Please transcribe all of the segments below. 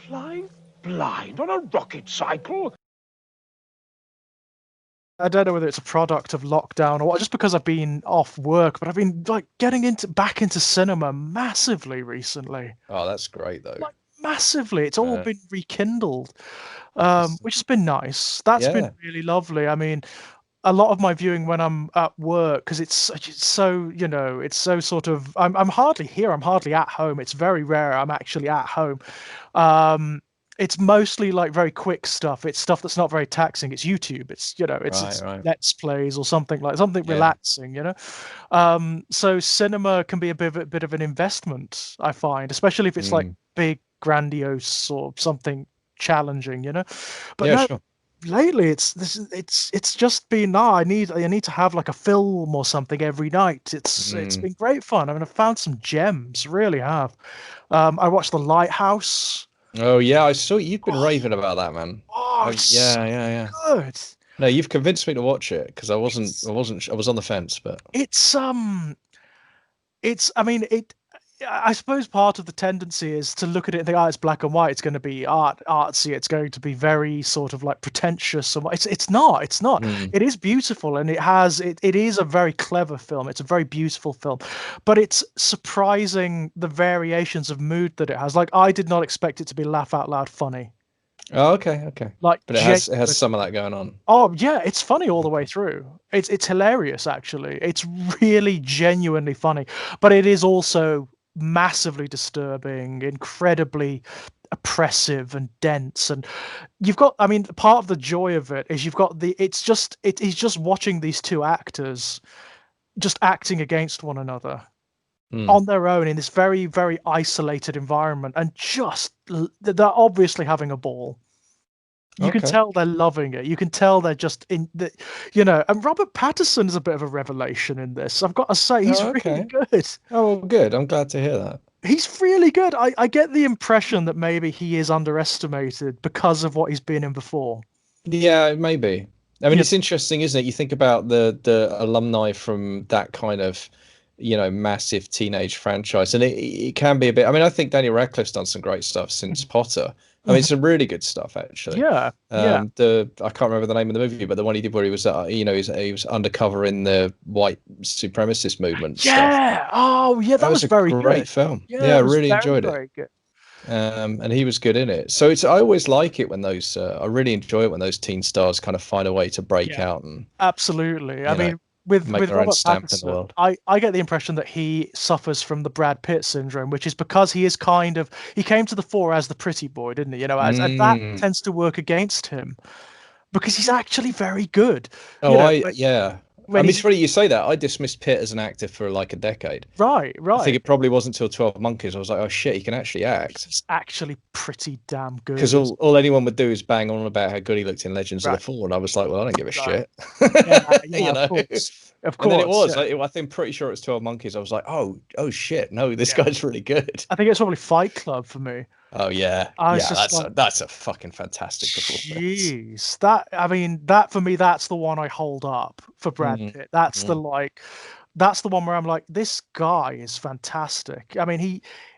Flying blind on a rocket cycle? I don't know whether it's a product of lockdown or what, just because I've been off work, but I've been like getting back into cinema massively recently. Oh, that's great though. Like massively. It's all Uh, been rekindled, it's- which has been nice. That's been yeah. really lovely. I mean, a lot of my viewing when I'm at work, because it's so, it's so sort of I'm hardly here. I'm hardly at home. It's very rare I'm actually at home. Um, it's mostly like very quick stuff. It's stuff that's not very taxing. It's YouTube. It's Right. Let's Plays or something like something Yeah. relaxing. So cinema can be a bit of an investment, I find, especially if it's like Mm. big, grandiose or something challenging. But Yeah, no, sure. lately it's just been I need to have like a film or something every night. It's Mm. been great fun. I mean, I've found some gems, really have. I watched The Lighthouse. Oh yeah, I saw you've been Oh, raving about that, man. oh, it's so Yeah. good. No, you've convinced me to watch it because It's I was on the fence, but it's I mean, I suppose part of the tendency is to look at it and think, oh, it's black and white. It's going to be artsy. It's going to be very sort of like pretentious. It's not. It's not. mm. It is beautiful, and it is a very clever film. It's a very beautiful film, but it's surprising the variations of mood that it has. Like I did not expect it to be laugh out loud funny. Oh, okay. Like But it has some of genuinely. that going on. Oh yeah, it's funny all the way through. It's hilarious actually. It's really genuinely funny, but it is also massively disturbing, incredibly oppressive and dense. And you've got, I mean, part of the joy of it is you've got he's just watching these two actors just acting against one another Mm. on their own in this very, very isolated environment, and they're obviously having a ball. You can Okay. tell they're loving it. You can tell they're just in the, and Robert Pattinson is a bit of a revelation in this. I've got to say, he's Oh, really okay. good. Oh, well, good. I'm glad to hear that. He's really good. I get the impression that maybe he is underestimated because of what he's been in before. Yeah, maybe. I mean, Yeah, it's interesting, isn't it? You think about the alumni from that kind of, massive teenage franchise, and it can be a bit. I mean, I think Daniel Radcliffe's done some great stuff since Potter. I mean, mhm. some really good stuff actually. Yeah. The I can't remember the name of the movie, but the one he did where he was, he was undercover in the white supremacist movement stuff. Yeah. Oh, yeah, That that was was a very good. great film. Yeah, Yeah, I it was really very, enjoyed it. very good. And he was good in it. So I always like it when those I really enjoy it when those teen stars kind of find a way to break Yeah. out and Absolutely. I you know mean, with make with their own Robert stamp in the Pattinson, world. I get the impression that he suffers from the Brad Pitt syndrome, which is because he came to the fore as the pretty boy, didn't he? And that Mm. tends to work against him because he's actually very good. You Oh, know, yeah. I when mean, it's he's funny you say that. I dismissed Pitt as an actor for like a decade. right, I think right. it probably wasn't until 12 Monkeys I was like, oh shit, he can actually act. He's actually pretty damn Because good. all anyone would do is bang on about how good he looked in Legends of the Right, Fall, and I was like, well, I don't give a right. shit, Yeah, yeah, you of know. course. Of And then it course. was. Yeah. I think pretty sure it was 12 Monkeys. I was like, oh shit, no, this Yeah. guy's really good. I think it's probably Fight Club for me. Oh yeah, I was yeah. just like, That's a fucking fantastic performance. jeez, I mean, that for me, that's the one I hold up for Brad Mm, Pitt. mm, That's the one where I'm like, this guy is fantastic. I mean,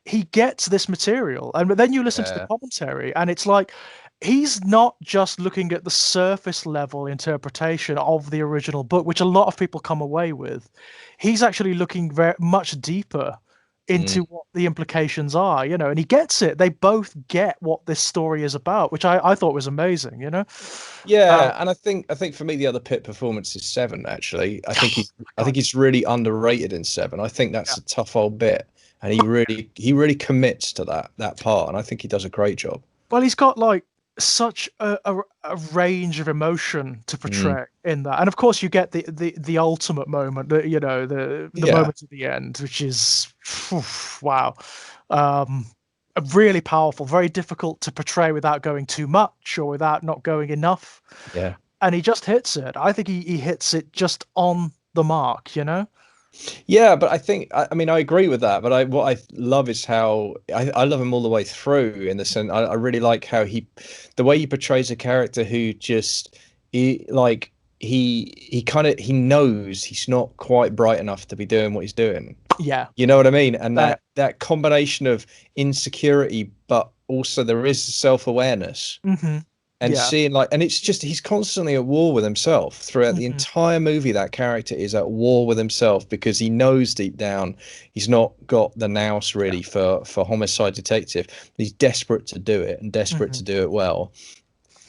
he gets this material, and then you listen to the yeah. commentary, and it's like he's not just looking at the surface level interpretation of the original book, which a lot of people come away with. He's actually looking very much deeper Mm. into what the implications are, and he gets it. They both get what this story is about, which I thought was amazing. Uh, Yeah, and I think for me the other Pitt performance is Seven. Actually, oh my I think God, he's really underrated in Seven. I think yeah. that's a tough old bit, and he really commits to that part, and I think he does a great job. Well, he's got like such a range of emotion to Mm. portray in that, and of course you get the ultimate moment, the Yeah, moment at the end, which is wow, um, really powerful, very difficult to portray without going too much or without not going enough, yeah. and he just hits it. I think he hits it just on the mark. Yeah, but I mean I agree with that. But what I love is how I love him all the way through. In the sense, I really like how the way he portrays a character who just like he kind of he knows he's not quite bright enough to be doing what he's doing. Yeah, You know what I mean? And that that combination of insecurity, but also there is self-awareness. And Yeah. seeing and it's just he's constantly at war with himself throughout the entire movie. That character is at war with himself because he knows deep down he's not got the nous really for homicide detective. He's desperate to do it and desperate to do it well.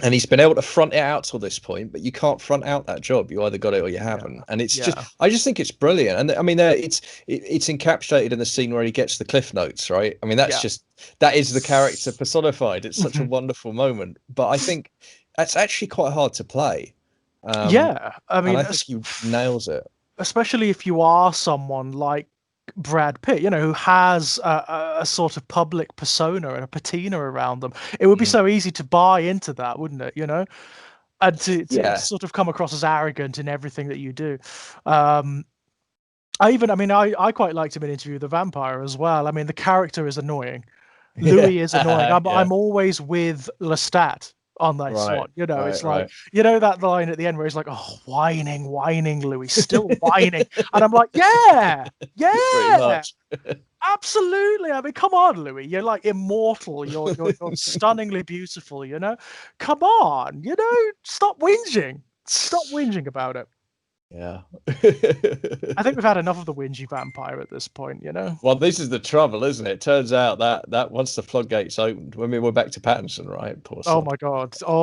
And he's been able to front it out till this point, but you can't front out that job. You either got it or you haven't. And it's I just think it's brilliant. And I mean, it's encapsulated in the scene where he gets the cliff notes, right? I mean, that is the character personified. It's such a wonderful moment. But I think that's actually quite hard to play. I mean, I think he nails it. Especially if you are someone like Brad Pitt, who has a sort of public persona and a patina around them. It would be so easy to buy into that, wouldn't it? And to sort of come across as arrogant in everything that you do. I quite liked him in Interview with the Vampire as well. I mean, the character is annoying. Louis is annoying. I'm always with Lestat on that slot. It's like, that line at the end where he's like, oh, whining Louis, still whining. And I'm like, yeah, absolutely. I mean, come on, Louis, you're like immortal. You're stunningly beautiful, come on, stop whinging about it. Yeah. I think we've had enough of the whingy vampire at this point, Well, this is the trouble, isn't it? It turns out that once the floodgates opened, we're back to Pattinson, right? Poor oh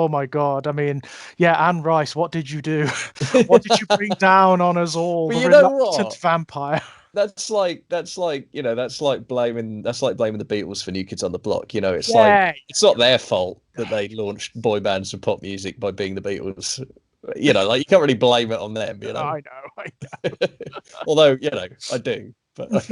my god. I mean, Anne Rice, what did you do? What did you bring down on us all? But the reluctant vampire. That's like blaming the Beatles for New Kids on the Block. It's it's not their fault that they launched boy bands and pop music by being the Beatles. You can't really blame it on them. I know. Although I do. But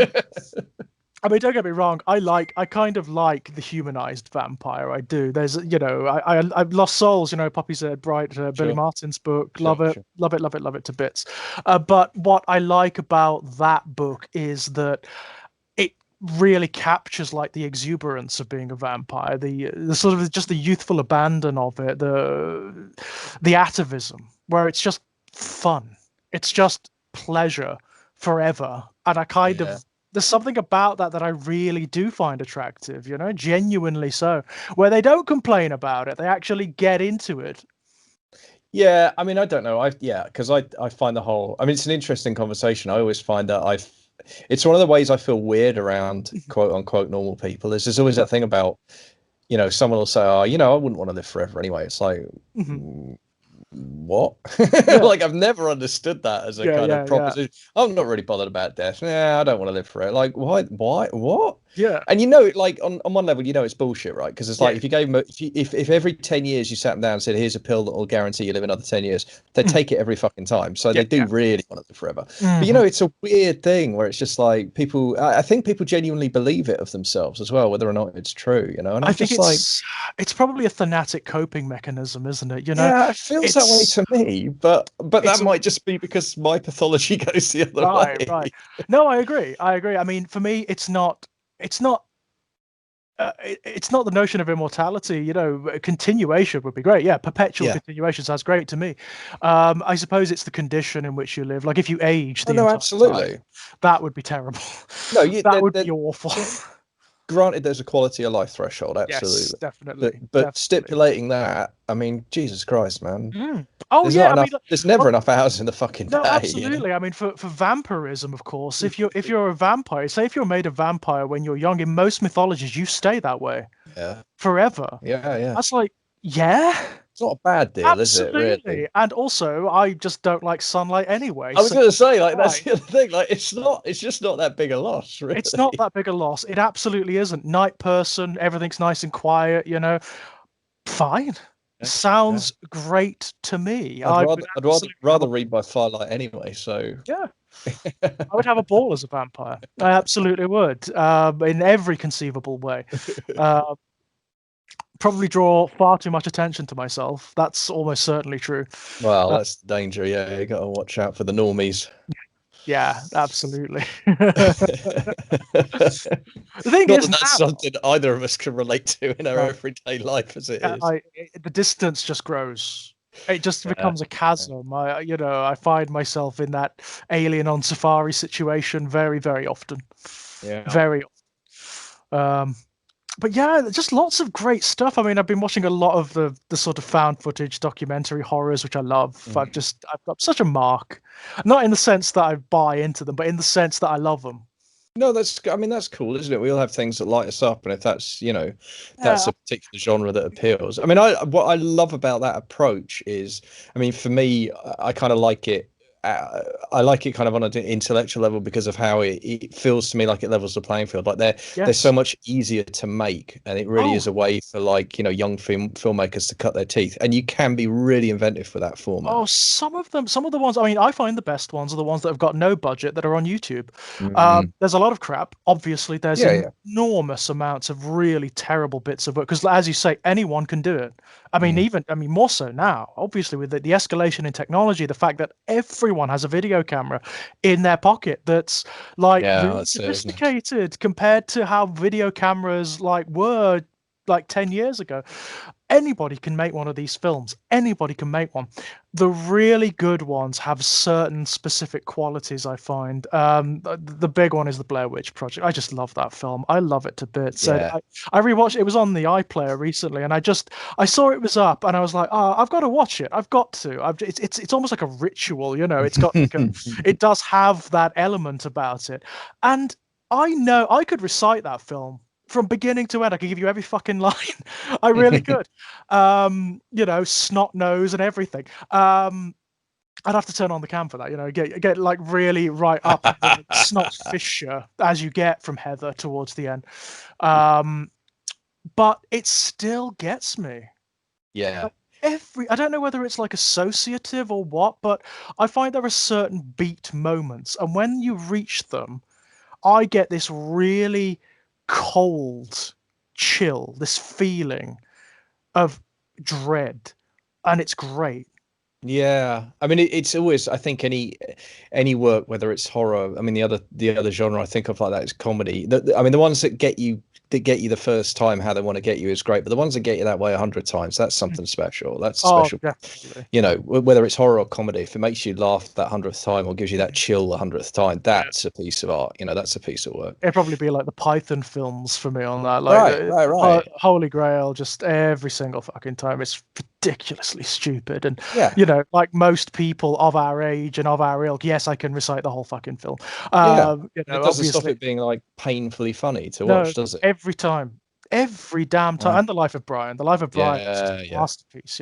I mean, don't get me wrong. I kind of like the humanized vampire. I do. There's, I've Lost Souls. Poppy said, Bright, Billy Martin's book. Love it to bits. But what I like about that book is that it really captures like the exuberance of being a vampire, the sort of just the youthful abandon of it, the atavism, where it's just fun. It's just pleasure forever, and I kind of. There's something about that I really do find attractive, genuinely so, where they don't complain about it. They actually get into it. Yeah, I mean, I don't know. Because I find the whole, I mean, it's an interesting conversation. I always find that it's one of the ways I feel weird around quote unquote normal people is there's always that thing about, someone will say, oh, I wouldn't want to live forever anyway. It's like, what? Like I've never understood that as a kind of proposition. I'm not really bothered about death. I don't want to live forever. Like why what? And like on one level it's bullshit, right? Because it's like if you gave them if every 10 years you sat them down and said here's a pill that will guarantee you live another 10 years, they'd take it every fucking time. So they do really want to live forever. But it's a weird thing where it's just like people, I think people genuinely believe it of themselves as well, whether or not it's true, and I think it's probably a thanatic coping mechanism, isn't it? Yeah, it feels that way to me, but that might just be because my pathology goes the other way. Right. No, I agree. I mean, for me, it's not the notion of immortality. Continuation would be great. Yeah, perpetual continuation sounds great to me. I suppose it's the condition in which you live. Like if you age the entire time, that would be terrible. No, that would be awful. Granted, there's a quality of life threshold, absolutely. Yes, definitely. But stipulating that, I mean, Jesus Christ, man. Oh, there's never enough hours in the fucking day. No, absolutely. I mean, for vampirism, of course, if you're a vampire, say if you're made a vampire when you're young, in most mythologies, you stay that way. Yeah. Forever. Yeah. That's like, it's not a bad deal, absolutely. Is it? Really? And also, I just don't like sunlight anyway. I was going to say, like, that's the other thing. Like, it's just not that big a loss, really. It's not that big a loss. It absolutely isn't. Night person, everything's nice and quiet, Fine. Sounds great to me. I'd rather read by firelight anyway, so... Yeah. I would have a ball as a vampire. I absolutely would. In every conceivable way. Probably draw far too much attention to myself. That's almost certainly true. Well, that's the danger. Yeah, you got to watch out for the normies. Yeah, absolutely. The thing is, that's something either of us can relate to in our everyday life, as it is. The distance just grows. It just becomes a chasm. I find myself in that Alien on Safari situation very, very often. Yeah. Very often. But yeah, just lots of great stuff. I mean, I've been watching a lot of the sort of found footage documentary horrors, which I love. I've got such a mark, not in the sense that I buy into them, but in the sense that I love them. No, I mean, that's cool, isn't it? We all have things that light us up, and if that's, that's Yeah. a particular genre that appeals. I mean, what I love about that approach is, I mean, for me, I kind of like it. I like it kind of on an intellectual level because of how it feels to me like it levels the playing field. Like they're so Yes. much easier to make, and it really Oh, is a way for like young filmmakers to cut their teeth, and you can be really inventive with that format. oh, some of them, some of the ones. I mean, I find the best ones are the ones that have got no budget that are on YouTube. Mm. There's a lot of crap. Obviously, there's Yeah, yeah. enormous amounts of really terrible bits of work because, as you say, anyone can do it. I mean, Mm. more so now. Obviously, with the escalation in technology, the fact that everyone has a video camera in their pocket that's like Yeah, really that's it, isn't it? sophisticated compared to how video cameras like were like 10 years ago. Anybody can make one of these films. Anybody can make one. The really good ones have certain specific qualities, I find. The big one is the Blair Witch Project. I just love that film. I love it to bits. And Yeah. I rewatched it. Was on the iPlayer recently, and I saw it was up, and I was like, oh, I've got to watch it. I've got to. It's almost like a ritual, you know. It's got like it does have that element about it, and I know I could recite that film from beginning to end. I could give you every fucking line. I really could. Snot nose and everything. I'd have to turn on the cam for that, get like really right up the snot fissure as you get from Heather towards the end. But it still gets me. Yeah. I don't know whether it's like associative or what, but I find there are certain beat moments, and when you reach them, I get this really cold chill, this feeling of dread, and it's great. Yeah, I mean, it's always, I think, any work, whether it's horror. I mean, the other genre I think of like that is comedy. I mean, the ones that get you the first time how they want to get you is great, but the ones that get you that way 100 times, that's something special. That's a Oh, special. definitely. Whether it's horror or comedy, if it makes you laugh that 100th time or gives you that chill the 100th time, that's a piece of art. That's a piece of work. It'd probably be like the Python films for me on that. Right. Holy Grail, just every single fucking time. It's ridiculously stupid. And, Yeah. like most people of our age and of our ilk, yes, I can recite the whole fucking film. Yeah. It doesn't stop Obviously. it being like painfully funny to No, watch, does it? every time. Every damn time. Right. And The Life of Brian. The Life of Brian is just a Yeah. masterpiece,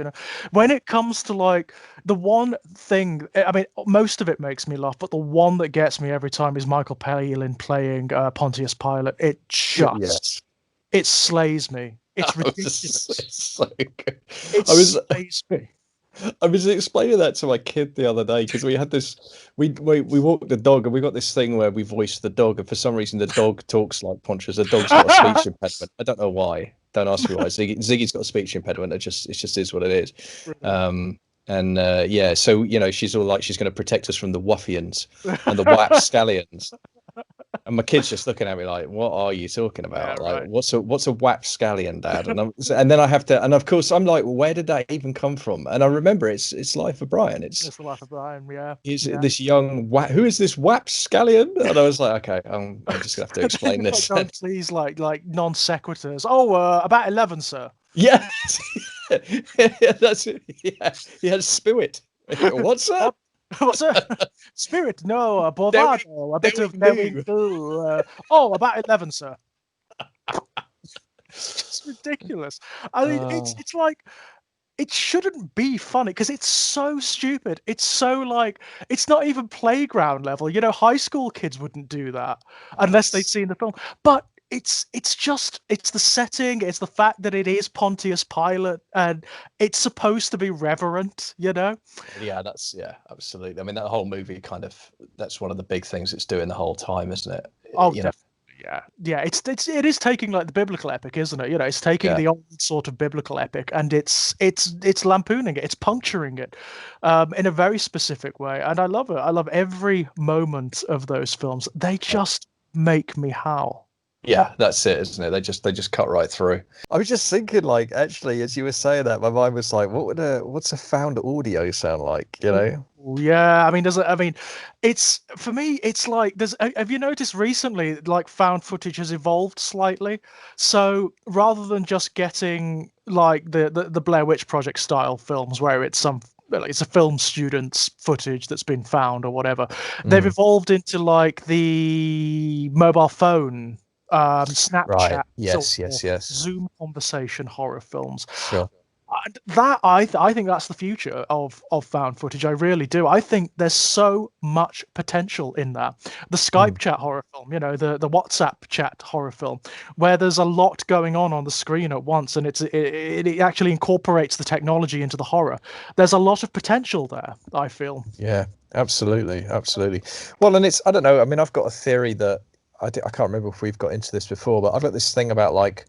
When it comes to like the one thing, I mean, most of it makes me laugh, but the one that gets me every time is Michael Palin playing Pontius Pilate. It just Yes. it slays me. It's ridiculous. It's so good. It slays me. I was explaining that to my kid the other day because we had this. We walked the dog and we got this thing where we voice the dog, and for some reason the dog talks like Pontius. The dog's got a speech impediment. I don't know why. Don't ask me why. Ziggy's got a speech impediment. It just is what it is. So she's all like she's going to protect us from the Wuffians and the Wapscallions. And my kid's just looking at me like, "What are you talking about? Yeah, like, right. what's a wapscallion, Dad?" And then I have to, and of course, I'm like, well, "Where did that even come from?" And I remember it's Life of Brian. It's The Life of Brian, yeah. He's this young who is this wapscallion? And I was like, "Okay, I'm just gonna have to explain this." Don't please like non sequiturs. Oh, about 11, sir. Yeah, that's it. Yeah, he had spirit. What's that? What's that? Spirit? No, bravado. A bit of daring do. About 11, sir. It's just ridiculous. I mean, it's like it shouldn't be funny because it's so stupid. It's so like it's not even playground level. High school kids wouldn't do that unless they'd seen the film. But it's the setting. It's the fact that it is Pontius Pilate and it's supposed to be reverent. Yeah, absolutely. I mean, that whole movie that's one of the big things it's doing the whole time, isn't it? Oh, definitely. Yeah. It is taking like the biblical epic, isn't it? It's taking the old sort of biblical epic and it's lampooning it. It's puncturing it in a very specific way, and I love it. I love every moment of those films. They just make me howl. Yeah, that's it, isn't it? They just cut right through. I was just thinking, like, actually, as you were saying that, my mind was like, what's a found audio sound like? You know? Yeah, I mean, it's for me, it's like have you noticed recently, like found footage has evolved slightly? So rather than just getting like the Blair Witch Project style films where it's a film student's footage that's been found or whatever, they've Mm, evolved into like the mobile phone, right. Snapchat Yes. or Yes. Yes. Zoom conversation horror films. Sure. I think that's the future of found footage. I really do. I think there's so much potential in that. The Skype Mm. chat horror film, the WhatsApp chat horror film, where there's a lot going on the screen at once, and it actually incorporates the technology into the horror. There's a lot of potential there, I feel. Yeah. Absolutely. Absolutely. Well, and I don't know. I mean, I've got a theory that I can't remember if we've got into this before, but I've got this thing about like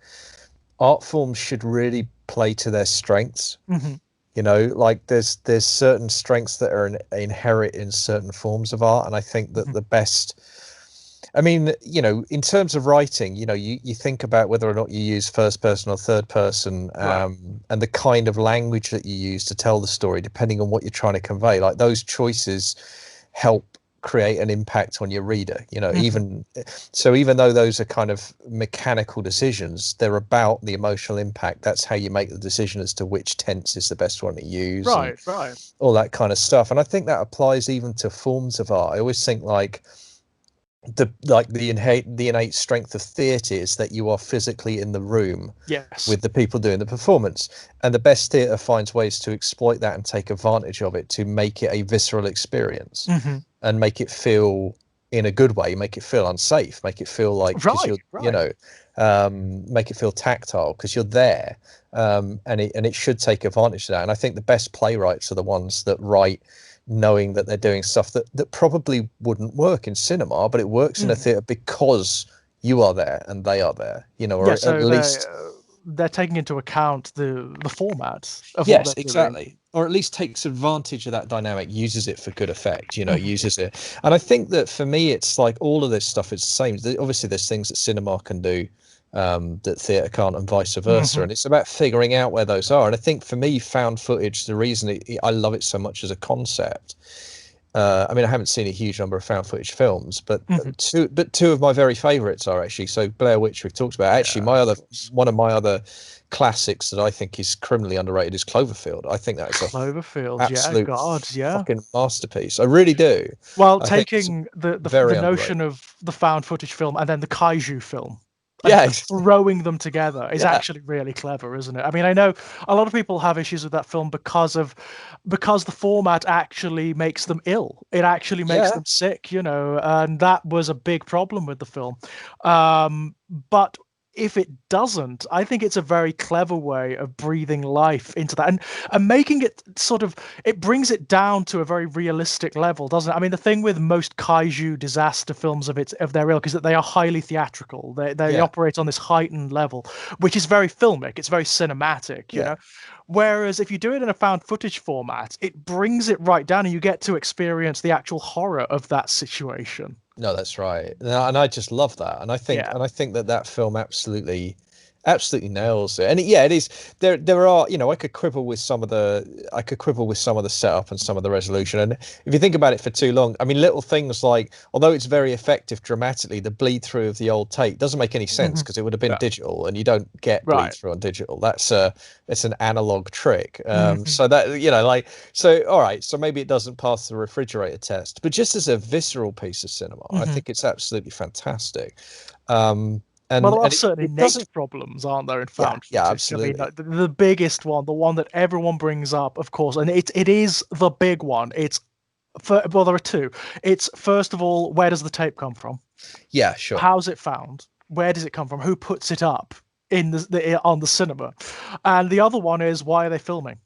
art forms should really play to their strengths. Hmm. You know, like there's certain strengths that are inherent in certain forms of art, and I think that Hmm. the best, I mean, you know, in terms of writing, you know, you think about whether or not you use first person or third person, Right. and the kind of language that you use to tell the story, depending on what you're trying to convey. Like those choices help create an impact on your reader, you know. Hmm. Even though those are kind of mechanical decisions, they're about the emotional impact. That's how you make the decision as to which tense is the best one to use, and Right. Right. all that kind of stuff. And I think that applies even to forms of art. I always think like the innate strength of theatre is that you are physically in the room Yes. with the people doing the performance, and the best theatre finds ways to exploit that and take advantage of it to make it a visceral experience, Hmm. and make it feel in a good way, make it feel unsafe, make it feel like, because Right. you're, you Right. know, make it feel tactile because you're there, and it should take advantage of that. And I think the best playwrights are the ones that write knowing that they're doing stuff that probably wouldn't work in cinema, but it works in a Mm. theatre because you are there and they are there, you know, or Yeah. at So least. they're taking into account the format of what Yes, they're doing. exactly. Or at least takes advantage of that dynamic, uses it for good effect, you know, Mhm. uses it. And I think that for me, it's like all of this stuff is the same. Obviously, there's things that cinema can do, that theatre can't, and vice versa. Mhm. And it's about figuring out where those are. And I think for me, found footage, the reason I love it so much as a concept. I mean, I haven't seen a huge number of found footage films, but Mhm. two of my very favourites are actually, so Blair Witch we've talked about. Actually, Yeah, of course. one of my other classics that I think is criminally underrated is Cloverfield. I think that is a Cloverfield, yeah, absolute God, yeah. fucking masterpiece. I really do. Well, I think it's taking the very underrated. notion of the found footage film and then the kaiju film and Yeah, throwing them together is yeah, actually really clever, isn't it? I mean, I know a lot of people have issues with that film because the format actually makes them ill. It actually makes yeah. them sick, and that was a big problem with the film. But if it doesn't, I think it's a very clever way of breathing life into that and making it it brings it down to a very realistic level, doesn't it? I mean, the thing with most kaiju disaster films of their ilk is that they are highly theatrical. They Yeah, operate on this heightened level, which is very filmic. It's very cinematic, yeah. Whereas if you do it in a found footage format, it brings it right down and you get to experience the actual horror of that situation. No, that's right. No, and I just love that. Yeah. And I think that that film absolutely nails it. And yeah, it is. There are, you know, I could quibble with some of the setup and some of the resolution. And if you think about it for too long, I mean, little things like, although it's very effective dramatically, the bleed through of the old tape doesn't make any sense Mhm. because it would have been Yeah. digital, and you don't get bleed Right. through on digital. It's an analog trick. Mhm. So that, you know, like, so all right, so maybe it doesn't pass the refrigerator test, but just as a visceral piece of cinema, I Mhm. think it's absolutely fantastic. Um, Well, there are and certain it doesn't. innate problems, aren't there, in Yeah, found yeah, footage? I mean, absolutely. the biggest one, the one that everyone brings up, of course, and it is the big one. Well, there are two. It's first of all, where does the tape come from? Yeah, sure. How's it found? Where does it come from? Who puts it up in on the cinema? And the other one is, why are they filming?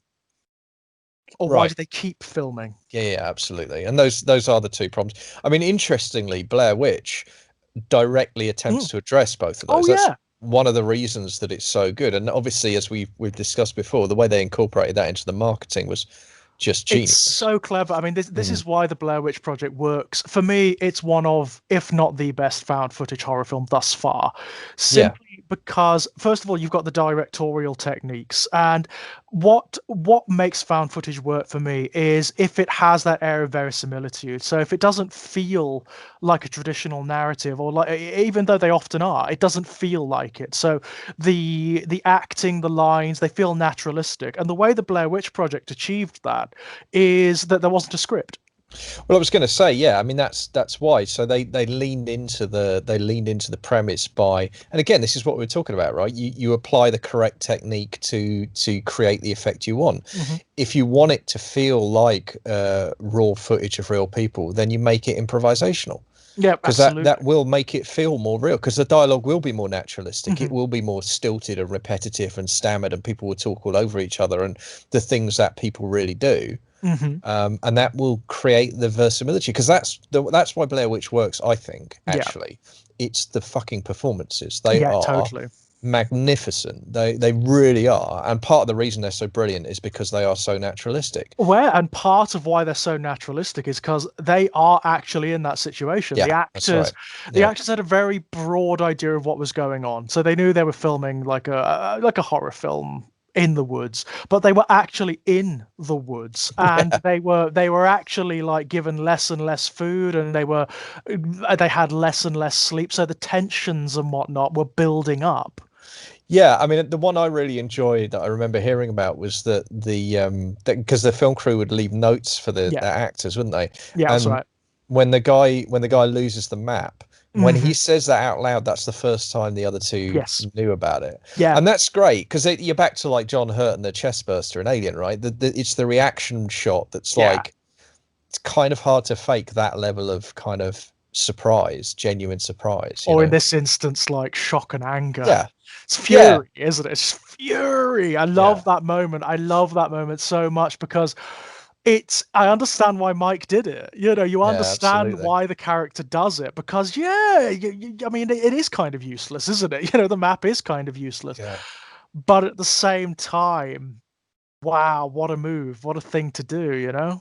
Or why Right. do they keep filming? Yeah, yeah, absolutely. And those are the two problems. I mean, interestingly, Blair Witch directly attempts Mm. to address both of Oh those. That's yeah. one of the reasons that it's so good. And obviously, as we've discussed before, the way they incorporated that into the marketing was just genius. It's so clever. I mean, this is why the Blair Witch Project works. For me, it's one of, if not the best found footage horror film thus far. Simply because, first of all, you've got the directorial techniques. And what makes found footage work for me is if it has that air of verisimilitude. So if it doesn't feel like a traditional narrative, or like, even though they often are, it doesn't feel like it. So the acting, the lines, they feel naturalistic. And the way the Blair Witch Project achieved that is that there wasn't a script. Well, I was going to say, yeah, I mean that's why. So they leaned into the premise by, and again, this is what we were talking about, right? You apply the correct technique to create the effect you want. If you want it to feel like raw footage of real people, then you make it improvisational. Yeah, because that will make it feel more real, because the dialogue will be more naturalistic. It will be more stilted and repetitive and stammered, and people will talk all over each other and the things that people really do. And that will create the verisimilitude, because that's why Blair Witch works, I think. Actually, it's the fucking performances. They are totally magnificent. They really are, and part of the reason they're so brilliant is because they are so naturalistic. And part of why they're so naturalistic is because they are actually in that situation. The actors had a very broad idea of what was going on, so they knew they were filming like a horror film in the woods, but they were actually in the woods, and they were actually like given less and less food, and they had less and less sleep, so the tensions and whatnot were building up. Yeah, I mean, the one I really enjoyed that I remember hearing about was that because the film crew would leave notes for the actors, wouldn't they? Yeah, that's right. When the guy loses the map, when he says that out loud, that's the first time the other two knew about it. Yeah, and that's great, because you're back to like John Hurt and the chestburster in Alien, right? It's the reaction shot that's like, it's kind of hard to fake that level of kind of surprise, genuine surprise, or in this instance, like shock and anger. Yeah. It's fury, isn't it? It's fury. I love that moment. I love that moment so much, because I understand why Mike did it. You understand why the character does it, because I mean, it is kind of useless, isn't it? The map is kind of useless. But at the same time, wow, what a move, what a thing to do,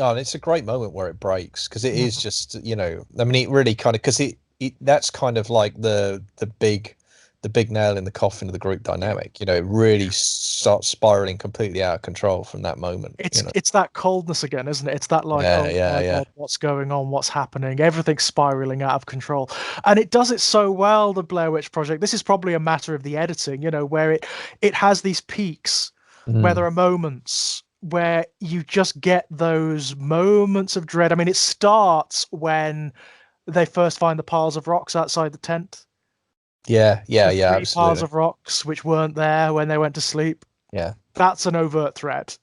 Oh, and it's a great moment where it breaks, because it is just, I mean, it really kind of, because that's kind of like the big nail in the coffin of the group dynamic. It really starts spiraling completely out of control from that moment. It's that coldness again, isn't it? It's that like, God, what's going on? What's happening? Everything's spiraling out of control, and it does it so well. The Blair Witch Project. This is probably a matter of the editing, where it has these peaks where there are moments where you just get those moments of dread. I mean, it starts when they first find the piles of rocks outside the tent. Yeah, absolutely. Piles of rocks which weren't there when they went to sleep. Yeah, that's an overt threat.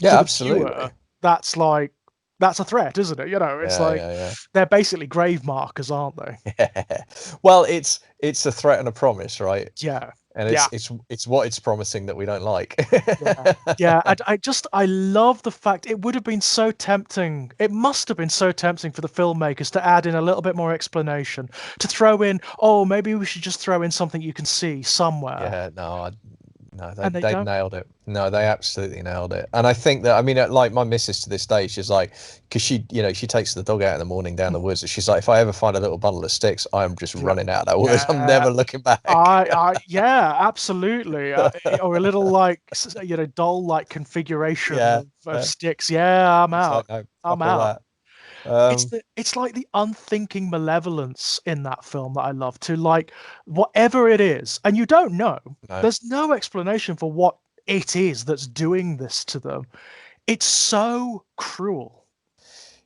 Yeah, to absolutely. Viewer, that's a threat, isn't it? It's they're basically grave markers, aren't they? Yeah. Well, it's a threat and a promise, right? Yeah. And it's what it's promising that we don't like. I love the fact it would have been so tempting. It must have been so tempting for the filmmakers to add in a little bit more explanation, to throw in, maybe we should just throw in something you can see somewhere. Yeah, they nailed it. No, they absolutely nailed it. And I think that, I mean, like my missus to this day, she's like, because she takes the dog out in the morning down the woods, and she's like, if I ever find a little bundle of sticks, I'm just running out of that woods. I'm never looking back. Absolutely. Or a little doll-like configuration of sticks. Yeah, I'm out. Like, no, I'm out. It's like the unthinking malevolence in that film that I love, to like whatever it is, and you don't know. There's no explanation for what it is that's doing this to them. It's so cruel.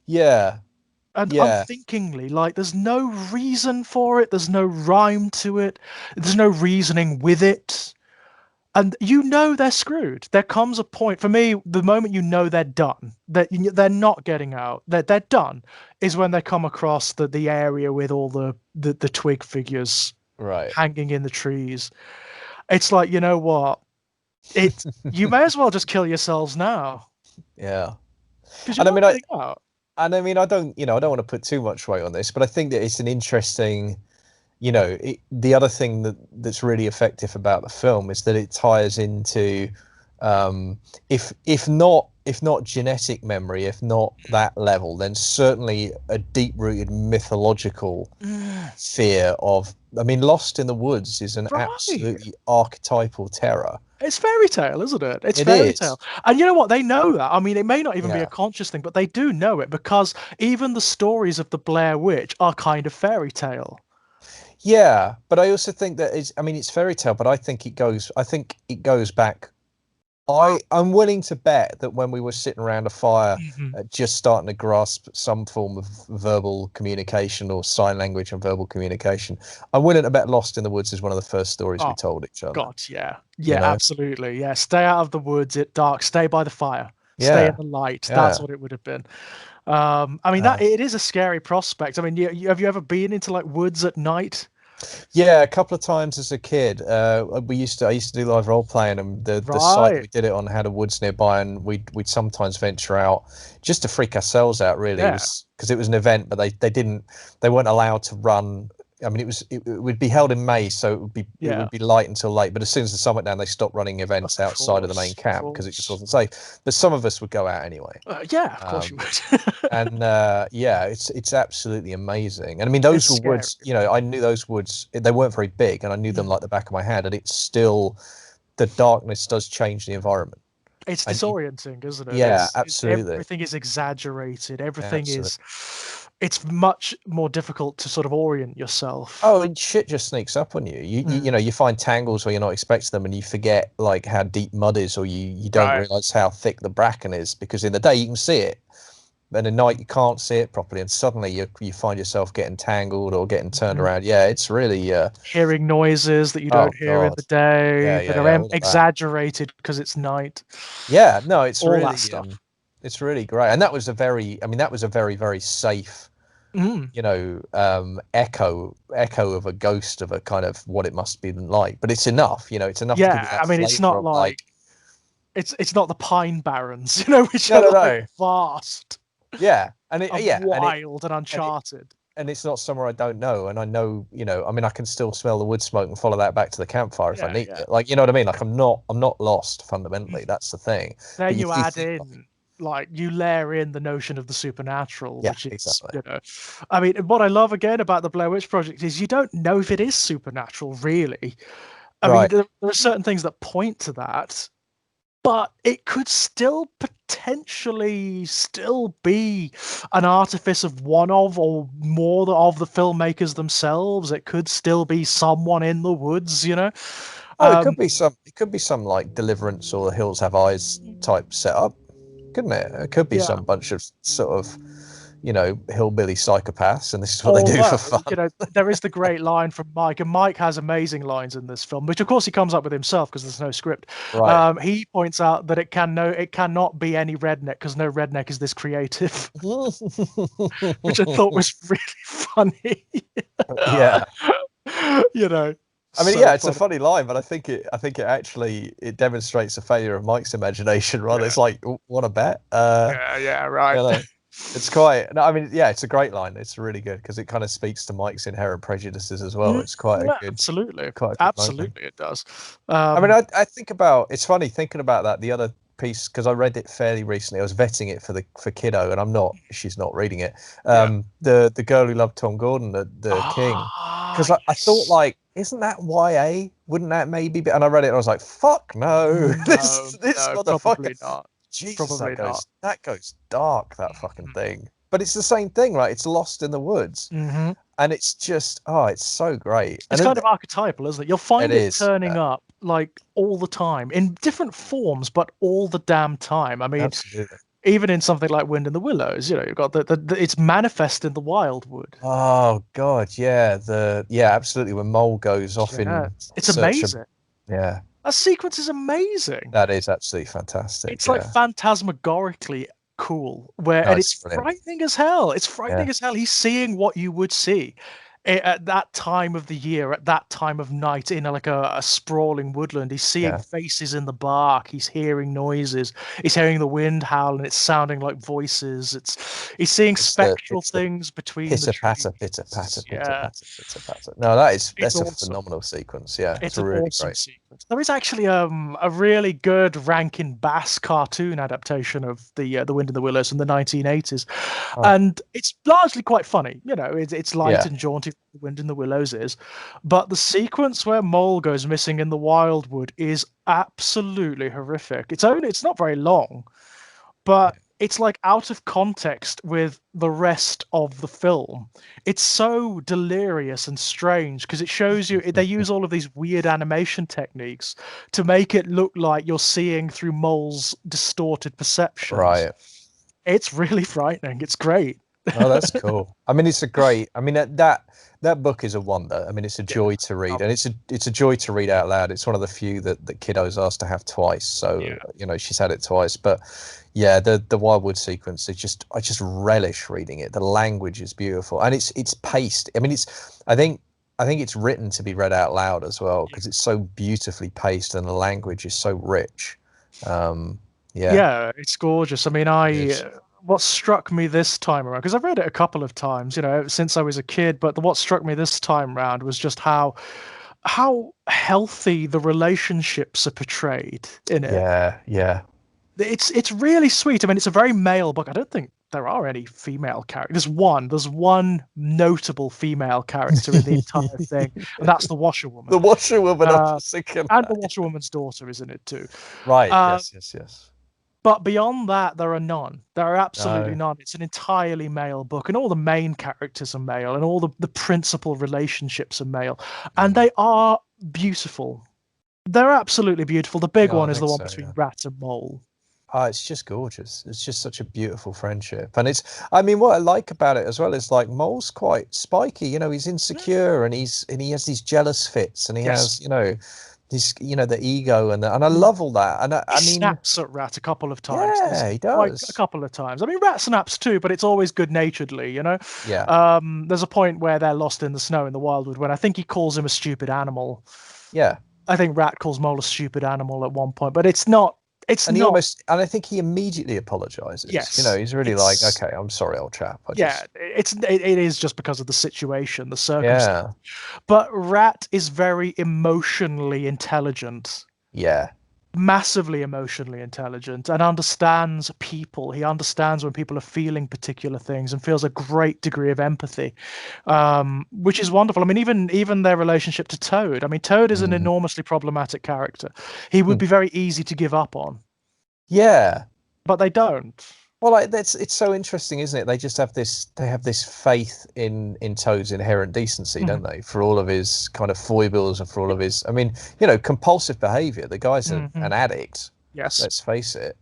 Yeah. And unthinkingly, like, there's no reason for it. There's no rhyme to it. There's no reasoning with it. And they're screwed. There comes a point, for me, the moment they're done, that they're not getting out, they're done, is when they come across the area with all the twig figures hanging in the trees. It's like, you know what? You may as well just kill yourselves now. Yeah. And I mean, I don't want to put too much weight on this, but I think that it's an interesting, the other thing that's really effective about the film is that it ties into if not genetic memory, if not that level, then certainly a deep-rooted mythological fear of. I mean, Lost in the Woods is an absolutely archetypal terror. It's fairy tale, isn't it? It's It fairy is. tale. And you know what? They know that. I mean, it may not even be Yeah. a conscious thing, but they do know it because even the stories of the Blair Witch are kind of fairy tale. Yeah, but I also think that it's fairy tale, but I think it goes back. I'm willing to bet that when we were sitting around a fire, just starting to grasp some form of verbal communication or sign language and verbal communication, I'm willing to bet Lost in the Woods is one of the first stories we told each other. God, yeah, absolutely, yeah. Stay out of the woods at dark. Stay by the fire. Yeah. Stay in the light. Yeah. That's what it would have been. I mean, that it is a scary prospect. I mean, have you ever been into like woods at night? Yeah, a couple of times as a kid. I used to do live role playing, and the site we did it on had a woods nearby, and we'd sometimes venture out just to freak ourselves out. Really, because it was an event, but they weren't allowed to run. I mean, it would be held in May, so it would be light until late. But as soon as the sun went down, they stopped running events outside of the main camp because it just wasn't safe. But some of us would go out anyway. Yeah, of course you would. And it's absolutely amazing. And I mean, those were woods. You know, I knew those woods. They weren't very big, and I knew them like the back of my hand. And it's still, the darkness does change the environment. It's disorienting, isn't it? Yeah, absolutely. Everything is exaggerated. Everything is. It's much more difficult to sort of orient yourself. Oh, and shit just sneaks up on you. You know, you find tangles where you're not expecting them, and you forget like how deep mud is, or you don't realize how thick the bracken is, because in the day you can see it, and at night you can't see it properly, and suddenly you find yourself getting tangled or getting turned around. Yeah, it's really hearing noises that you don't hear in the day that are exaggerated because it's night. Yeah, no, it's all really that stuff. It's really great, and that was a very very safe, you know, echo of a ghost of a kind of what it must be like. But it's enough, you know, it's enough. Yeah, to give you that I mean, it's not like it's not the Pine Barrens, you know, which are like vast. Yeah, and wild and uncharted. And it's not somewhere I don't know, and I know, you know, I mean, I can still smell the wood smoke and follow that back to the campfire if I need it. Like, you know what I mean? Like, I'm not lost fundamentally. That's the thing. Then you add in, like, you layer in the notion of the supernatural, which is, you know, I mean, what I love again about the Blair Witch Project is you don't know if it is supernatural, really. I mean, there are certain things that point to that, but it could still potentially still be an artifice of one of or more of the filmmakers themselves. It could still be someone in the woods, you know. Oh, it could be some like Deliverance or The Hills Have Eyes type setup, couldn't it? It could be some bunch of sort of, you know, hillbilly psychopaths, and this is what they do for fun. You know, there is the great line from Mike, and Mike has amazing lines in this film, which of course he comes up with himself because there's no script. He points out that it cannot be any redneck because no redneck is this creative, which I thought was really funny. Yeah, you know. I mean, it's a funny line, but I think it actually demonstrates a failure of Mike's imagination. Right? It's like, what a bet. Right. You know, it's quite. No, I mean, it's a great line. It's really good because it kind of speaks to Mike's inherent prejudices as well. It's quite a good. Absolutely, moment. It does. I mean, I think about. It's funny thinking about that. The other piece, because I read it fairly recently. I was vetting it for Kiddo, and she's not reading it. The girl who loved Tom Gordon, the king, because I thought, like, isn't that YA? Wouldn't that maybe be? And I read it and I was like, fuck no, this motherfucker. Probably not. Jesus, that goes dark, that fucking thing. But it's the same thing, right? It's Lost in the Woods. And it's just, it's so great. It's kind of archetypal, isn't it? You'll find it turning up like all the time in different forms, but all the damn time. I mean, absolutely. Even in something like Wind in the Willows, you know, you've got it's manifest in the Wildwood. Oh God, yeah, absolutely. When Mole goes off in, it's amazing. That sequence is amazing. That is absolutely fantastic. It's like phantasmagorically cool, and it's frightening as hell. It's frightening as hell. He's seeing what you would see at that time of the year, at that time of night, in like a sprawling woodland. He's seeing faces in the bark. He's hearing noises. He's hearing the wind howl, and it's sounding like voices. He's seeing spectral things between the pitter trees. patter, pitter patter, pitter Yeah. patter, pitter patter. No, that's It's a awesome. phenomenal sequence. Yeah, It's a an really awesome great. sequence. There is actually a really good Rankin Bass cartoon adaptation of the Wind in the Willows from the 1980s, and it's largely quite funny. You know, it's light and jaunty. The Wind in the Willows is, but the sequence where Mole goes missing in the Wildwood is absolutely horrific. It's not very long, but it's like out of context with the rest of the film. It's so delirious and strange because it shows you they use all of these weird animation techniques to make it look like you're seeing through Mole's distorted perceptions. Right. It's really frightening. It's great. Oh, that's cool. I mean, it's a great. I mean, that book is a wonder. I mean, it's a joy to read, and it's a joy to read out loud. It's one of the few that kiddos asked to have twice. So you know, she's had it twice. But yeah, the Wildwood sequence. I just relish reading it. The language is beautiful, and it's paced. I mean, I think it's written to be read out loud as well because it's so beautifully paced, and the language is so rich. Yeah, it's gorgeous. I mean, what struck me this time around, because I've read it a couple of times, you know, since I was a kid, but what struck me this time around was just how healthy the relationships are portrayed in it. Yeah. It's really sweet. I mean, it's a very male book. I don't think there are any female characters. There's one notable female character in the entire thing, and that's the washerwoman. The washerwoman, I was thinking. And the washerwoman's daughter is in it too. Right, yes. But beyond that, there are none. There are absolutely none. It's an entirely male book, and all the main characters are male, and all the principal relationships are male, and they are beautiful. They're absolutely beautiful. The big one is the one between Rat and Mole. Oh, it's just gorgeous. It's just such a beautiful friendship. And I mean, what I like about it as well is like Mole's quite spiky, you know, he's insecure and he has these jealous fits and he has, you know, the ego and I love all that. And I mean, snaps at Rat a couple of times. Yeah, he does. A couple of times. I mean, Rat snaps too, but it's always good-naturedly, you know? Yeah. There's a point where they're lost in the snow in the Wildwood when I think he calls him a stupid animal. Yeah. I think Rat calls Mole a stupid animal at one point, but it's not. And I think he immediately apologizes. Yes, you know, he's really like, okay, I'm sorry, old chap. It is just because of the situation, the circumstance. Yeah. But Rat is very emotionally intelligent. Yeah. Massively emotionally intelligent and understands people. He understands when people are feeling particular things and feels a great degree of empathy, which is wonderful. I mean, even their relationship to Toad. I mean, Toad is an enormously problematic character. He would be very easy to give up on. Yeah. But they don't. Well, like it's so interesting, isn't it? They just have this faith in Toad's inherent decency, don't they? For all of his kind of foibles and for all of his, I mean, you know, compulsive behavior. The guy's an addict. Yes. Let's face it.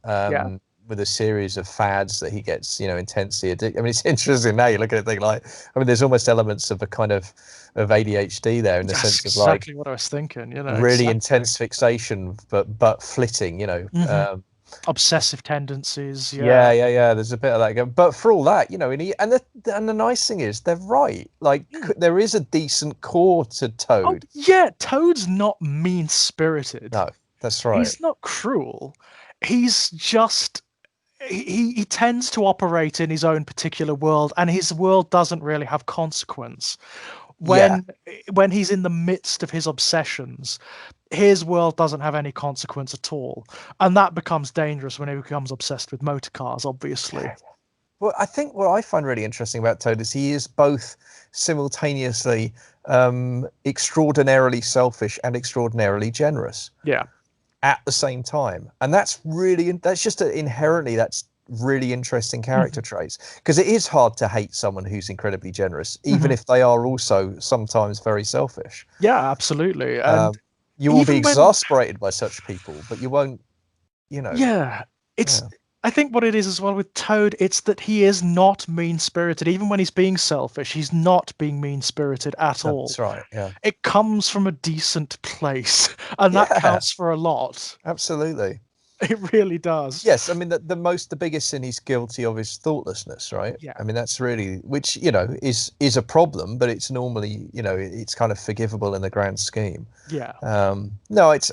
With a series of fads that he gets, you know, intensely addicted. I mean, it's interesting now you look at it, think like, I mean, there's almost elements of a kind of ADHD there in the sense of like exactly what I was thinking. You know, really intense fixation, but flitting. You know. Obsessive tendencies. Yeah. There's a bit of that, but for all that, you know, and the nice thing is they're right. Like there is a decent core to Toad. Toad's not mean-spirited. No, that's right. He's not cruel. He's just he tends to operate in his own particular world, and his world doesn't really have consequence. When he's in the midst of his obsessions, his world doesn't have any consequence at all, and that becomes dangerous when he becomes obsessed with motor cars, obviously. Well, I think what I find really interesting about Toad is he is both simultaneously extraordinarily selfish and extraordinarily generous. Yeah. At the same time, and that's really interesting character traits, because it is hard to hate someone who's incredibly generous, even if they are also sometimes very selfish. Yeah, absolutely. And you will be exasperated by such people, but you won't, you know. I think what it is as well with Toad, it's that he is not mean-spirited. Even when he's being selfish, he's not being mean-spirited at all. That's right, yeah. It comes from a decent place, and that counts for a lot. Absolutely. It really does. Yes, I mean the biggest sin he's guilty of is thoughtlessness, right? Yeah. I mean that's really, which is a problem, but it's normally it's kind of forgivable in the grand scheme. Yeah. No, it's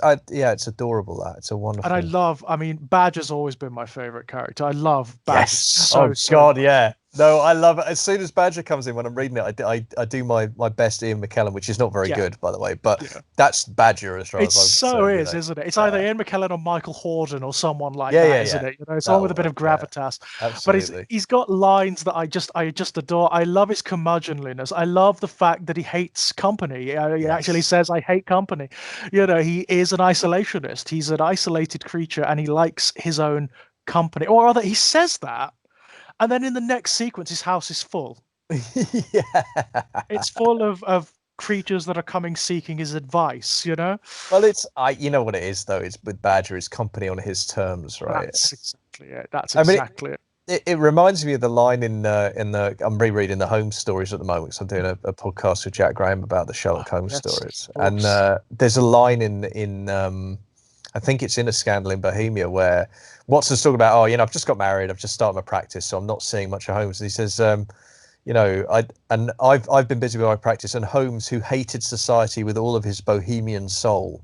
adorable. That it's a wonderful. And I mean, Badger's always been my favorite character. I love Badger Yes. so God, much. yeah. No, I love it. As soon as Badger comes in, when I'm reading it, I do my best Ian McKellen, which is not very good, by the way. But that's Badger as far It as I'm so concerned. is, isn't it? It's either Ian McKellen or Michael Horden or someone like Yeah, that, yeah, isn't yeah. it? You know, That someone with a bit one, of gravitas. absolutely. But he's got lines that I just adore. I love his curmudgeonliness. I love the fact that he hates company. He actually says, "I hate company." You know, he is an isolationist. He's an isolated creature, and he likes his own company. Or rather, he says that, and then in the next sequence, his house is full. Yeah. It's full of creatures that are coming seeking his advice, you know? Well, you know what it is though. It's with Badger, his company on his terms, right? That's exactly it. That's I mean, exactly it. It reminds me of the line in the I'm rereading the Holmes stories at the moment. So I'm doing a podcast with Jack Graham about the Sherlock Holmes stories, and there's a line in I think it's in A Scandal in Bohemia where Watson's talking about, I've just got married, I've just started my practice, so I'm not seeing much of Holmes, and he says, I've been busy with my practice, and Holmes, who hated society with all of his bohemian soul,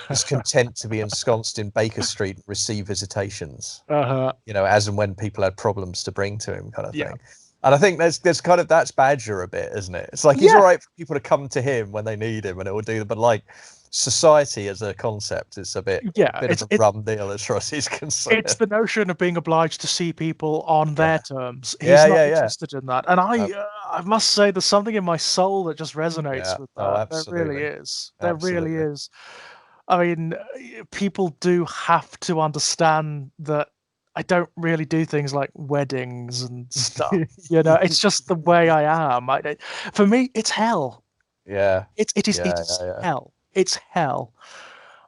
is content to be ensconced in Baker Street and receive visitations. As and when people had problems to bring to him, kind of thing. And I think there's kind of, that's Badger a bit, isn't it? It's like he's all right for people to come to him when they need him, and it will do. But like society as a concept, it's a bit of a rum deal as far as he's concerned. It's the notion of being obliged to see people on their terms. He's not interested in that. And I must say, there's something in my soul that just resonates with that. Oh, absolutely. There really is. There really is. I mean, people do have to understand that I don't really do things like weddings and stuff. It's just the way I am. For me, it's hell. Yeah. It is hell. It's hell.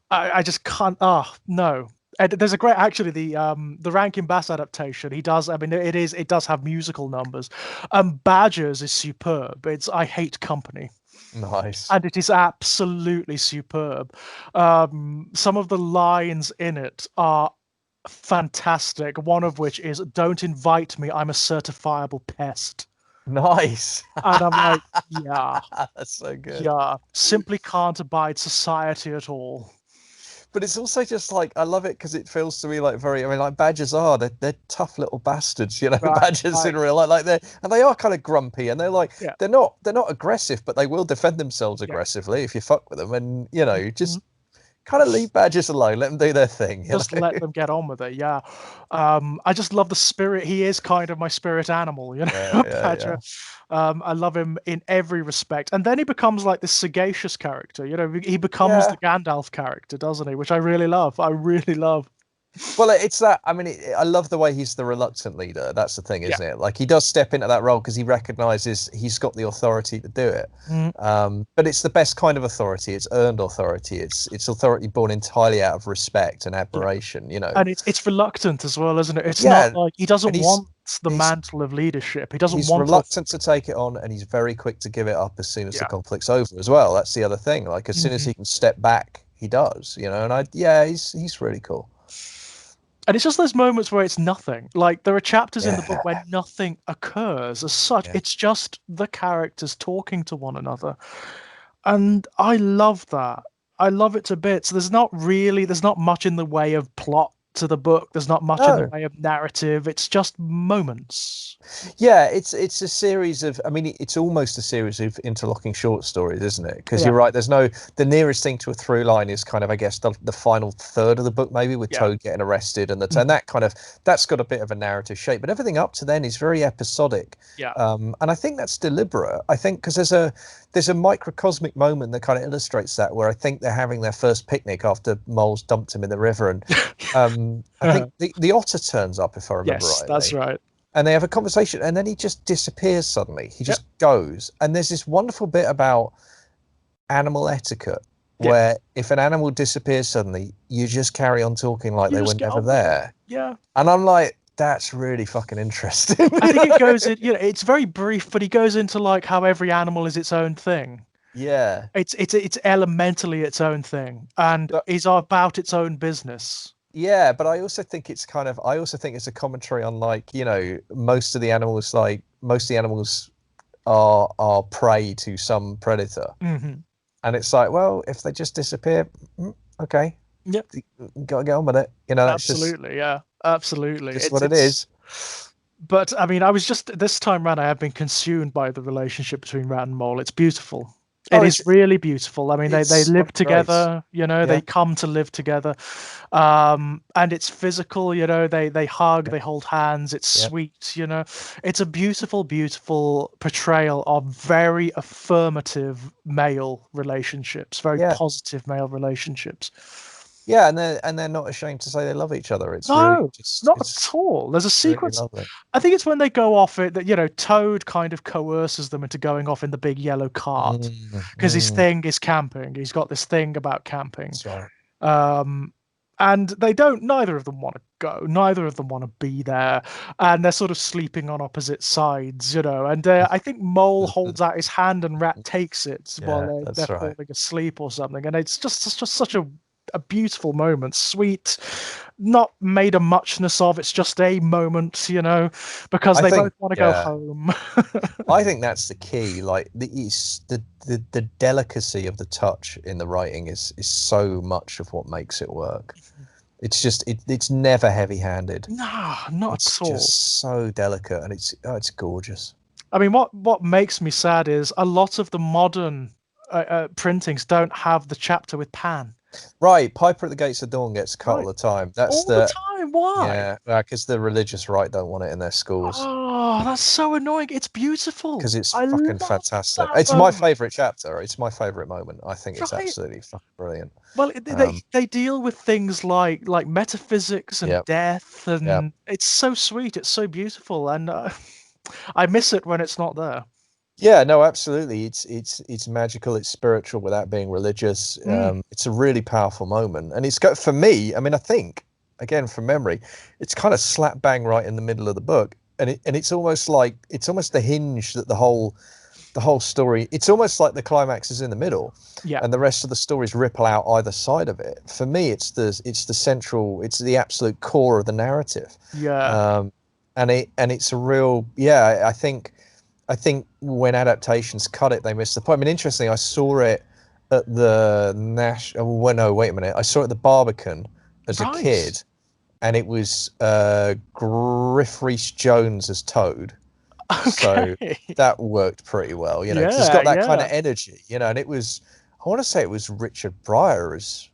I just can't. Oh no. And there's a great, actually, the Rankin Bass adaptation. He does. I mean, it does have musical numbers. Badgers is superb. It's I Hate Company. Nice. And it is absolutely superb. Some of the lines in it are fantastic. One of which is, "Don't invite me. I'm a certifiable pest." Nice. And I'm like, yeah. That's so good. Yeah. Simply can't abide society at all. But it's also just like, I love it because it feels to me like like Badgers are, they're tough little bastards, Badgers in real life, they are kind of grumpy, and they're like, they're not aggressive, but they will defend themselves aggressively if you fuck with them, and just kind of leave Badgers alone, let them do their thing. Just let them get on with it. Yeah. I just love the spirit. He is kind of my spirit animal, Badger. I love him in every respect. And then he becomes like this sagacious character. He becomes the Gandalf character, doesn't he? Which I really love. I really love. Well, it's that. I mean, I love the way he's the reluctant leader. That's the thing, isn't it? Like, he does step into that role because he recognizes he's got the authority to do it. But it's the best kind of authority. It's earned authority. It's authority born entirely out of respect and admiration. And it's reluctant as well, isn't it? It's not like he doesn't want the mantle of leadership. He doesn't want. He's reluctant to take it on, and he's very quick to give it up as soon as the conflict's over as well. That's the other thing. Like, as soon as he can step back, he does. And he's really cool. And it's just those moments where it's nothing. Like, there are chapters in the book where nothing occurs as such. It's just the characters talking to one another. And I love that. I love it to bits. There's not much in the way of plot to the book. There's not much in the way of narrative. It's just moments. Yeah, it's a series of, I mean, it's almost a series of interlocking short stories, isn't it? Because you're right, the nearest thing to a through line is kind of, I guess, the final third of the book, maybe, with Toad getting arrested, and and that's got a bit of a narrative shape, but everything up to then is very episodic. And I think that's deliberate. I think because there's a microcosmic moment that kind of illustrates that, where I think they're having their first picnic after Moles dumped him in the river, and I think the otter turns up, if I remember rightly. Yes, that's right. And they have a conversation, and then he just disappears suddenly. He just goes. And there's this wonderful bit about animal etiquette, where if an animal disappears suddenly, you just carry on talking like they were never there. Yeah. And I'm like, that's really fucking interesting. I think it goes in, it's very brief, but he goes into like how every animal is its own thing. Yeah. It's elementally its own thing, and is about its own business. Yeah, but I also think it's a commentary on, like, most of the animals are prey to some predator. Hmm. And it's like, well, if they just disappear, okay, Yeah, gotta get on with it. That's absolutely. Yeah, absolutely. just what it is. But I mean, I was just this time round, I have been consumed by the relationship between Rat and Mole. It's beautiful. Oh, It is really beautiful. I mean, they it's live great. together, Yeah. they come to live together. And it's physical, they hug, Yeah. they hold hands, it's Yeah. sweet, It's a beautiful, beautiful portrayal of very affirmative male relationships, very Yeah. positive male relationships. Yeah, and they're not ashamed to say they love each other. It's really No, just not it's at all. There's a really sequence. lovely. I think it's when they go off it that Toad kind of coerces them into going off in the big yellow cart because his thing is camping. He's got this thing about camping. That's right. Um, and neither of them want to go. Neither of them want to be there. And they're sort of sleeping on opposite sides, And I think Mole holds out his hand and Rat takes it while Yeah, they're that's right. falling asleep or something. And it's just such a beautiful moment, sweet, not made a muchness of. It's just a moment, because I they think, both want to go yeah, home. I think that's the key. Like the delicacy of the touch in the writing is so much of what makes it work. It's just it's never heavy-handed. No, not It's at all. just so delicate, and it's gorgeous. I mean, what makes me sad is a lot of the modern printings don't have the chapter with Pan. Right, Piper at the Gates of Dawn gets cut all the time. That's all the time. Why? yeah, because the religious right don't want it in their schools. Oh, that's so annoying. It's beautiful. Because it's I fucking love fantastic. that It's my moment. favorite chapter. It's my favorite moment. I think it's Right. absolutely fucking brilliant. Well, they deal with things like metaphysics and Yep. death, and Yep. it's so sweet. It's so beautiful, and I miss it when it's not there. Yeah, no, absolutely. It's magical. It's spiritual without being religious. It's a really powerful moment, and it's got, for me. I mean, I think, again from memory, it's kind of slap bang right in the middle of the book, and it's almost the hinge that the whole story. It's almost like the climax is in the middle, Yeah. and the rest of the stories ripple out either side of it. For me, it's the central. It's the absolute core of the narrative. Yeah. And it's a real, yeah. I think when adaptations cut it, they miss the point. I mean, interesting. I saw it at the well, no, wait a minute. I saw it at the Barbican as a kid, and it was Griff Rhys-Jones as Toad. Okay. So that worked pretty well, because it's got that kind of energy, and it was, I want to say it was Richard Pryor as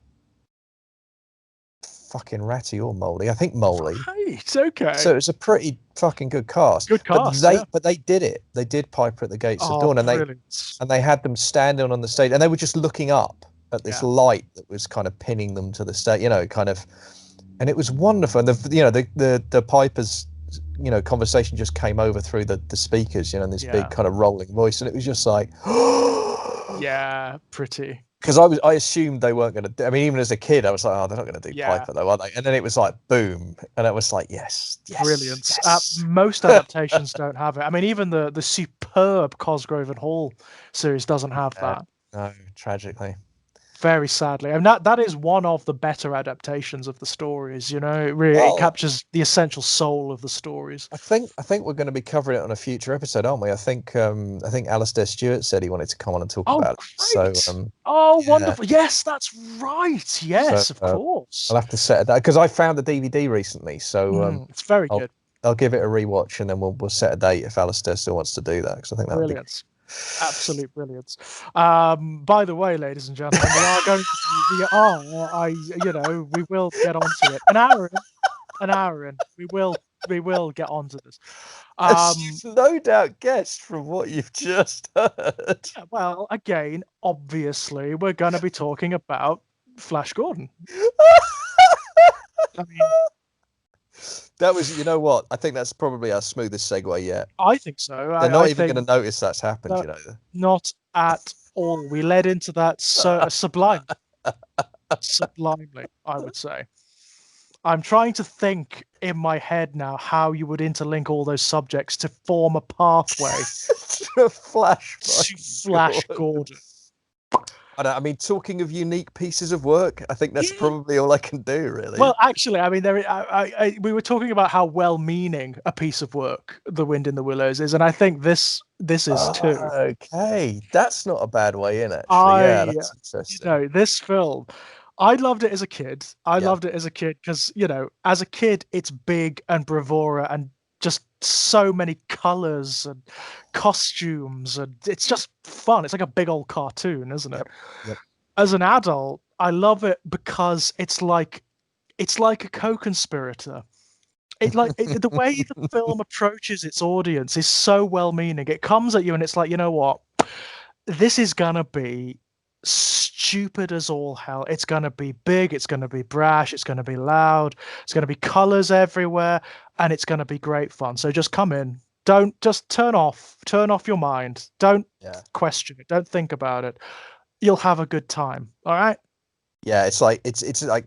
fucking Ratty or Moldy. I think Moldy. Right, okay. So it was a pretty fucking good cast. Good cast, but they did it. They did Piper at the Gates of Dawn, and brilliant. they had them standing on the stage, and they were just looking up at this light that was kind of pinning them to the stage, kind of, and it was wonderful. And the Pipers, conversation just came over through the speakers, and this big kind of rolling voice, and it was just like, yeah, pretty. Because I assumed they weren't going to. I mean, even as a kid, I was like, oh, they're not going to do Piper though, are they? And then it was like, boom, and it was like, yes, brilliant. Yes. Most adaptations don't have it. I mean, even the superb Cosgrove and Hall series doesn't have that. No, tragically. Very sadly, and that is one of the better adaptations of the stories. It really it captures the essential soul of the stories. I think we're going to be covering it on a future episode, aren't we? I think Alistair Stewart said he wanted to come on and talk about it. So wonderful! Yes, that's right. Yes, of course. I'll have to set that, because I found the DVD recently, so it's very good. I'll give it a rewatch, and then we'll set a date if Alistair still wants to do that, because I think that would be absolute brilliance. By the way, ladies and gentlemen, we are going to we will get onto it. An hour in, we will get onto this. As you've no doubt guessed from what you've just heard. Well, again, obviously, we're going to be talking about Flash Gordon. I mean, that was, what? I think that's probably our smoothest segue yet. I think so. They're not even going to notice that's happened, Not at all. We led into that sublimely, I would say. I'm trying to think in my head now how you would interlink all those subjects to form a pathway to Flash Gordon. I mean, talking of unique pieces of work, I think that's probably all I can do, really. Well, actually, I mean, we were talking about how well-meaning a piece of work The Wind in the Willows is, and I think this is too. Okay, that's not a bad way in, actually. Yeah, that's interesting. This film, I loved it as a kid. I Yeah. loved it as a kid because, as a kid, it's big and bravura and just so many colors and costumes, and it's just fun. It's like a big old cartoon, isn't it? Yep. As an adult, I love it because it's like a co-conspirator. The way the film approaches its audience is so well-meaning. It comes at you and it's like, you know what? This is gonna be stupid as all hell. It's gonna be big, it's gonna be brash, it's gonna be loud, it's gonna be colors everywhere, and it's gonna be great fun. So just come in. Don't just turn off your mind. Don't question it. Don't think about it. You'll have a good time. All right? Yeah, it's like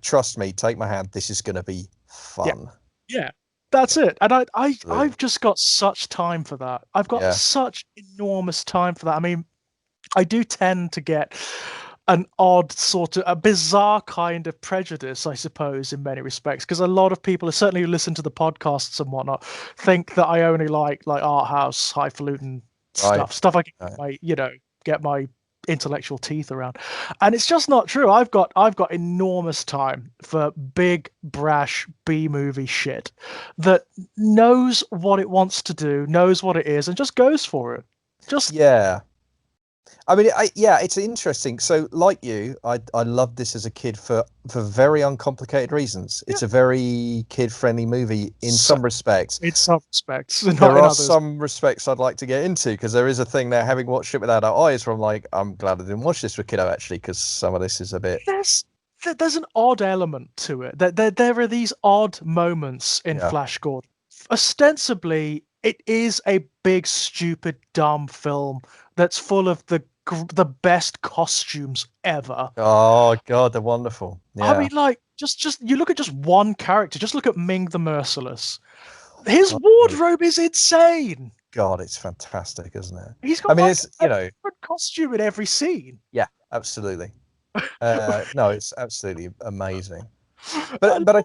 trust me, take my hand. This is gonna be fun. Yeah. That's it. And I've just got such time for that. I've got such enormous time for that. I mean, I do tend to get an odd sort of a bizarre kind of prejudice, I suppose, in many respects, because a lot of people, certainly who listen to the podcasts and whatnot, think that I only like art house, highfalutin stuff I can get my intellectual teeth around, and it's just not true. I've got enormous time for big brash B-movie shit that knows what it wants to do, knows what it is, and just goes for it. I mean, it's interesting. So, like you, I loved this as a kid for very uncomplicated reasons. It's a very kid-friendly movie in some respects. In some respects, there are some respects I'd like to get into, because there is a thing there, having watched it with adult eyes, where I'm like, I'm glad I didn't watch this with kiddo, actually, because some of this is a bit. There's an odd element to it. There are these odd moments in Flash Gordon. Ostensibly, it is a big, stupid, dumb film that's full of the best costumes ever. Oh God, they're wonderful. Yeah. I mean, like, just you look at just one character. Just look at Ming the Merciless. His wardrobe is insane. God, it's fantastic, isn't it? He's got it's a different costume in every scene. Yeah, absolutely. No, it's absolutely amazing. But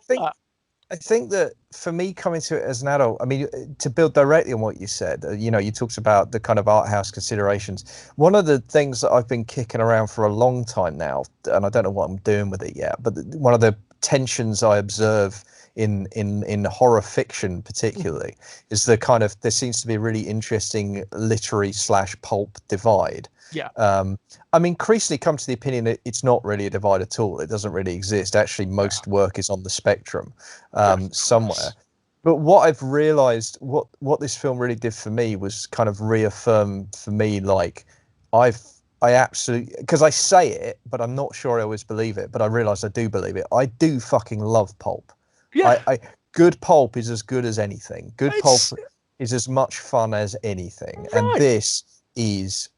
I think that for me, coming to it as an adult, I mean, to build directly on what you said, you talked about the kind of art house considerations. One of the things that I've been kicking around for a long time now, and I don't know what I'm doing with it yet, but one of the tensions I observe in horror fiction particularly is the kind of, there seems to be a really interesting literary / pulp divide. I'm increasingly come to the opinion that it's not really a divide at all. It doesn't really exist. Actually, most work is on the spectrum somewhere. But what I've realized, what this film really did for me was kind of reaffirm for me, like, I absolutely, because I say it, but I'm not sure I always believe it, but I realize I do believe it. I do fucking love pulp. Good pulp is as good as anything. Pulp is as much fun as anything. Right. And this is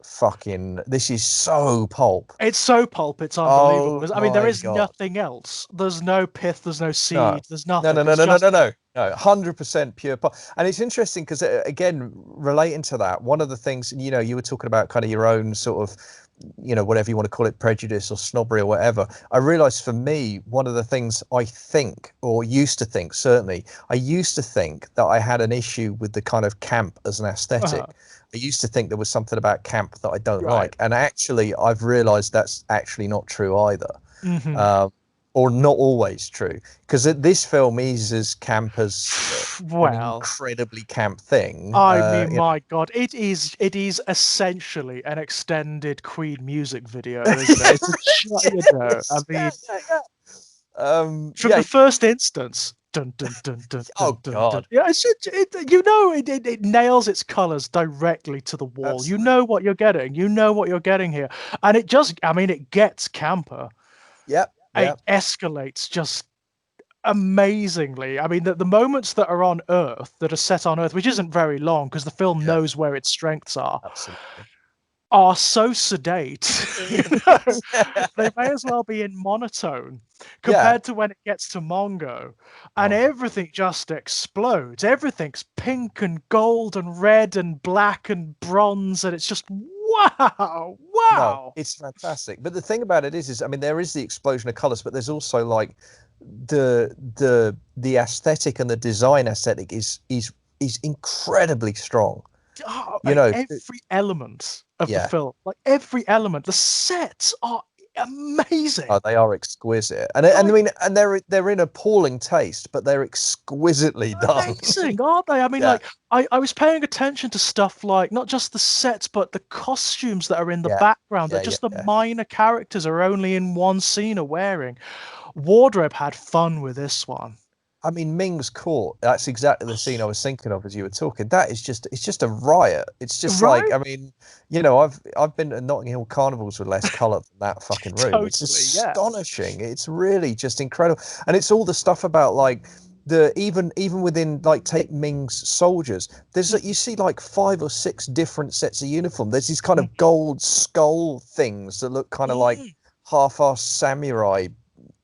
so pulp. It's so pulp, it's unbelievable. I mean, there is nothing else. There's no pith, there's no seed, there's nothing. No, 100% pure pulp. And it's interesting because, again, relating to that, one of the things, you were talking about kind of your own sort of, whatever you want to call it, prejudice or snobbery or whatever. I realized for me, one of the things I think, or used to think, certainly, I used to think that I had an issue with the kind of camp as an aesthetic. I used to think there was something about camp that I don't like. And actually, I've realized that's actually not true either. Or not always true. Because this film is as camp as an incredibly camp thing. I mean, my God, it is essentially an extended Queen music video, isn't it? From the first instance. Dun, dun, dun, dun, God. Dun. Yeah, it nails its colors directly to the wall. Absolutely. You know what you're getting. You know what you're getting here. And it gets camper. Yep. It escalates just amazingly. I mean, the moments that are on Earth, that are set on Earth, which isn't very long because the film knows where its strengths are. Absolutely. Are so sedate. They may as well be in monotone compared to when it gets to Mongo, and everything just explodes. Everything's pink and gold and red and black and bronze, and it's just Wow, No, wow. it's fantastic. But the thing about it is I mean, there is the explosion of colors, but there's also like the aesthetic and the design aesthetic is incredibly strong. Oh, You know, every element of the yeah. film, like every element, the sets are amazing. Oh, they are exquisite, and I mean, and they're in appalling taste, but they're exquisitely done. Amazing, aren't they? I mean, Yeah. like I was paying attention to stuff like not just the sets, but the costumes that are in the Yeah, background yeah, that just the yeah. minor characters are only in one scene are wearing. Wardrobe had fun with this one. I mean, Ming's court. That's exactly the scene I was thinking of as you were talking. That is it's just a riot. It's just like, Right? I mean, you know, I've been to Notting Hill carnivals with less colour than that fucking room. It's Totally, yeah. astonishing. It's really just incredible, and it's all the stuff about like even within like take Ming's soldiers. There's you see like 5 or 6 different sets of uniform. There's these kind of gold skull things that look kind of like half-assed samurai.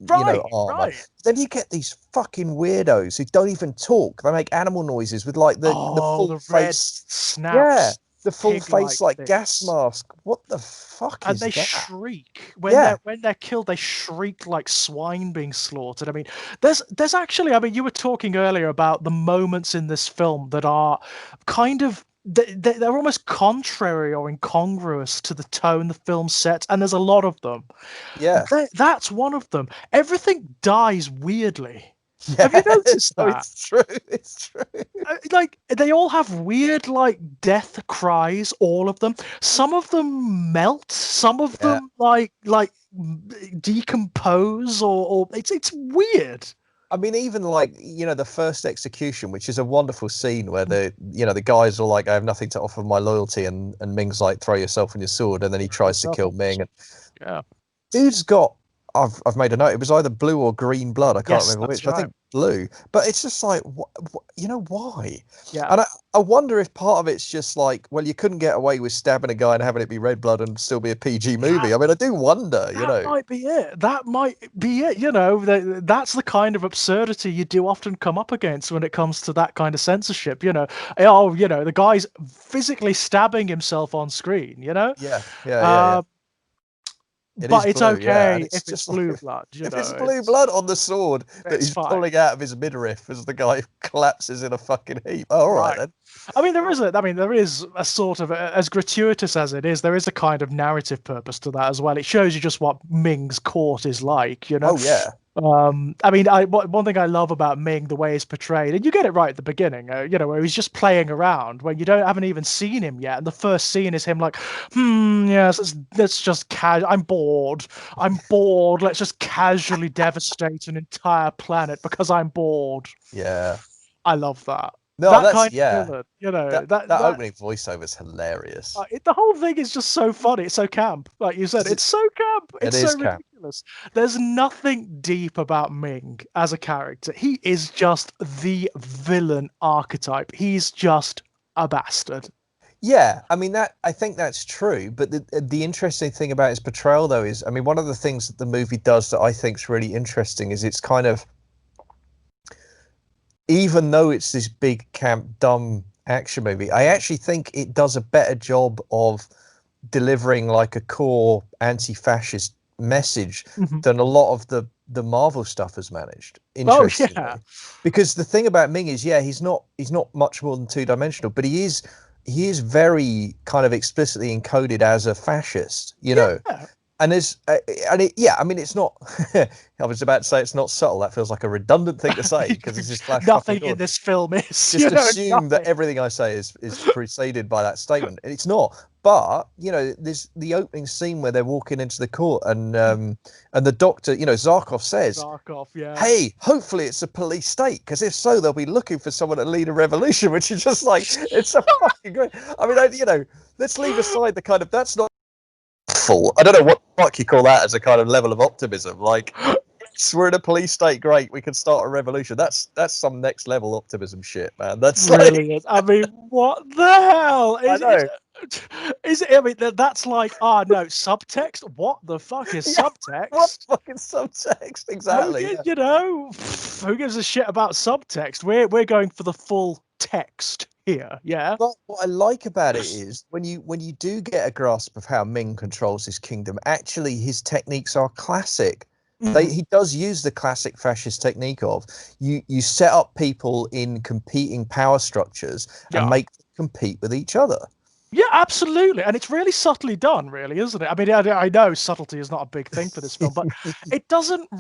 You know, armor. Right. Then you get these fucking weirdos who don't even talk. They make animal noises with like the full the red face. snaps. Yeah, the full face pig-like like gas things. mask. What the fuck And is they that? shriek when they're killed. They shriek like swine being slaughtered. I mean, there's actually. I mean, you were talking earlier about the moments in this film that are kind of they're almost contrary or incongruous to the tone the film sets, and there's a lot of them. Yeah. That's one of them. Everything dies weirdly. Yeah, Have you noticed no, that? it's true. It's true. Like they all have weird like death cries, all of them. Some of them melt, some of Yeah. them decompose or it's weird. I mean, even like, you know, the first execution, which is a wonderful scene where the guys are like, I have nothing to offer my loyalty, and Ming's like, throw yourself on your sword, and then he tries to kill Ming. And Yeah. dude's got I've made a note. It was either blue or green blood. I can't Yes, remember that's which. I think blue. But it's just like, you know, why? Yeah. And I wonder if part of it's just like, well, you couldn't get away with stabbing a guy and having it be red blood and still be a PG movie. I mean, I do wonder, you know. That might be it. That might be it. You know, that's the kind of absurdity you do often come up against when it comes to that kind of censorship. You know, oh, you know, the guy's physically stabbing himself on screen. You know. Yeah. It but is it's blue, okay and if it's just blue like, blood. if it's blue blood on the sword that it's he's fine. pulling out of his midriff as the guy collapses in a fucking heap. Oh, all right then. I mean, there is a sort of as gratuitous as it is. There is a kind of narrative purpose to that as well. It shows you just what Ming's court is like. You know. Oh yeah. I mean, one thing I love about Ming, the way he's portrayed, and you get it right at the beginning, you know, where he's just playing around, where you haven't even seen him yet, and the first scene is him like, yes, let's just I'm bored, let's just casually devastate an entire planet because I'm bored. Yeah. I love that. No, that that's kind of villain, you know, that opening voiceover is hilarious. The whole thing is just so funny. It's so camp, like you said. It's so camp. It's so ridiculous. There's nothing deep about Ming as a character. He is just the villain archetype. He's just a bastard. Yeah, I mean I think that's true. But the interesting thing about his portrayal, though, is, I mean, one of the things that the movie does that I think is really interesting is it's kind of, even though it's this big camp dumb action movie, I actually think it does a better job of delivering like a core anti-fascist message than a lot of the Marvel stuff has managed. Interestingly. Oh yeah. Because the thing about Ming is, yeah, he's not much more than two-dimensional, but he is very kind of explicitly encoded as a fascist, you know. And there's, I mean, it's not. I was about to say it's not subtle. That feels like a redundant thing to say because it's just flash. Nothing in this film is. Just assume that everything I say is preceded by that statement. It's not. But you know, there's the opening scene where they're walking into the court, and the doctor, you know, Zarkov says, "Hey, hopefully it's a police state, because if so, they'll be looking for someone to lead a revolution." Which is just like, it's a fucking great. I mean, you know, let's leave aside the kind of, that's not. I don't know what the fuck you call that as a kind of level of optimism. Like, we're in a police state, great, we can start a revolution. That's some next level optimism shit, man. That's brilliant. I mean, what the hell I know. Is it? I mean, that's like, no, subtext. What the fuck is subtext? What fucking subtext? Exactly. You know, who gives a shit about subtext? We're going for the full text here. Yeah. But what I like about it is when you do get a grasp of how Ming controls his kingdom, actually his techniques are classic. He does use the classic fascist technique of you set up people in competing power structures and make them compete with each other. Yeah, absolutely, and it's really subtly done, really, isn't it? I mean, I know subtlety is not a big thing for this film, but it doesn't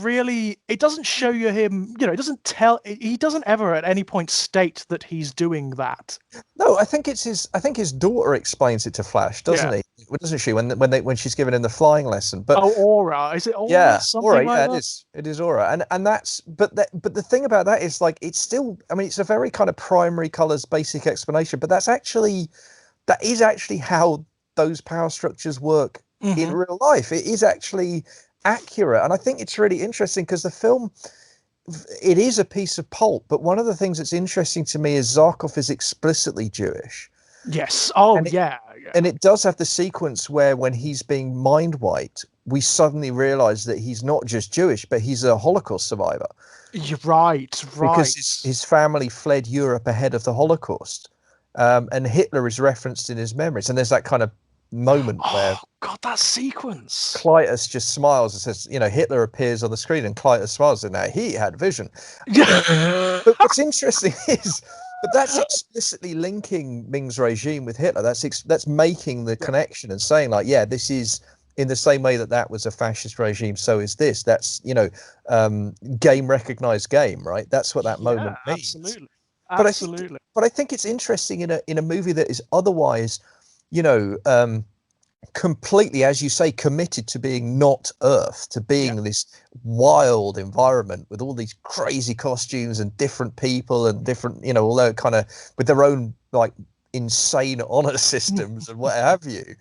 show you him, it doesn't he doesn't ever at any point state that he's doing that. No, I think his daughter explains it to Flash, doesn't he? Doesn't she when she's given him the flying lesson? But Aura, is it Aura? Yeah, something Aura, like that? it is Aura, and that's but the thing about that is like it's still, I mean, it's a very kind of primary colors basic explanation, but that is actually how those power structures work in real life. It is actually accurate, and I think it's really interesting because the film, it is a piece of pulp, but one of the things that's interesting to me is Zarkov is explicitly Jewish. Yes. Yeah. And it does have the sequence where when he's being mind wiped, we suddenly realize that he's not just Jewish, but he's a Holocaust survivor. You're right. Because his family fled Europe ahead of the Holocaust. And Hitler is referenced in his memories. And there's that kind of moment where God, that sequence. Clytus just smiles and says, Hitler appears on the screen, and Clytus smiles, and now he had vision. But what's interesting is, but that's explicitly linking Ming's regime with Hitler. That's making the connection and saying, like, yeah, this is in the same way that was a fascist regime, so is this. That's game recognized game, right? That's what that moment means. Absolutely. But I think it's interesting in a movie that is otherwise, completely, as you say, committed to being not Earth, to being this wild environment with all these crazy costumes and different people and different, although kind of with their own like insane honor systems and what have you.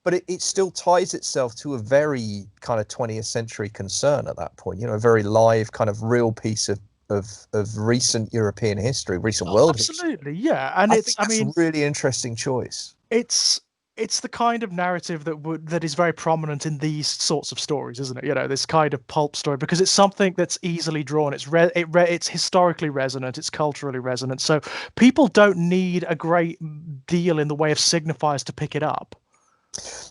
But it still ties itself to a very kind of 20th century concern at that point, a very live kind of real piece of recent European history, recent world history. Absolutely, yeah. And I think that's a really interesting choice. It's the kind of narrative that is very prominent in these sorts of stories, isn't it? This kind of pulp story, because it's something that's easily drawn. It's historically resonant. It's culturally resonant. So people don't need a great deal in the way of signifiers to pick it up.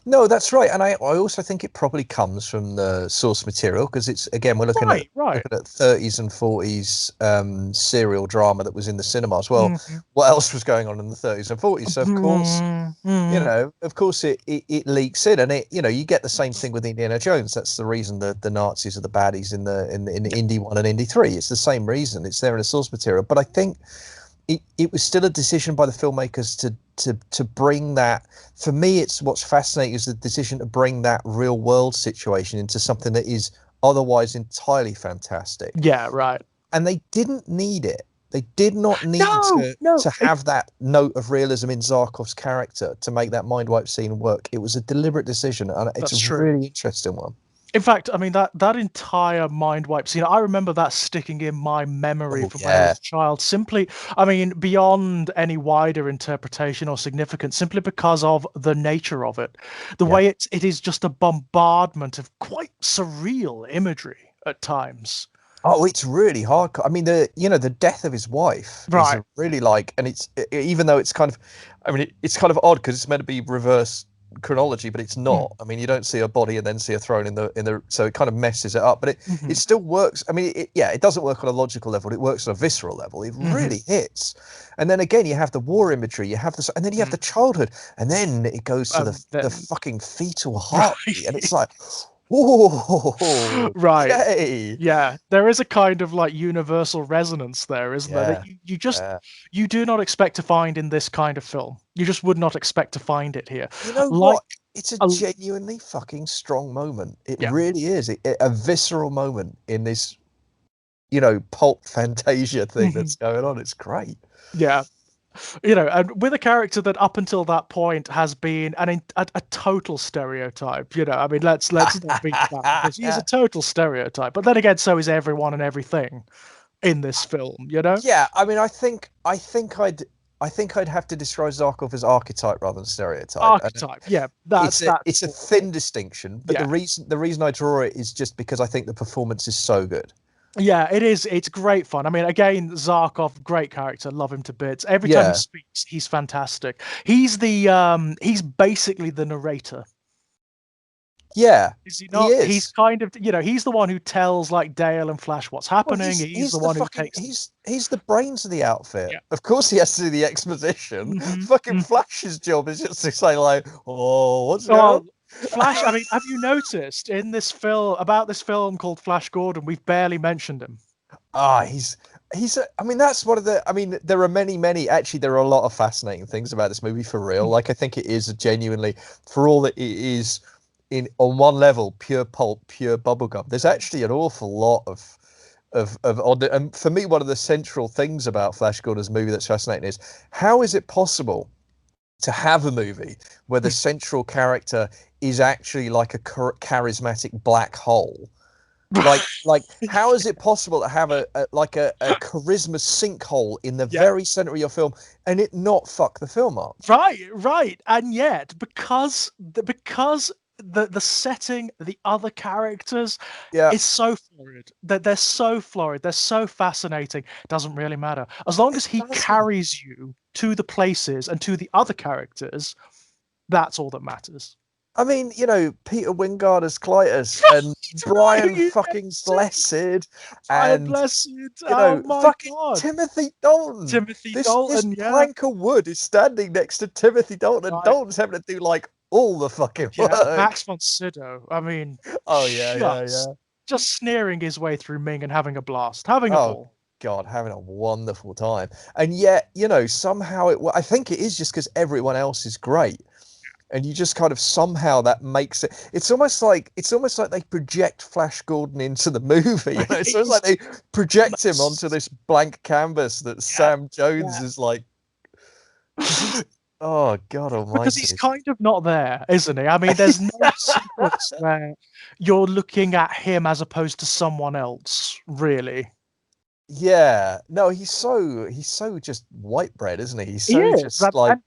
No, that's right, and I also think it probably comes from the source material, because it's, again, we're looking at 30s and 40s serial drama that was in the cinemas. Well, what else was going on in the 30s and 40s? So of course, it leaks in, and you get the same thing with Indiana Jones. That's the reason that the Nazis are the baddies in Indy 1 and Indy 3. It's the same reason. It's there in the source material, but I think it was still a decision by the filmmakers to bring that. For me, it's what's fascinating is the decision to bring that real world situation into something that is otherwise entirely fantastic. Yeah, right. And they didn't need it. They did not need to have that note of realism in Zarkov's character to make that mind wipe scene work. It was a deliberate decision, and it's a really interesting one. In fact, I mean, that entire mind wipe scene, I remember that sticking in my memory from when I was a child, simply, I mean, beyond any wider interpretation or significance, simply because of the nature of it. The way it is just a bombardment of quite surreal imagery at times. Oh, it's really hardcore. I mean, the death of his wife is really and it's, even though it's kind of, I mean, it's kind of odd because it's meant to be reverse chronology, but it's not. I mean, you don't see a body and then see a throne in the so it kind of messes it up, but it still works. I mean, it doesn't work on a logical level, it works on a visceral level. It really hits. And then again, you have the war imagery, you have and then you have the childhood, and then it goes to the fucking fetal heartbeat, and it's like, oh, right. Yay. Yeah, there is a kind of like universal resonance there, isn't there? That you just you do not expect to find in this kind of film. You just would not expect to find it here. You know what? It's a genuinely fucking strong moment. It really is. A visceral moment in this, pulp fantasia thing that's going on. It's great. Yeah. And with a character that up until that point has been a total stereotype, I mean, let's not beat that, because he's a total stereotype. But then again, so is everyone and everything in this film, Yeah, I mean, I think I'd have to describe Zarkov as archetype rather than stereotype. Archetype, yeah, it's a thin distinction, but the reason I draw it is just because I think the performance is so good. Yeah, it is. It's great fun. I mean, again, Zarkov, great character, love him to bits. Every time he Yeah, speaks, he's fantastic. He's basically the narrator. yeah, Is he he not? He's is. kind of, he's the one who tells like Dale and Flash what's Well, happening. He's he's the the one who fucking takes them. he's the brains of the outfit. Yeah. Of course, he has to do the exposition. hmm Fucking Flash's job is just to say like, "Oh, what's going on?" Well, Flash, I mean, have you noticed in this film, about this film called Flash Gordon, we've barely mentioned him. Ah, I mean, that's one of the. I mean, there are many. Actually, there are a lot of fascinating things about this movie for real. Like, I think it is a genuinely, for all that it is, in on one level, pure pulp, pure bubblegum. There's actually an awful lot of odd. And for me, one of the central things about Flash Gordon's movie that's fascinating is how is it possible to have a movie where the central character is actually like a charismatic black hole? Like how is it possible to have a charisma sinkhole in the Yeah. very center of your film and it not fuck the film up? Right. And yet, because the setting, the other characters Yeah, is so florid, that they're so florid, they're so fascinating, doesn't really matter. As long it as he doesn't. carries you to the places and to the other characters, that's all that matters. I mean, Peter Wingard as Clytus and Brian You fucking Blessed Brian and Blessed. Oh my fucking god. Timothy Dalton. Timothy This Dalton, yeah. plank of wood is standing next to Timothy Dalton, and Right. Dalton's having to do like all the fucking Yeah, work. Max von Sydow. I mean, Oh yeah. just sneering his way through Ming and having a blast, having a Oh ball. God, having a wonderful time. And yet, somehow I think it is just because everyone else is great. And you just kind of somehow that makes it. It's almost like they project Flash Gordon into the movie. It's almost like they project him onto this blank canvas that Yeah, Sam Jones yeah. is like. 'Cause oh God Because he's Almighty! kind of not there, isn't he? I mean, there's no sequence where you're looking at him as opposed to someone else, really. Yeah, no, he's so just white bread, isn't he? He's He so is. just like And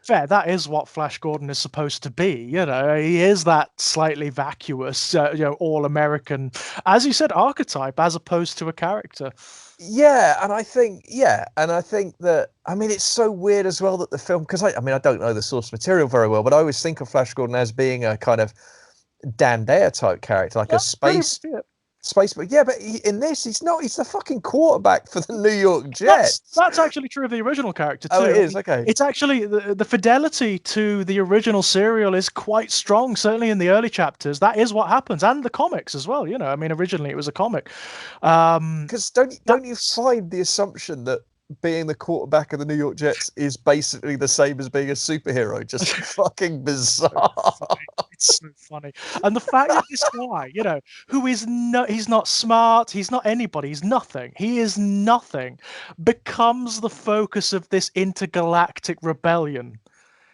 fair, that is what Flash Gordon is supposed to be. He is that slightly vacuous, all American, as you said, archetype, as opposed to a character. and I think that I mean it's so weird as well that the film because I mean I don't know the source material very well, but I always think of Flash Gordon as being a kind of Dan Dare type character, like a That's pretty much space it. space. But yeah, but in this he's not. He's the fucking quarterback for the New York That's Jets. that's actually true of the original character Oh, it too. I is mean, okay. it's actually the fidelity to the original serial is quite strong. Certainly in the early chapters, that is what happens, and the comics as well. I mean, originally it was a comic. Because don't you That's find the assumption that being the quarterback of the New York Jets is basically the same as being a superhero? Just fucking so bizarre. funny. It's so funny, and the fact that this guy, who is he's not smart, he's not anybody, he's nothing. He is nothing, becomes the focus of this intergalactic rebellion.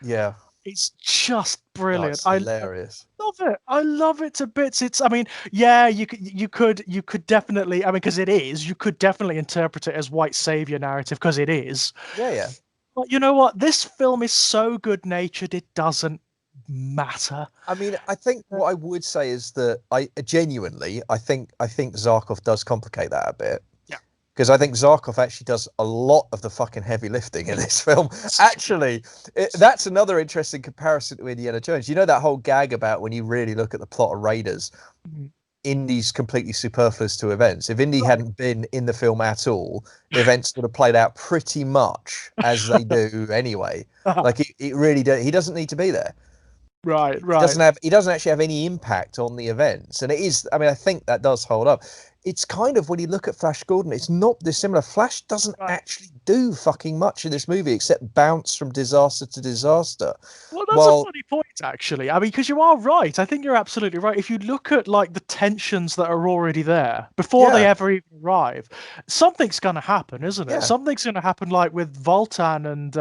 Yeah. It's just Oh, brilliant. it's I hilarious. love it. I love it to bits. I mean, yeah, you could definitely. I mean, because it is. You could definitely interpret it as white savior narrative because it is. Yeah. But you know what? This film is so good natured. It doesn't matter. I mean, I think what I would say is that I think Zarkov does complicate that a bit. Yeah. Because I think Zarkov actually does a lot of the fucking heavy lifting in this film. Actually, that's another interesting comparison to Indiana Jones. You know that whole gag about when you really look at the plot of Raiders, Mhm. Indy's completely superfluous to events. If Indy Right. hadn't been in the film at all, events would have played out pretty much as they do anyway. Like it really does. He doesn't need to be there. Right. He Right. doesn't actually have any impact on the events, and it is. I mean, I think that does hold up. It's kind of when you look at Flash Gordon, it's not dissimilar. Flash doesn't Right. actually do fucking much in this movie except bounce from disaster to disaster. Well, that's a Well, funny point, actually. I mean, because you are right. I think you're absolutely right. If you look at like the tensions that are already there before they yeah, ever even arrive, something's going to happen, isn't it? yeah, Something's going to happen, like with Voltan and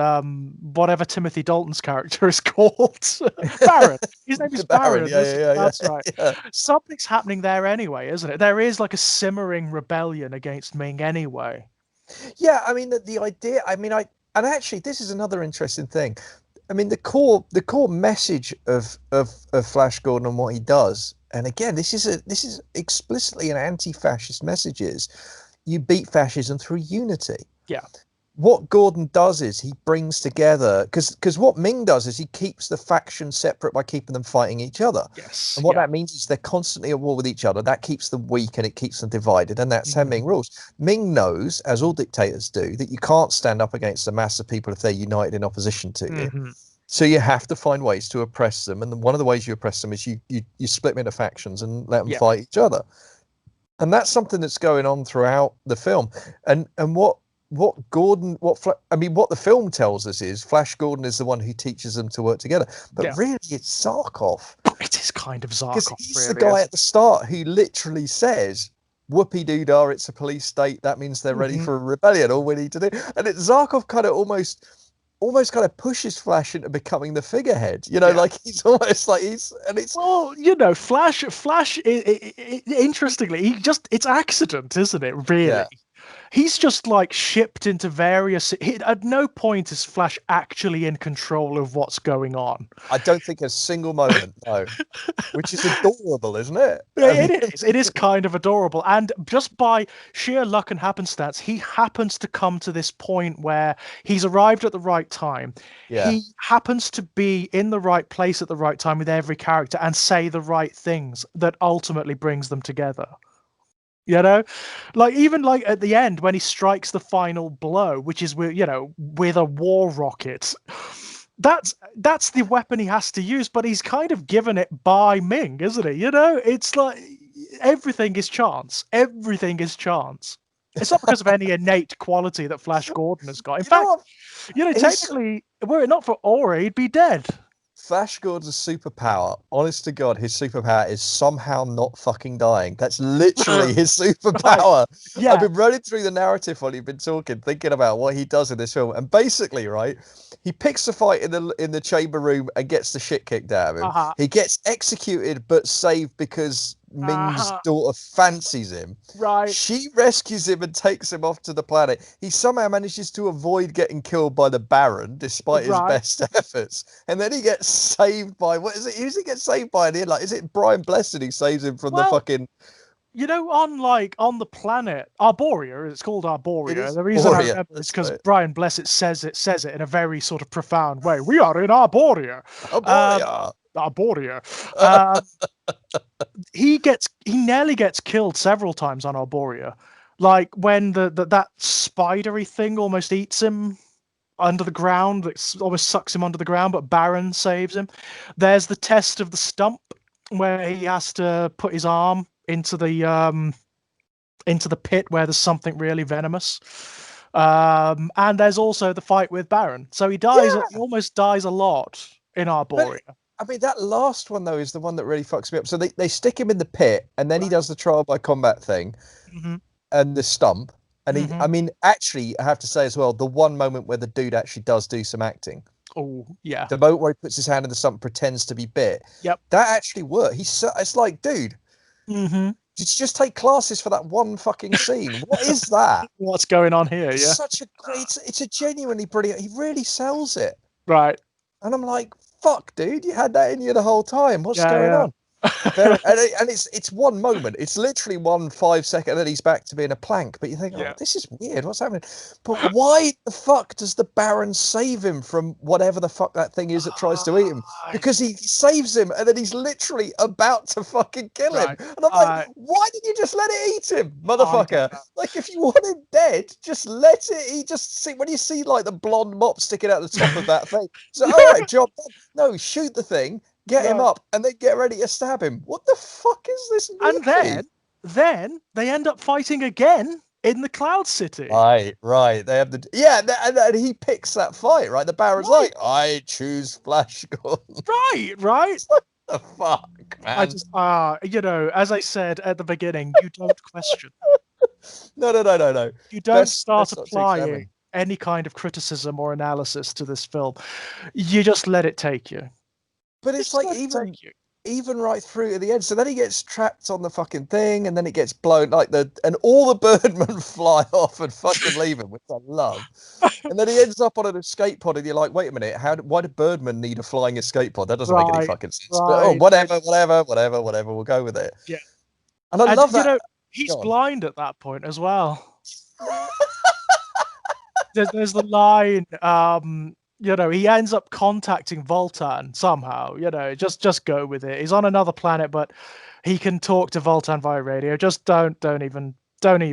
whatever Timothy Dalton's character is called, Baron. His name is the Baron. Baron, Yeah, isn't it? yeah, yeah, That's right. yeah. Something's happening there anyway, isn't it? There is like a simmering rebellion against Ming anyway. Yeah, I mean the idea. I mean, and actually this is another interesting thing. I mean the core message of Flash Gordon and what he does and again, this is explicitly an anti-fascist message. Is you beat fascism through unity. Yeah. What Gordon does is he brings together, because what Ming does is he keeps the factions separate by keeping them fighting each other. Yes. And what that means is they're constantly at war with each other. That keeps them weak and it keeps them divided. And that's how Ming rules. Ming knows, as all dictators do, that you can't stand up against a mass of people if they're united in opposition to you. So you have to find ways to oppress them. And one of the ways you oppress them is you split them into factions and let them fight each other. And that's something that's going on throughout the film. And what the film tells us is Flash Gordon is the one who teaches them to work together. But really, it's Zarkov. It is kind of Zarkov. Because he's the guy at the start who literally says, whoopee doo-dah, it's a police state. That means they're ready for a rebellion. All we need to do. And Zarkov kind of almost kind of pushes Flash into becoming the figurehead, like he's almost like Flash interestingly, it's accident, isn't it, really? He's just like shipped into various. At no point is Flash actually in control of what's going on. I don't think a single moment, no. Which is adorable, isn't it? It is. It is kind of adorable. And just by sheer luck and happenstance, he happens to come to this point where he's arrived at the right time. Yeah. He happens to be in the right place at the right time with every character and say the right things that ultimately brings them together. Even at the end when he strikes the final blow, which is with a war rocket, that's the weapon he has to use, but he's kind of given it by Ming, isn't he? It's like everything is chance. Everything is chance. It's not because of any innate quality that Flash Gordon has got. In fact, technically, were it not for Aura, he'd be dead. Flash Gordon's superpower, honest to God, his superpower is somehow not fucking dying. That's literally his superpower. Right. Yeah. I've been running through the narrative while you've been talking, thinking about what he does in this film. And basically, right, he picks a fight in the chamber room and gets the shit kicked out of him. He gets executed but saved because Ming's daughter fancies him. Right. She rescues him and takes him off to the planet. He somehow manages to avoid getting killed by the Baron despite his best efforts. And then he gets saved by, what is it? Who does he get saved by in the end? Like, is it Brian Blessed who saves him from the fucking... on the planet Arborea, it's called Arborea. The reason I remember is because Brian Blessed says it in a very sort of profound way. We are in Arborea. Arborea. He nearly gets killed several times on Arborea, like when that spidery thing almost eats him under the ground. It almost sucks him under the ground, but Baron saves him. There's the test of the stump where he has to put his arm into the pit where there's something really venomous. And there's also the fight with Baron. So he dies. He almost dies a lot in Arborea. I mean, that last one, though, is the one that really fucks me up. So they stick him in the pit, and then he does the trial by combat thing, and the stump. And I mean, actually, I have to say as well, the one moment where the dude actually does do some acting. Oh, yeah. The moment where he puts his hand in the stump, pretends to be bit. Yep. That actually worked. It's like, dude, did you just take classes for that one fucking scene? What is that? What's going on here? It's yeah. such a great, it's a genuinely brilliant, he really sells it. Right. And I'm like, fuck, dude, you had that in you the whole time. What's going on? And it's one moment. It's literally 1 5 second, and then he's back to being a plank. But you think, oh, this is weird. What's happening? But why the fuck does the Baron save him from whatever the fuck that thing is that tries to eat him? Because he saves him, and then he's literally about to fucking kill him. And I'm like, why didn't you just let it eat him, motherfucker? Like, if you want him dead, just let it eat. Just see when you see like the blonde mop sticking out the top of that thing. So, all right, job done. No, shoot the thing. Get him up and then get ready to stab him. What the fuck is this movie? And then they end up fighting again in the Cloud City. Right. They have and he picks that fight, right? The Baron's like, I choose Flash Gordon. Right. What the fuck, man? I just, as I said at the beginning, you don't question. No. You don't start applying any kind of criticism or analysis to this film. You just let it take you. But it's like even right through to the end. So then he gets trapped on the fucking thing, and then it gets blown and all the birdmen fly off and fucking leave him, which I love. And then he ends up on an escape pod, and you're like, wait a minute, why do birdmen need a flying escape pod? That doesn't make any fucking sense. But, oh, whatever, we'll go with it. Yeah. And I love that. You know, he's blind at that point as well. There's the line, you know, he ends up contacting Voltan somehow, you know, just go with it. He's on another planet, but he can talk to Voltan via radio. Just don't even. But,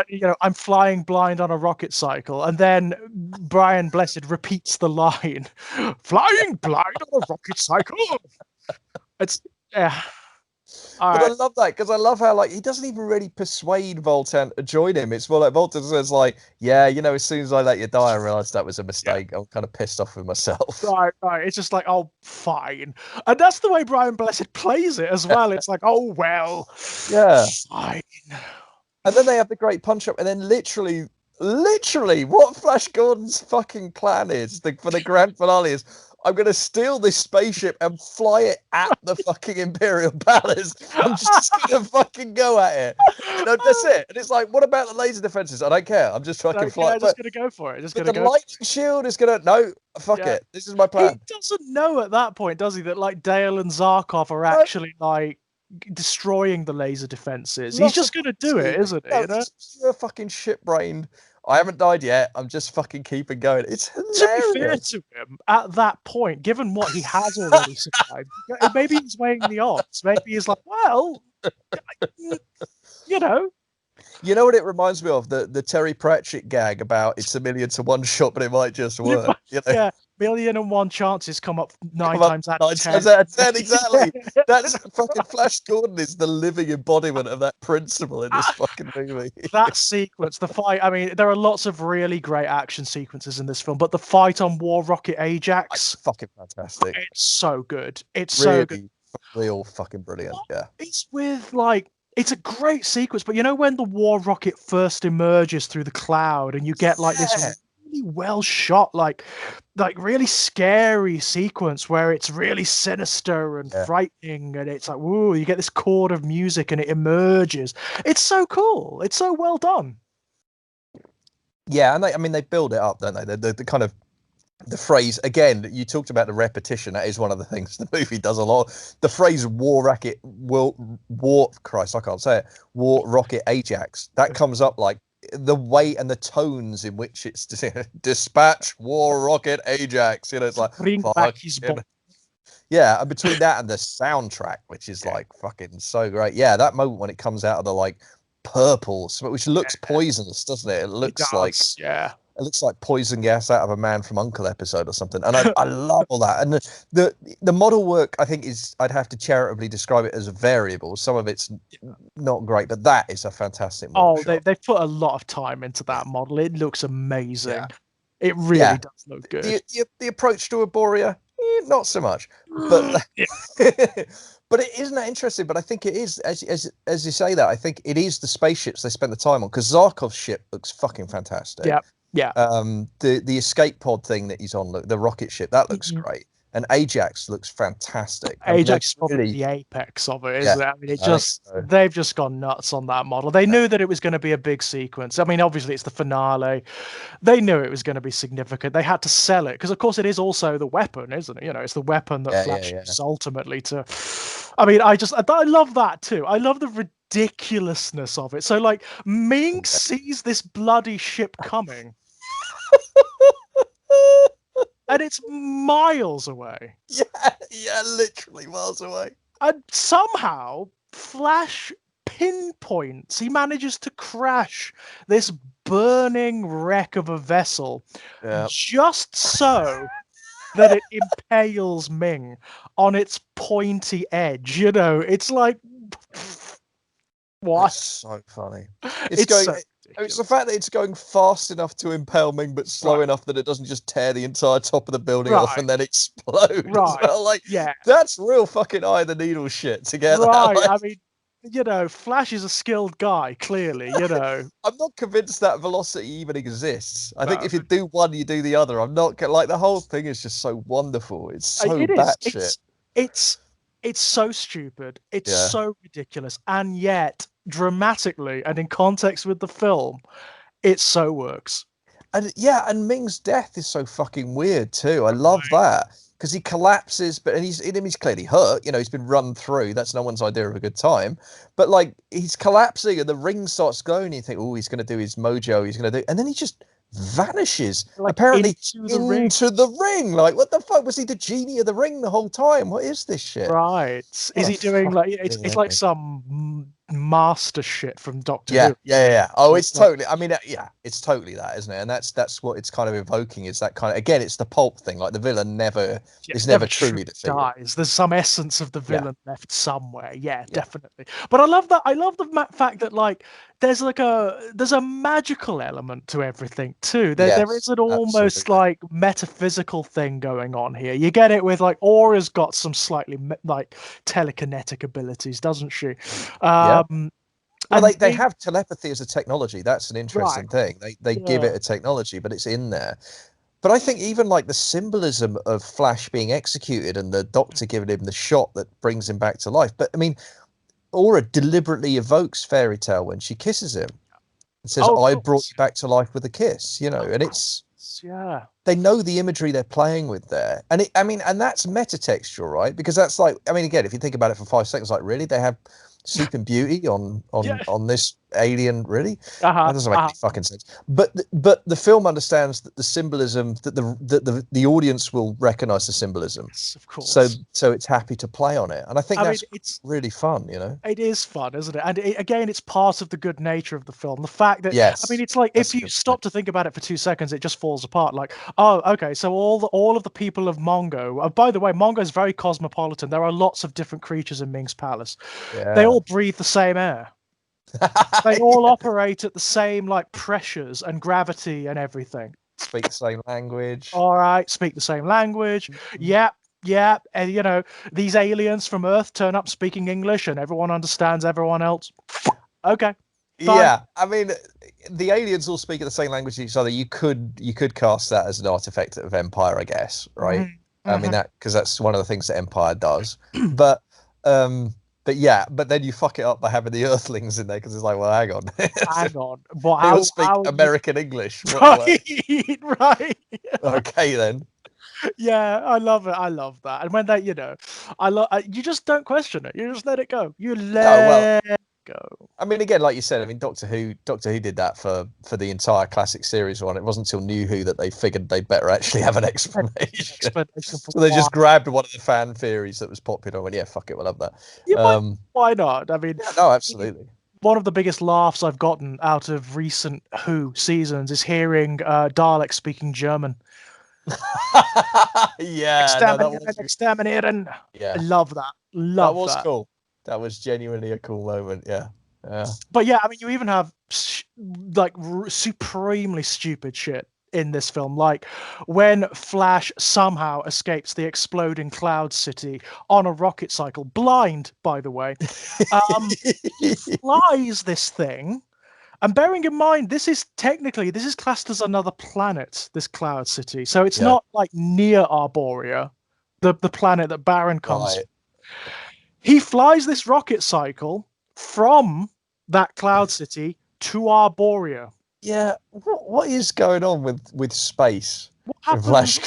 you know, I'm flying blind on a rocket cycle. And then Brian Blessed repeats the line, flying blind on a rocket cycle. It's, yeah. But I love that, because I love how, like, he doesn't even really persuade Voltan to join him. It's more like Voltan says, like, yeah, you know, as soon as I let you die, I realized that was a mistake. I'm kind of pissed off with myself. Right. It's just like, oh, fine. And that's the way Brian Blessed plays it as well. It's like, oh, well, yeah, fine. And then they have the great punch up, and then literally, what Flash Gordon's fucking plan is for the grand finale is, I'm going to steal this spaceship and fly it at the fucking Imperial Palace. I'm just going to fucking go at it. You know, that's it. And it's like, what about the laser defenses? I don't care. I'm just fucking flying. I'm just going to go for it. The lightning shield is going to, no, fuck it. This is my plan. He doesn't know at that point, does he, that like Dale and Zarkov are actually like destroying the laser defenses. He's just going to do it, isn't he? You know? You're fucking shit-brained. I haven't died yet. I'm just fucking keeping going. It's hilarious. To be fair to him, at that point, given what he has already survived, maybe he's weighing the odds. Maybe he's like, well, you know. You know what it reminds me of? The Terry Pratchett gag about it's 1,000,000 to 1 shot, but it might just work. You know? Yeah, 1,000,001 chances come up 9 times out of 10. 9 times out of 10, exactly. That's fucking Flash Gordon is the living embodiment of that principle in this fucking movie. That sequence, the fight, I mean, there are lots of really great action sequences in this film, but the fight on War Rocket Ajax, it's fucking fantastic. It's so good. It's really, so good. Real fucking brilliant. Yeah. It's with like, it's a great sequence, but you know when the War Rocket first emerges through the cloud and you get like this really well shot, like really scary sequence where it's really sinister and frightening, and it's like, whoa, you get this chord of music and it emerges. It's so cool. It's so well done. Yeah, and they build it up, don't they? The kind of the phrase, again, you talked about the repetition. That is one of the things the movie does a lot. The phrase War Rocket Ajax, that comes up like the way and the tones in which it's dispatch War Rocket Ajax. You know, it's like bring back his body. Yeah, and between that and the soundtrack, which is like fucking so great. Yeah, that moment when it comes out of the like purple, which looks poisonous, doesn't it? It looks like it looks like poison gas out of a Man from U.N.C.L.E. episode or something. And I love all that. And the model work, I think, is, I'd have to charitably describe it as a variable. Some of it's not great, but that is a fantastic model. Oh, they put a lot of time into that model. It looks amazing. Yeah. It really does look good. The approach to Arborea, not so much. But but it isn't that interesting. But I think it is, as you say that, I think it is the spaceships they spent the time on, because Zarkov's ship looks fucking fantastic. Yeah. Yeah. The escape pod thing that he's on, the rocket ship, that looks great. And Ajax looks fantastic. Ajax is probably the apex of it, isn't it? I mean, they've just gone nuts on that model. They knew that it was going to be a big sequence. I mean, obviously it's the finale. They knew it was going to be significant. They had to sell it because, of course, it is also the weapon, isn't it? You know, it's the weapon that Flash uses ultimately to. I mean, I love that too. I love the ridiculousness of it. So, like, Ming sees this bloody ship coming. And it's miles away. Yeah, literally miles away. And somehow, Flash pinpoints. He manages to crash this burning wreck of a vessel just so that it impales Ming on its pointy edge. You know, it's like, what? That's so funny. It's the fact that it's going fast enough to impale Ming, but slow enough that it doesn't just tear the entire top of the building off and then explode. Right. As well. Like, that's real fucking eye of the needle shit to get that. Like, I mean, you know, Flash is a skilled guy, clearly, you know. I'm not convinced that velocity even exists. I think No. if you do one, you do the other. I'm not like the whole thing is just so wonderful. It's so It is. batshit. It's so stupid. It's Yeah. so ridiculous, and yet dramatically and in context with the film, it so works. And yeah, and Ming's death is so fucking weird too. I love that because he collapses, but and he's clearly hurt. You know, he's been run through. That's no one's idea of a good time. But like he's collapsing, and the ring starts going. And you think, oh, he's going to do his mojo. He's going to do, and then he just vanishes. Like, Apparently into the ring. Like, what the fuck was he the genie of the ring the whole time? What is this shit? Right. What Is a he doing like fucking it's like ending. some master shit from Doctor Yeah, Who? yeah. Oh, it's It's like- totally. I mean, yeah, it's totally that, isn't it? And that's what it's kind of evoking. Is that kind of again? It's the pulp thing. Like the villain Yeah, is never truly defeated. dies. There's some essence of the Yeah. villain left somewhere. Yeah, Yeah. definitely. But I love that. I love the fact that like there's a magical element to everything too. There Yes, is an almost absolutely. like metaphysical thing going on here. You get it with like Aura's got some slightly like telekinetic abilities, doesn't she? Yeah. Well, And they Ming- have telepathy as a technology. That's an interesting thing. They give Yeah. it a technology, but it's in there. But I think even like the symbolism of Flash being executed and the Doctor giving him the shot that brings him back to life. But I mean, Aura deliberately evokes Fairy Tale when she kisses him and says, Oh, of "I brought course. you back to life with a kiss." You know, and it's Yeah. they know the imagery they're playing with there, and and that's metatextual, right? Because that's like, I mean, again, if you think about it for 5 seconds, like really, they have Sleeping Beauty Yeah. on this alien, really? Uh-huh. That doesn't make any fucking sense. But the film understands that the symbolism that the audience will recognize the symbolism, Yes, of course. so it's happy to play on it, and I think I mean, that's it's really fun, you know. It is fun, isn't it? And again, it's part of the good nature of the film. The fact that Yes, I mean, it's like that's if a you good stop point. to think about it for 2 seconds, it just falls apart. Like, oh, okay, so all of the people of Mongo. By the way, Mongo is very cosmopolitan. There are lots of different creatures in Ming's palace. They Yeah. all breathe the same air. They all operate at the same like pressures and gravity and everything. Speak the same language. All right, speak the same language. Yep. Yeah, and you know, these aliens from Earth turn up speaking English and everyone understands everyone else. Okay. Fine. Yeah, I mean, the aliens all speak the same language as each other. You could cast that as an artifact of Empire, I guess, right? I mean that because that's one of the things that Empire does. But yeah, but then you fuck it up by having the Earthlings in there because it's like, well, hang on, Hang on. But they all speak how American English. right, right. Okay, then. Yeah, I love it. I love that. And when they, you know, you just don't question it. You just let it go. You let it go. I mean, again, like you said, I mean, Doctor Who did that for the entire classic series one. It wasn't until New Who that they figured they'd better actually have an explanation. So they just grabbed one of the fan theories that was popular and went, yeah, fuck it, we'll have that. Yeah, why not? I mean, yeah, no, absolutely. One of the biggest laughs I've gotten out of recent Who seasons is hearing Dalek speaking German. Yeah, Exterminieren. Yeah, I love that. Love that was that. cool. That was genuinely a cool moment. Yeah. But yeah, I mean, you even have like supremely stupid shit in this film, like when Flash somehow escapes the exploding cloud city on a rocket cycle, blind, by the way. He flies this thing. And bearing in mind, this is classed as another planet, this cloud city. So it's not like near Arborea, the planet that Baron comes from. He flies this rocket cycle from that cloud city to Arborea. Yeah, what is going on with space? What happens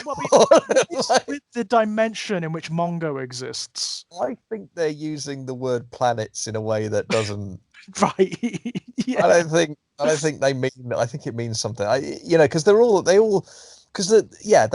with the dimension in which Mongo exists? I think they're using the word planets in a way that doesn't. Right. Yeah. I don't think they mean. I think it means something. Because they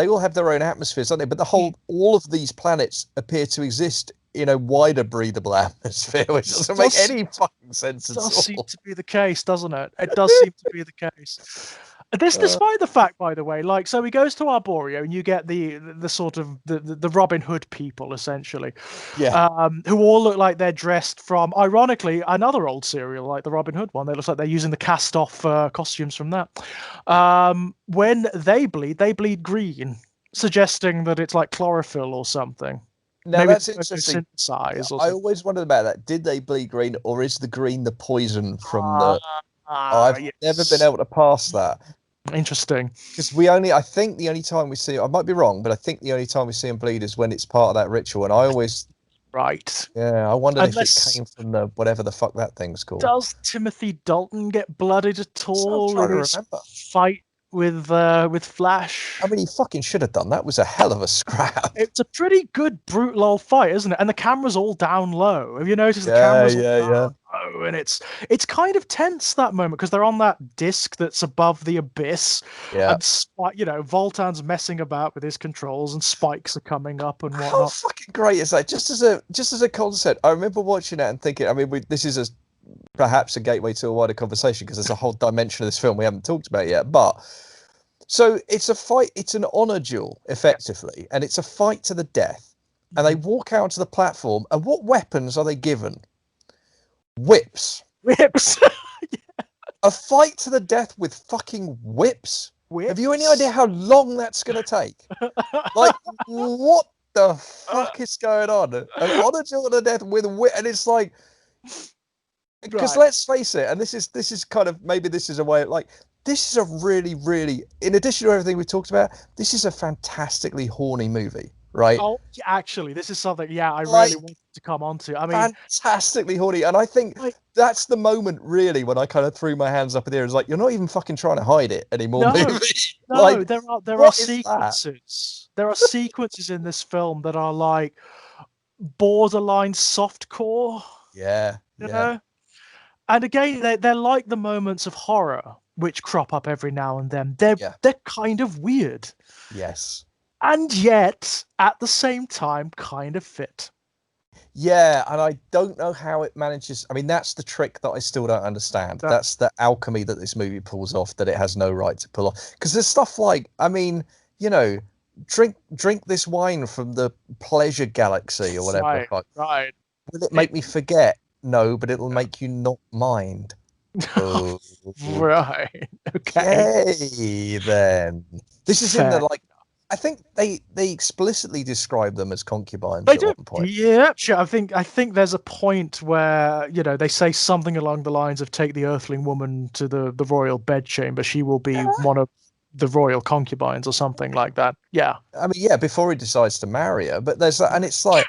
all have their own atmospheres, don't they? But all of these planets appear to exist in a wider breathable atmosphere, which doesn't make any fucking sense at all. It does seem to be the case, doesn't it? It does seem to be the case. This, despite the fact, by the way, like, so he goes to Arborea, and you get the sort of the Robin Hood people, essentially, who all look like they're dressed from, ironically, another old serial, like the Robin Hood one. They look like they're using the cast-off costumes from that. When they bleed green, suggesting that it's like chlorophyll or something. Now Maybe that's they interesting. synthesize or I something. always wondered about that. Did they bleed green, or is the green the poison from the? Ah, I've never been yes. able to pass that. Interesting. Because I think the only time we see, I might be wrong, but I think the only time we see him bleed is when it's part of that ritual. And I always, Right. I wondered if it Unless, came from the whatever the fuck that thing's called. does Timothy Dalton get blooded at That's what I'm all trying in to his remember. fight with Flash? I mean, he fucking should have done. That was a hell of a scrap. It's a pretty good brutal old fight, isn't it? And the camera's all down low. Have you noticed the Yeah, camera's all yeah, down yeah. low? And it's kind of tense, that moment, because they're on that disc that's above the abyss, Yeah. and Voltan's messing about with his controls, and spikes are coming up and How whatnot. fucking great is that? Just as a concept, I remember watching that and thinking. I mean, this is perhaps a gateway to a wider conversation because there's a whole dimension of this film we haven't talked about yet. But so it's a fight. It's an honor duel, effectively, and it's a fight to the death. And they walk out to the platform, and what weapons are they given? Whips. Whips. A fight to the death with fucking whips. Have you any idea how long that's going to take? Like, what the fuck is going on? An honor duel to the death with whip, and it's like, because let's face it, and this is kind of, maybe this is a way of, like, this is a really, really, in addition to everything we talked about, this is a fantastically horny movie, right? Oh, actually, this is something, I really wanted to come on to. I mean, fantastically horny. And I think that's the moment, really, when I kind of threw my hands up in the air. It's like, you're not even fucking trying to hide it anymore, movie. No, like, there are sequences. There are sequences in this film that are like borderline softcore. Yeah, you know? And again, they're like the moments of horror which crop up every now and then. They're kind of weird. Yes. And yet, at the same time, kind of fit. Yeah, and I don't know how it manages. I mean, that's the trick that I still don't understand. That's the alchemy that this movie pulls off that it has no right to pull off. Because there's stuff like, I mean, drink this wine from the pleasure galaxy or whatever. Right. Will it make me forget? No, but it'll make you not mind. Oh. Right. Okay. Yay, then. This is in the, like, I think they explicitly describe them as concubines at one point. Yeah, sure. I think there's a point where, they say something along the lines of take the Earthling woman to the royal bedchamber. She will be one of the royal concubines or something like that. Yeah. I mean, yeah, before he decides to marry her. But there's that, and it's like,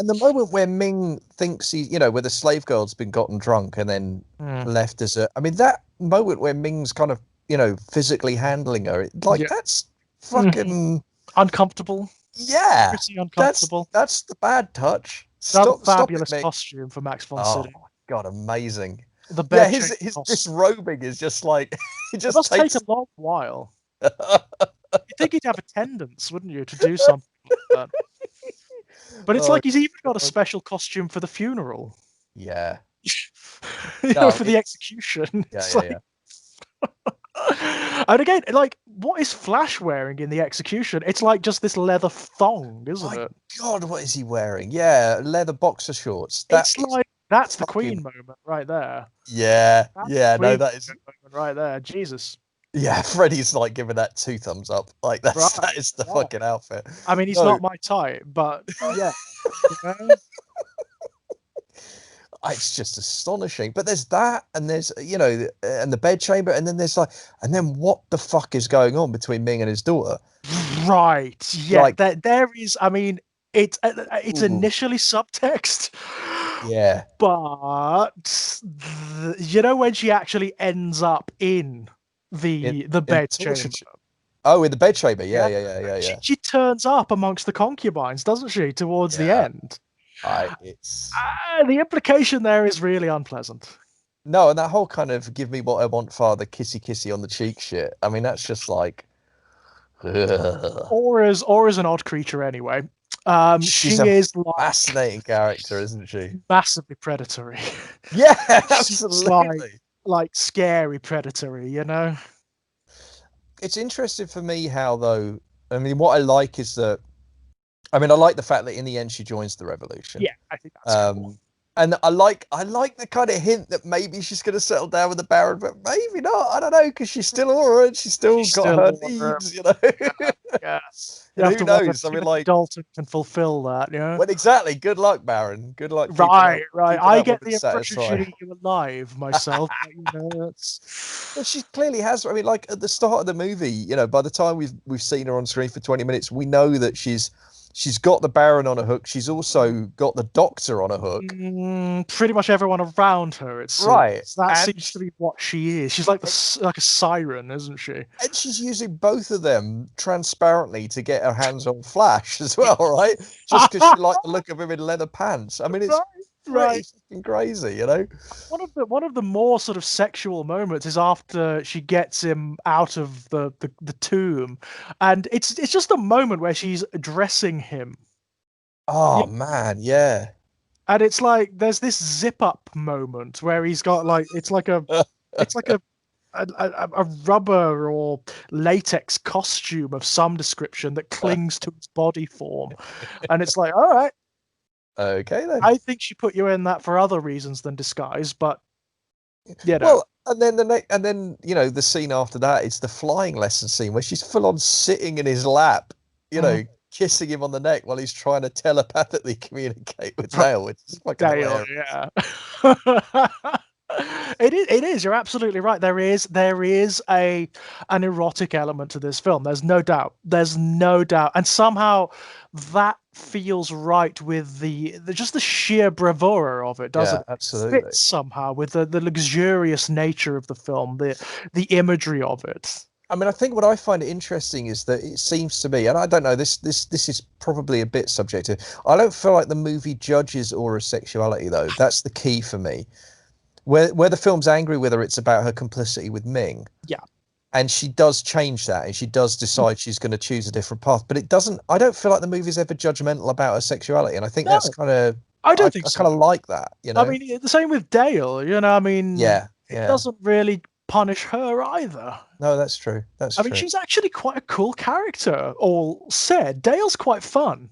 and the moment where Ming thinks where the slave girl's been gotten drunk and then left as I mean, that moment where Ming's kind of, physically handling her, that's fucking uncomfortable. Yeah, pretty uncomfortable. That's the bad touch. Fabulous costume for Max von Sydow. Oh God, amazing. The bed his disrobing is just like it must take a long while. You'd think he'd have attendance, wouldn't you, to do something like that? But it's like he's even got a special costume for the funeral. Yeah. For the execution. Yeah. And again, like, what is Flash wearing in the execution? It's like just this leather thong, isn't it? God, what is he wearing? Yeah, leather boxer shorts. That's the Queen moment right there. Yeah, that is right there. Jesus. Yeah, Freddy's like giving that 2 thumbs up. Like that is the fucking outfit. I mean, he's not my type, but yeah. It's just astonishing. But there's that, and there's and the bedchamber, and then there's and then what the fuck is going on between Ming and his daughter? Right. Yeah. There is. I mean, it's initially subtext. Yeah. But when she actually ends up in the bedchamber. Oh, in the bedchamber. Yeah. She turns up amongst the concubines, doesn't she? Towards the end. The implication there is really unpleasant. No, and that whole kind of give me what I want, father, kissy on the cheek shit. I mean, that's just like Aura's an odd creature anyway. She is a fascinating character, isn't she? Massively predatory. Yeah, absolutely. Like scary predatory, It's interesting for me how, though, I mean, what I like is that, I mean, I like the fact that in the end she joins the revolution. Yeah, I think that's cool. And I like the kind of hint that maybe she's going to settle down with the Baron, but maybe not. I don't know, because she's still Aura and she's got still her Aura. needs, you know. Yeah. And You have who to wonder knows? if I mean, even like, Dalton can fulfill that, yeah. well, exactly. Good luck, Baron. Good luck. Right. Keeping I that get woman the impression she satisfied. need you alive myself. But, you know, it's... Well, she clearly has. I mean, like at the start of the movie, you know, by the time we've seen her on screen for 20 minutes, we know that she's got the Baron on a hook. She's also got the Doctor on a hook. Pretty much everyone around her, it seems. Right. That And seems to be what she is. She's like like a siren, isn't she? And she's using both of them transparently to get her hands on Flash as well, right? Just because she liked the look of him in leather pants. I mean, it's pretty fucking crazy, you know? One of the more sort of sexual moments is after she gets him out of the tomb, and it's just a moment where she's dressing him. Oh man, yeah. And it's like there's this zip up moment where he's got like it's like a rubber or latex costume of some description that clings to his body form, and it's like, all right, okay then. I think she put you in that for other reasons than disguise, but you know. Well, and then you know the scene after that is the flying lesson scene where she's full on sitting in his lap, you know, kissing him on the neck while he's trying to telepathically communicate with Dale, which is fucking hilarious. Yeah. It is. You're absolutely right. There is an erotic element to this film. There's no doubt. And somehow that feels right with the just the sheer bravura of it, doesn't it? Absolutely. It fits somehow with the luxurious nature of the film, the imagery of it. I mean, I think what I find interesting is that it seems to me, and I don't know, this is probably a bit subjective. I don't feel like the movie judges Aura's sexuality, though. That's the key for me. Where the film's angry with her, it's about her complicity with Ming. Yeah. And she does change that, and she does decide she's going to choose a different path. But I don't feel like the movie's ever judgmental about her sexuality, and I think that's kind of... I kind of like that, you know? I mean, the same with Dale, you know, I mean... Yeah. It doesn't really punish her either. No, that's true. I mean, she's actually quite a cool character, all said. Dale's quite fun.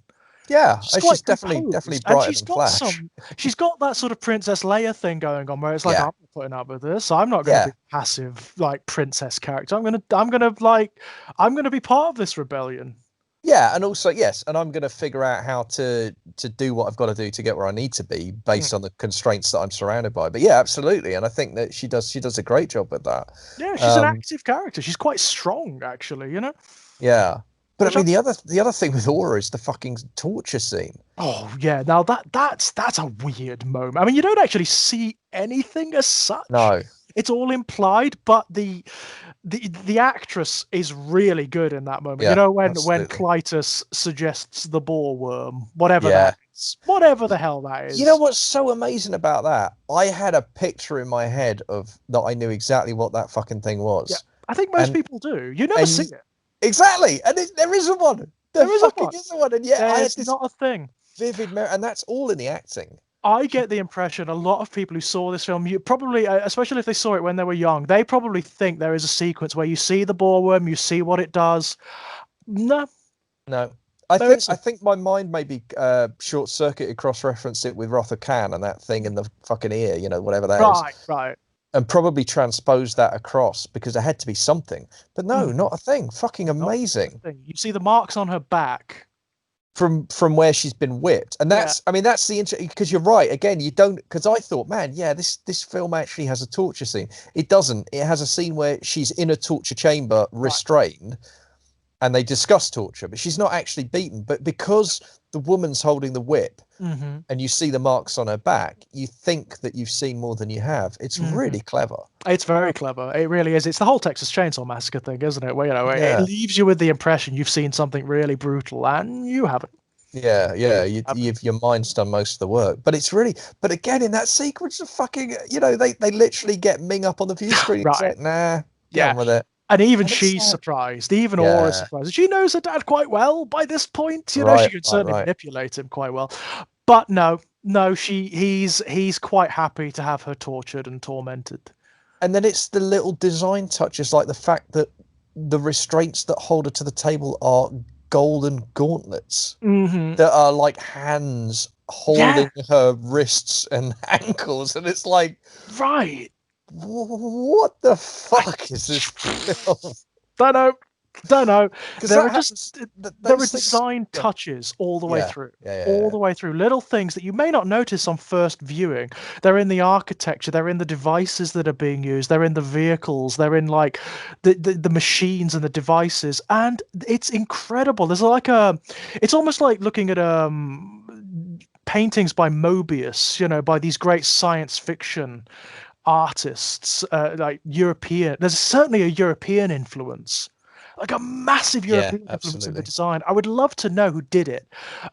Yeah, she's definitely brighter than Flash. She's got that sort of Princess Leia thing going on, where it's like, I'm not putting up with this. I'm not going to be a passive like princess character. I'm gonna be part of this rebellion. Yeah, and also yes, and I'm going to figure out how to do what I've got to do to get where I need to be based on the constraints that I'm surrounded by. But yeah, absolutely, and I think that she does a great job with that. Yeah, she's an active character. She's quite strong, actually. You know. Yeah. But I mean, the other thing with Aura is the fucking torture scene. Oh yeah, now that's a weird moment. I mean, you don't actually see anything as such. No, it's all implied, but the actress is really good in that moment. Yeah, you know, when Clytus suggests the ball worm, whatever that is, whatever the hell that is. You know what's so amazing about that? I had a picture in my head of that. I knew exactly what that fucking thing was. Yeah, I think most people do. You never see it. Exactly, and there isn't one. There isn't one, and yet I had this not a thing. Vivid memory, and that's all in the acting. I get the impression a lot of people who saw this film, you probably, especially if they saw it when they were young, they probably think there is a sequence where you see the ball worm, you see what it does. No. I think my mind maybe short-circuited, cross-referenced it with Rotha Khan and that thing in the fucking ear, you know, whatever that is. Right. And probably transposed that across because there had to be something. But no, not a thing. Fucking amazing. You see the marks on her back. From where she's been whipped. And that's, I mean, that's the because you're right. Again, you don't, because I thought, man, yeah, this film actually has a torture scene. It doesn't. It has a scene where she's in a torture chamber, restrained, and they discuss torture, but she's not actually beaten. But because the woman's holding the whip, and you see the marks on her back, you think that you've seen more than you have. It's really clever. It's very clever. It really is. It's the whole Texas Chainsaw Massacre thing, isn't it? Where, you know, it leaves you with the impression you've seen something really brutal, and you haven't. Yeah. Your mind's done most of the work, but it's really. But again, in that sequence of fucking, you know, they literally get Ming up on the view screen. Right. Like, nah. Get on with it. And even she's surprised. Even Aura's surprised. She knows her dad quite well by this point. You know, she can certainly manipulate him quite well. But no, he's quite happy to have her tortured and tormented. And then it's the little design touches, like the fact that the restraints that hold her to the table are golden gauntlets that are like hands holding her wrists and ankles, and it's like, right. What the fuck is this film? Don't know. Because There that are happens. just there are Those things. design touches all the way through. Yeah. All the way through. Little things that you may not notice on first viewing. They're in the architecture, they're in the devices that are being used, they're in the vehicles, they're in like the machines and the devices. And it's incredible. There's like it's almost like looking at paintings by Mobius, you know, by these great science fiction artists, like European. There's certainly a European influence, like a massive European influence in the design. I would love to know who did it,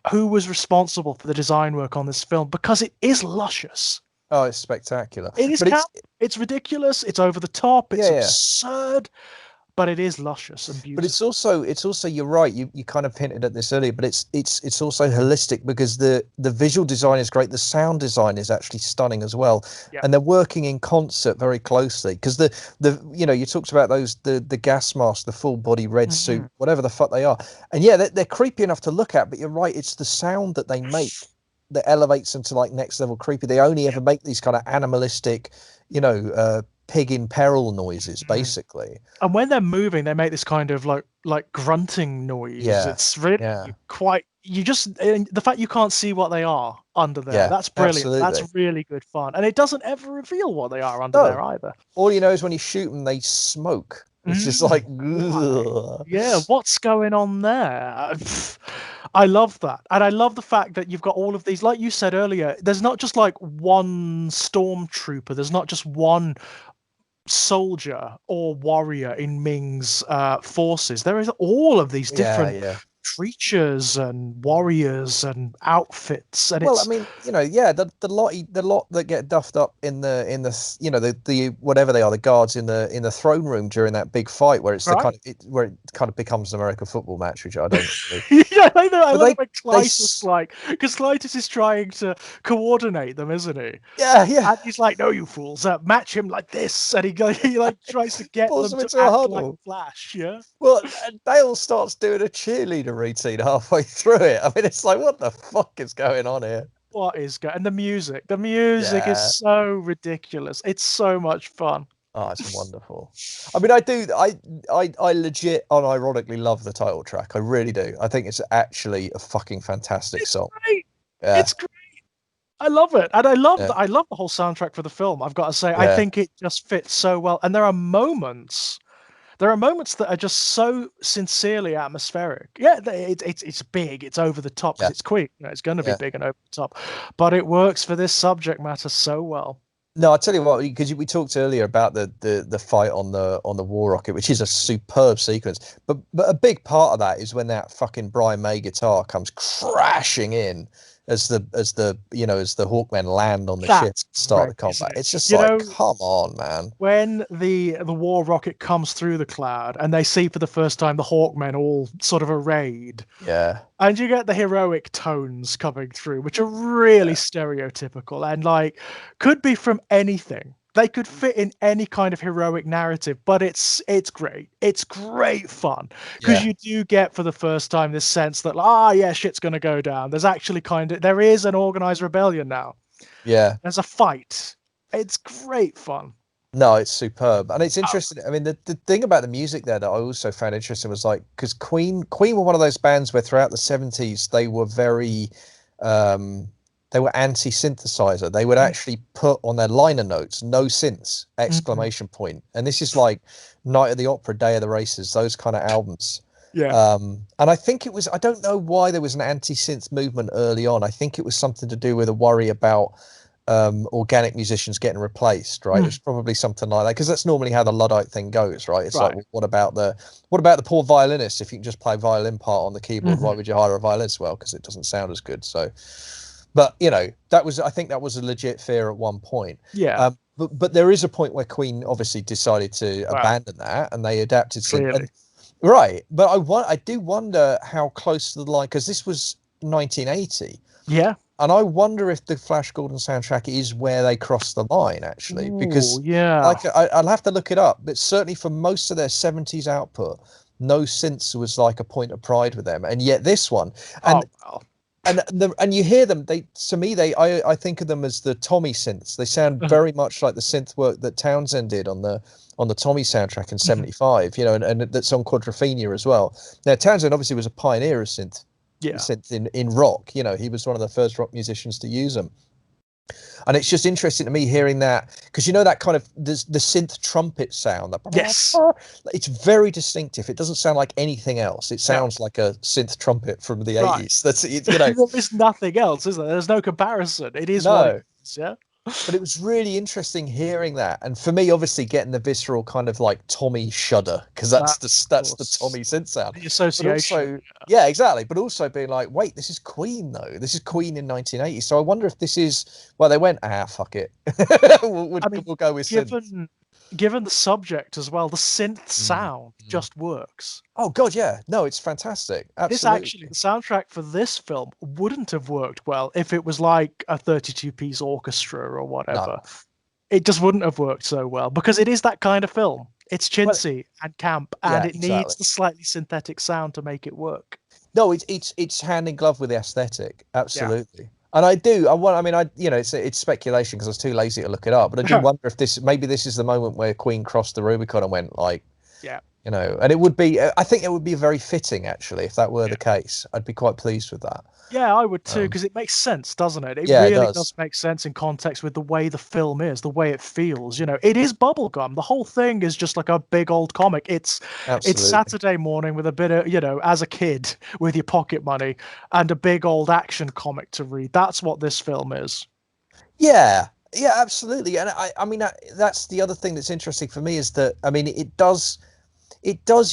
who was responsible for the design work on this film, because it is luscious. Oh, it's spectacular. It is it's ridiculous. It's over the top. It's absurd. But it is luscious and beautiful. But it's also you're right. You kind of hinted at this earlier, but it's also holistic, because the visual design is great. The sound design is actually stunning as well, and they're working in concert very closely. Because the you know, you talked about the gas mask, the full body red suit, whatever the fuck they are, and they're creepy enough to look at. But you're right, it's the sound that they make that elevates them to like next level creepy. They only ever make these kind of animalistic, you know, pig in peril noises, basically. And when they're moving, they make this kind of like grunting noise. It's really quite. You just the fact you can't see what they are under there. That's brilliant. Absolutely. That's really good fun, and it doesn't ever reveal what they are under there either. All you know is when you shoot them, they smoke. It's just like, what's going on there? I love that. And I love the fact that you've got all of these, like you said earlier, there's not just like one stormtrooper, there's not just one soldier or warrior in Ming's forces. There is all of these different creatures and warriors and outfits, and I mean, you know, the lot that get duffed up in the you know, the whatever they are, the guards in the throne room during that big fight where it's where it kind of becomes an American football match, which I don't really. I love it when Clytus because Clytus is trying to coordinate them, isn't he? And he's like, no, you fools, match him like this, and he like tries to get them to act like Flash. Well, Dale starts doing a cheerleader routine halfway through it. I mean, it's like, what the fuck is going on here? What is going? And the music is so ridiculous. It's so much fun. Oh, it's wonderful. I mean, I legit unironically love the title track. I really do. I think it's actually a fucking fantastic song. Great. Yeah. It's great. I love it, and I love the whole soundtrack for the film. I've got to say, I think it just fits so well. And there are moments that are just so sincerely atmospheric. Yeah, it's big, it's over the top, because it's Queen. You know, it's going to be big and over the top, but it works for this subject matter so well. No, I tell you what, because we talked earlier about the fight on the war rocket, which is a superb sequence. But a big part of that is when that fucking Brian May guitar comes crashing in as the Hawkmen land on the ship to start the combat. It's just come on, man. When the war rocket comes through the cloud and they see for the first time the Hawkmen all sort of arrayed. Yeah. And you get the heroic tones coming through, which are really stereotypical and like could be from anything. They could fit in any kind of heroic narrative, but it's great. It's great fun because you do get for the first time this sense that shit's gonna go down. There's actually there is an organized rebellion now. Yeah, there's a fight. It's great fun. No, it's superb, and it's interesting. I mean, the thing about the music there that I also found interesting was like because Queen were one of those bands where throughout the 70s they were very they were anti-synthesizer. They would actually put on their liner notes, no synths, exclamation point. And this is like Night of the Opera, Day of the Races, those kind of albums. Yeah. And I think it was, I don't know why there was an anti-synth movement early on. I think it was something to do with a worry about organic musicians getting replaced, right? It was probably something like that, because that's normally how the Luddite thing goes, right? It's like, well, what about the poor violinist? If you can just play violin part on the keyboard, why would you hire a violinist? Well, because it doesn't sound as good. So, but you know, I think that was a legit fear at one point. Yeah. But there is a point where Queen obviously decided to abandon that, and they adapted to right. But I do wonder how close to the line, because this was 1980. Yeah. And I wonder if the Flash Gordon soundtrack is where they crossed the line, actually, because like I'll have to look it up. But certainly for most of their 70s output, no synths was like a point of pride with them, and yet this one, and and you hear them. I think of them as the Tommy synths. They sound very much like the synth work that Townsend did on the Tommy soundtrack in '75. You know, and that's on Quadrophenia as well. Now Townsend obviously was a pioneer of synth in rock. You know, he was one of the first rock musicians to use them. And it's just interesting to me hearing that, because you know that kind of the synth trumpet sound. Yes, it's very distinctive. It doesn't sound like anything else. It sounds like a synth trumpet from the 80s. That's you know. There's nothing else, is there? There's no comparison. It is what it is. Yeah. But it was really interesting hearing that, and for me, obviously, getting the visceral kind of like Tommy shudder, because that's the Tommy synth sound. The association. Yeah, exactly. But also being like, wait, this is Queen though. This is Queen in 1980. So I wonder if this is. Well, they went, fuck it. we'll go with synth. Given the subject as well, the synth sound just works. Oh god, yeah. No, it's fantastic. Absolutely. This actually, the soundtrack for this film wouldn't have worked well if it was like a 32-piece orchestra or whatever. No. It just wouldn't have worked so well, because it is that kind of film. It's chintzy and camp, and it needs the slightly synthetic sound to make it work. No, it's hand in glove with the aesthetic. Absolutely. Yeah. And it's speculation because I was too lazy to look it up, but I do wonder if maybe this is the moment where Queen crossed the Rubicon and went like, you know, and it would be, I think it would be very fitting actually, if that were the case. I'd be quite pleased with that. Yeah, I would too, because it makes sense, doesn't it? It really does make sense in context with the way the film is, the way it feels. You know, it is bubblegum. The whole thing is just like a big old comic. It's Saturday morning with a bit of, you know, as a kid with your pocket money and a big old action comic to read. That's what this film is. Yeah, absolutely. And I mean, that's the other thing that's interesting for me is that, I mean, it does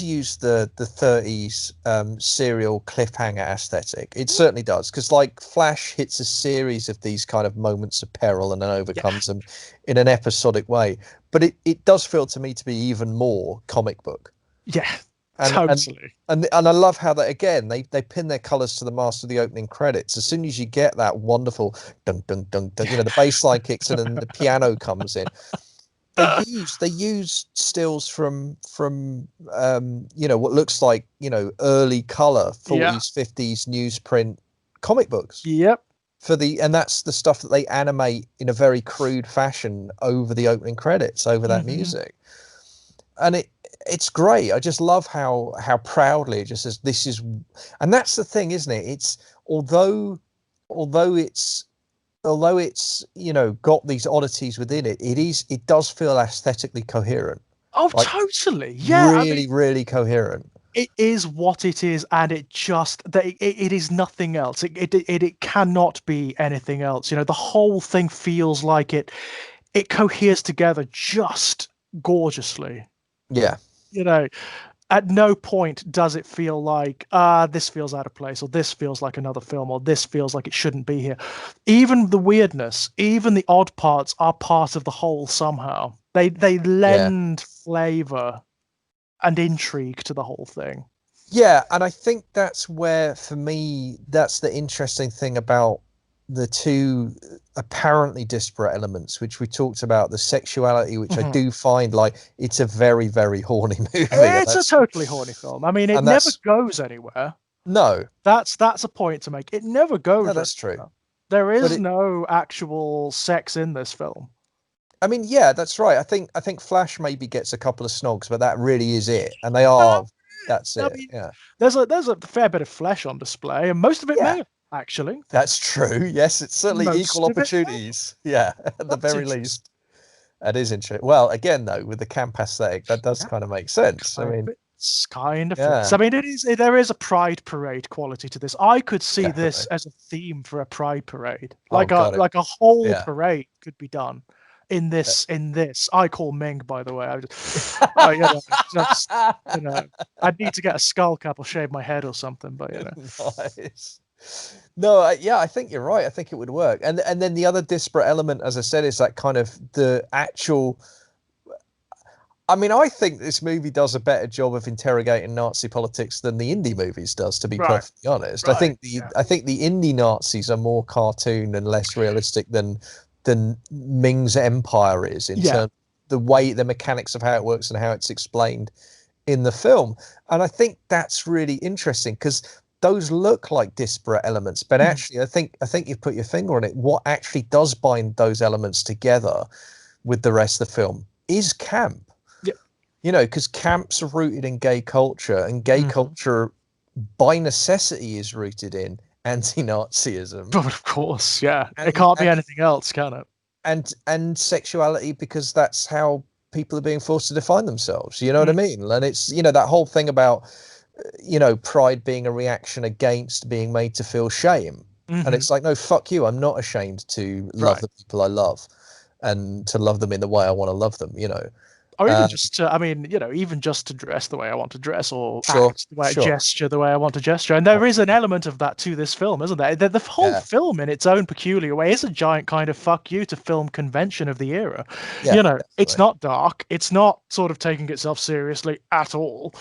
use the 30s serial cliffhanger aesthetic. It certainly does, because like Flash hits a series of these kind of moments of peril and then overcomes them in an episodic way. But it does feel to me to be even more comic book. Yeah, totally. And I love how that, again, they pin their colours to the mast of the opening credits. As soon as you get that wonderful dun dun dun dun, you know, the bass line kicks in and the piano comes in. They use stills from you know, what looks like, you know, early color 40s 50s newsprint comic books. Yep. And that's the stuff that they animate in a very crude fashion over the opening credits, over that music. And it's great. I just love how proudly it just says this is, and that's the thing, isn't it? It's although it's, you know, got these oddities within it, it does feel aesthetically coherent. Oh, like, totally. Yeah. Really coherent. It is what it is, and it is nothing else. It cannot be anything else. You know, the whole thing feels like it coheres together just gorgeously. Yeah. You know, at no point does it feel like, this feels out of place, or this feels like another film, or this feels like it shouldn't be here. Even the weirdness, even the odd parts are part of the whole somehow. They lend flavor and intrigue to the whole thing. Yeah, and I think that's where, for me, that's the interesting thing about the two apparently disparate elements, which we talked about, the sexuality, which I do find like it's a very, very horny movie. It's a totally horny film. I mean, it never goes anywhere. No. That's a point to make. It never goes. No, that's true. There is no actual sex in this film. I mean, yeah, that's right. I think Flash maybe gets a couple of snogs, but that really is it. And they are, that's it. Mean, there's a fair bit of flesh on display, and most of it male. Actually, that's true. Yes, it's certainly equal opportunities. Yeah, at the very least, that is interesting. Well, again, though, with the camp aesthetic, that does kind of make sense. I mean, it's kind of. I mean, there is a pride parade quality to this. I could see this as a theme for a pride parade, like a whole parade could be done. In this, I call Ming, by the way. I just, you know, I'd need to get a skull cap or shave my head or something, but you know. Nice. No, I think you're right. I think it would work. And then the other disparate element, as I said, is that kind of the actual. I mean, I think this movie does a better job of interrogating Nazi politics than the indie movies does, to be perfectly honest. Right. I think the indie Nazis are more cartoon and less realistic than Ming's empire is in terms of the mechanics of how it works and how it's explained in the film. And I think that's really interesting because those look like disparate elements, but actually, I think you've put your finger on it. What actually does bind those elements together with the rest of the film is camp. Yeah. You know, because camp's rooted in gay culture, and gay culture by necessity is rooted in anti-Nazism. But of course, yeah. It can't be anything else, can it? And sexuality, because that's how people are being forced to define themselves. You know what I mean? And it's, you know, that whole thing about, you know, pride being a reaction against being made to feel shame. And it's like, no, fuck you. I'm not ashamed to love the people I love and to love them in the way I want to love them, you know. Or even just to, I mean, you know, even just to dress the way I want to dress, or act the way I gesture the way I want to gesture. And there is an element of that to this film, isn't there? The whole film, in its own peculiar way, is a giant kind of fuck you to film convention of the era. You know, it's not dark. It's not sort of taking itself seriously at all.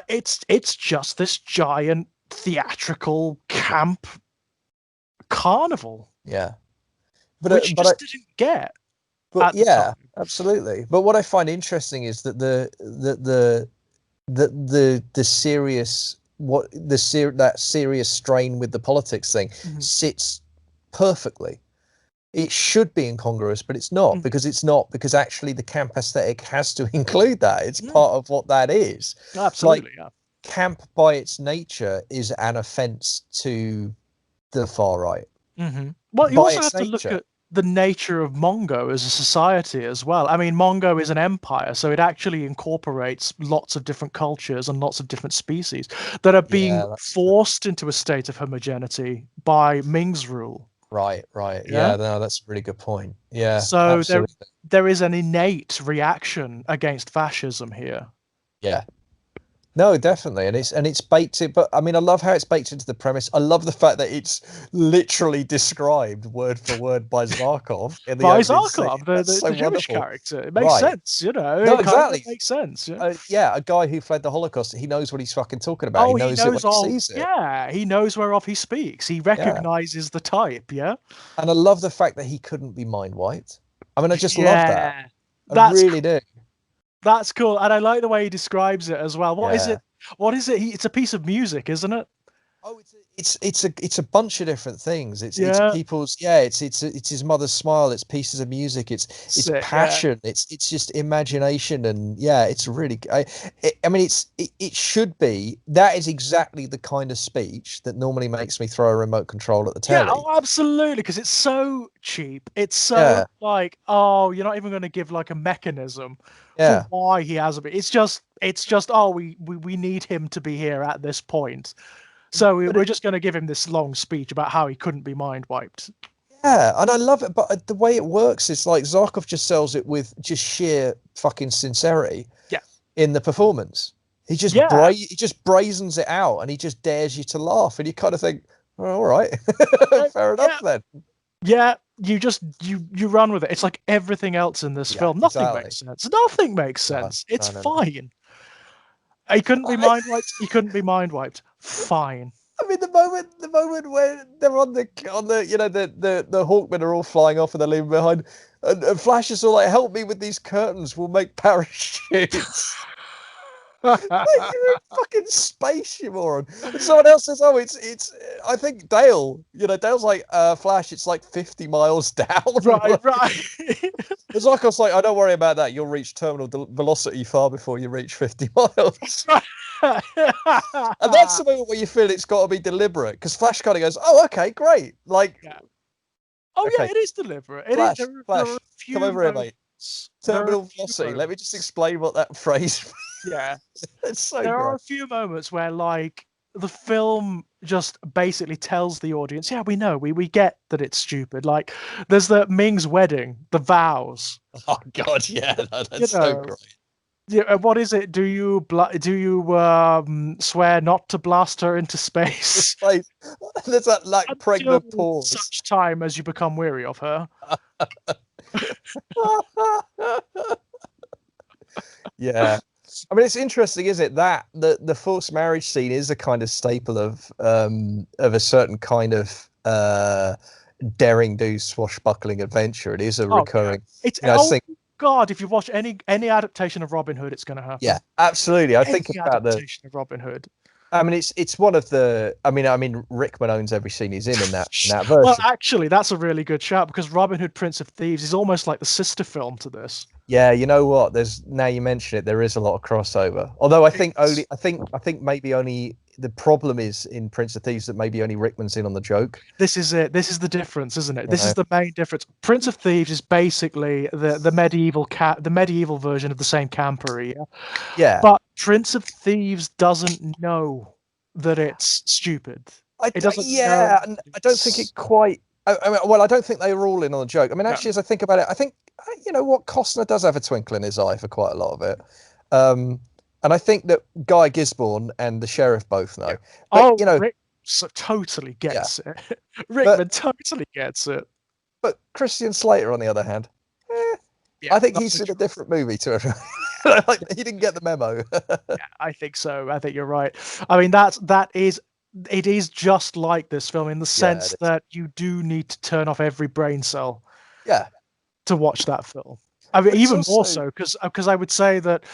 It's just this giant theatrical camp carnival. Yeah. Which just didn't get. But yeah, absolutely. But what I find interesting is that the serious that serious strain with the politics thing sits perfectly. It should be incongruous, but it's not, because actually the camp aesthetic has to include that. It's part of what that is. Absolutely, like, camp by its nature is an offense to the far right. Well, you also have to look at the nature of Mongo as a society as well. I mean, Mongo is an empire, so it actually incorporates lots of different cultures and lots of different species that are being forced into a state of homogeneity by Ming's rule. Right. Yeah, no, that's a really good point. Yeah. So there is an innate reaction against fascism here. Yeah. No, definitely, and it's baked in. But I mean, I love how it's baked into the premise. I love the fact that it's literally described word for word by Zarkov. By Zarkov, the Jewish character. It makes sense, you know. No, exactly. It makes sense. Yeah, a guy who fled the Holocaust. He knows what he's fucking talking about. He knows it when he sees it. Yeah, he knows whereof he speaks. He recognizes the type. Yeah. And I love the fact that he couldn't be mind wiped. I mean, I just love that. I really do. That's cool, and I like the way he describes it as well. What is it? It's a piece of music, isn't it? Oh, it's a bunch of different things. It's people's it's his mother's smile. It's pieces of music. It's passion. It's just imagination, and it's really. I mean, it should be. That is exactly the kind of speech that normally makes me throw a remote control at the telly. Yeah, oh, absolutely, because it's so cheap. It's so like, oh, you're not even going to give like a mechanism for why he has a bit. It's just oh, we need him to be here at this point. So we're just going to give him this long speech about how he couldn't be mind wiped. Yeah, and I love it, but the way it works is like Zarkov just sells it with just sheer fucking sincerity. Yeah. In the performance, he just he just brazens it out, and he just dares you to laugh, and you kind of think, oh, all right, fair enough then. Yeah, you just you run with it. It's like everything else in this film. Nothing makes sense. Nothing makes sense. It's fine. He couldn't be mind wiped. He couldn't be mind wiped. Fine. I mean, the moment where they're on the you know the Hawkmen are all flying off and they're leaving behind, and Flash is all like, "Help me with these curtains. We'll make parachutes." Like, you're in fucking space, you moron. And someone else says, "Oh, it's." I think Dale. You know, Dale's like, "Flash, it's like 50 miles down." Right. It's like I was like, "I don't worry about that. You'll reach terminal velocity far before you reach 50 miles." And that's the moment where you feel it's got to be deliberate, because Flash kind of goes, "Oh, okay, great." Like, it is deliberate. Flash, come over here, mate. Terminal velocity. Let me just explain what that phrase. Yeah, it's so. There are a few moments where, like, the film just basically tells the audience, "Yeah, we know, we get that it's stupid." Like, there's the Ming's wedding, the vows. Oh God, yeah, that's so great. Yeah, what is it? Do you swear not to blast her into space? There's that like pregnant pause. Such time as you become weary of her. Yeah. I mean, it's interesting, isn't it, that the forced marriage scene is a kind of staple of a certain kind of daring do swashbuckling adventure. It is a recurring. It's I think. God, if you watch any adaptation of Robin Hood, it's going to happen. Yeah, absolutely. I think about adaptation of Robin Hood. I mean, it's one of the. I mean, Rickman owns every scene he's in that version. Well, actually, that's a really good shout because Robin Hood, Prince of Thieves is almost like the sister film to this. Yeah, you know what? There's now you mention it, there is a lot of crossover. Although I think It's- I think maybe only the problem is in Prince of Thieves that maybe only Rickman's in on the joke. This is it. This is the difference, isn't it? You This know? is the main difference. Prince of Thieves is basically the medieval version of the same camper, yeah? Yeah, But Prince of Thieves doesn't know that it's stupid. It doesn't know yeah, and I don't think it's it quite. Well, I don't think they were all in on the joke. I mean, no. actually, as I think about it, I think you know what, Costner does have a twinkle in his eye for quite a lot of it. And I think that Guy Gisborne and the sheriff both know. But, Oh, you know, Rick totally gets it. But- Rickman totally gets it. but Christian Slater, on the other hand, Yeah, I think that's he's the in a truth. different movie to everyone. Like, he didn't get the memo. Yeah, I think so. I think you're right. I mean, it is just like this film in the Yeah, sense it is. that you do need to turn off every brain cell Yeah, to watch that film. I mean, But it's even more also- so because I would say that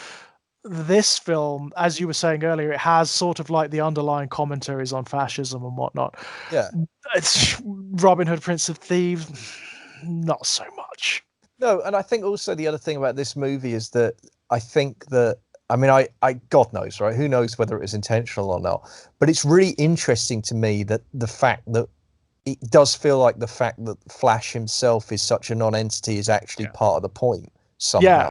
this film, as you were saying earlier, it has sort of like the underlying commentaries on fascism and whatnot. yeah. It's Robin Hood, Prince of Thieves, not so much. No, and I think also the other thing about this movie is that I think that I God knows, right? Who knows whether it was intentional or not? But it's really interesting to me that the fact that it does feel like the fact that Flash himself is such a non-entity is actually Yeah. part of the point somehow. Yeah.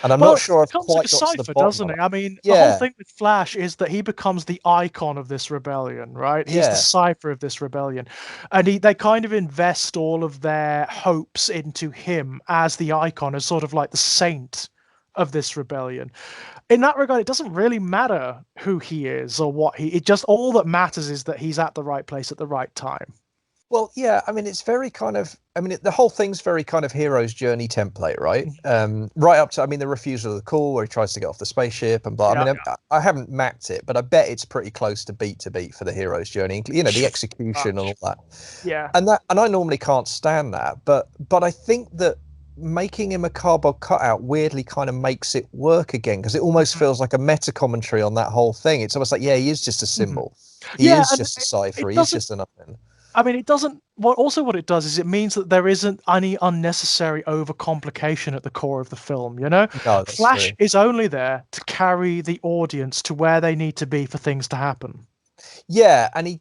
And I'm Well, not sure it I've becomes quite like a got to the cipher, bottom doesn't of it? it. I mean, the whole Yeah. thing with Flash is that he becomes the icon of this rebellion, right? He's Yeah. the cipher of this rebellion. And they kind of invest all of their hopes into him as the icon, as sort of like the saint of this rebellion. In that regard, it doesn't really matter who he is or what it just all that matters is that he's at the right place at the right time. Well, yeah, I mean, it's very kind of, the whole thing's very kind of hero's journey template, right? Right up to, the refusal of the call where he tries to get off the spaceship and blah. Yeah. I haven't mapped it, but I bet it's pretty close to beat for the hero's journey. You know, the execution and all that. Yeah. And I normally can't stand that, but I think that making him a cardboard cutout weirdly kind of makes it work again because it almost feels like a meta commentary on that whole thing. It's almost like, yeah, he is just a symbol. He Yeah, is and just a cipher. it He is doesn't- just a nothing. I mean, it doesn't. What it does is it means that there isn't any unnecessary overcomplication at the core of the film. You know, No, that's Flash true. is only there to carry the audience to where they need to be for things to happen. Yeah, and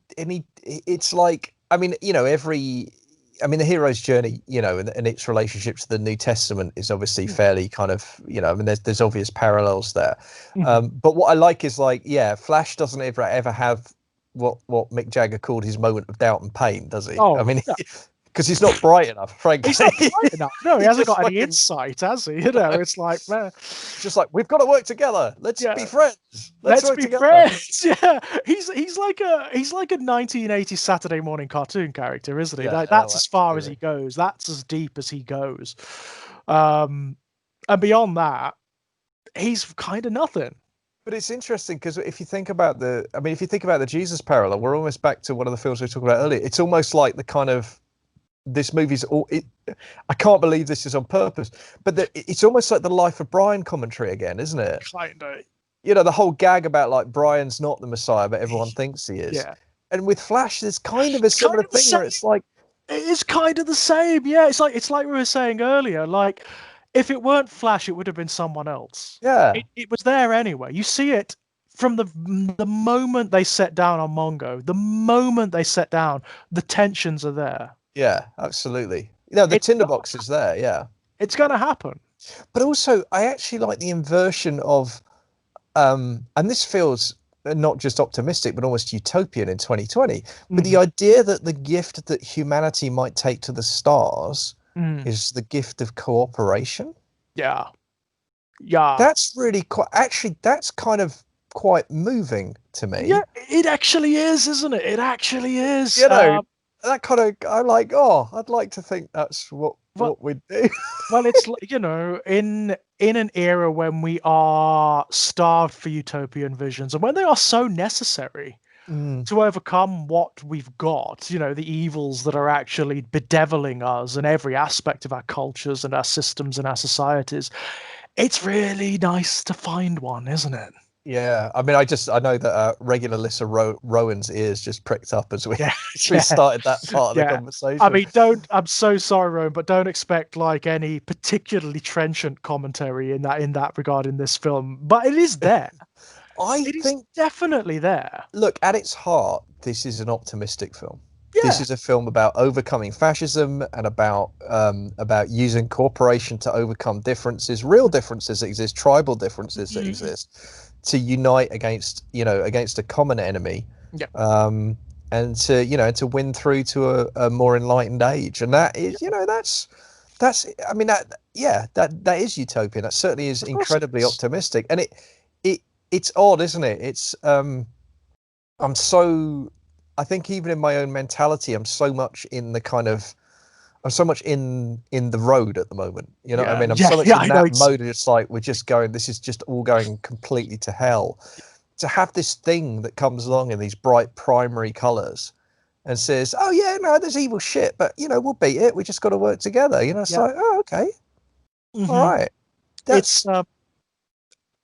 it's like, the hero's journey, and its relationship to the New Testament is obviously fairly kind of, there's obvious parallels there. But what I like is like, yeah, Flash doesn't ever have what Mick Jagger called his moment of doubt and pain, does he? Oh, because he's not bright enough, frankly. He's not bright enough. No, he He hasn't just got any fucking- insight, has he? You know, it's like, man, Just like, we've got to work together. Let's Yeah. be friends. let's work be together. friends. Yeah, he's like a 1980s Saturday morning cartoon character, isn't he? Yeah, Like oh, that's as far as he goes. That's as deep as he goes. And beyond that, he's kind of nothing. But it's interesting because if you think about the Jesus parallel, we're almost back to one of the films we were talking about earlier. It's almost like the kind of this movie's all. I can't believe this is on purpose, but it's almost like the Life of Brian commentary again, isn't it? Kind of. You know, the whole gag about like Brian's not the Messiah, but everyone thinks he is. Yeah. And with Flash, there's kind of a similar kind of the thing where it's like, It is kind of the same. Yeah, it's like we were saying earlier. Like, if it weren't Flash, it would have been someone else. yeah, It was there anyway. You see it from the moment they set down on Mongo. The moment they set down, the tensions are there. yeah, absolutely. You know, the It's tinderbox is there, yeah. It's going to happen. But also, I actually like the inversion of, and this feels not just optimistic, but almost utopian in 2020. But the idea that the gift that humanity might take to the stars is the gift of cooperation. Yeah. Yeah. That's really quite, actually, that's kind of quite moving to me. Yeah, it actually is, isn't it? It actually is. You know, that kind of, I'm like, oh, I'd like to think that's what we'd do. Well, it's you know, in an era when we are starved for utopian visions and when they are so necessary to overcome what we've got, you know, the evils that are actually bedeviling us in every aspect of our cultures and our systems and our societies, it's really nice to find one, isn't it? Yeah, I mean, I know that regular Lissa Rowan's ears just pricked up as we Yeah, as we started that part of the yeah. conversation. I mean, I'm so sorry, Rowan, but don't expect like any particularly trenchant commentary in that regard in this film. But it is there. I It is think, definitely there. look, at its heart, this is an optimistic film. This Yeah. is a film about overcoming fascism and about using cooperation to overcome differences, real differences that exist, tribal differences that exist, to unite against a common enemy, Yeah. and to win through to a more enlightened age. And that is, that's I mean, that is utopian. That certainly is Of course it incredibly is. optimistic. And it's odd, isn't it? It's I'm so I think even in my own mentality, I'm so much in the kind of I'm so much in the road at the moment. You know what I mean? I'm so much in I know that mode. It's like we're just going. This is just all going completely to hell. To have this thing that comes along in these bright primary colors and says, "Oh yeah, no, there's evil shit, but we'll beat it. We just got to work together." It's like, oh, okay, all right. It's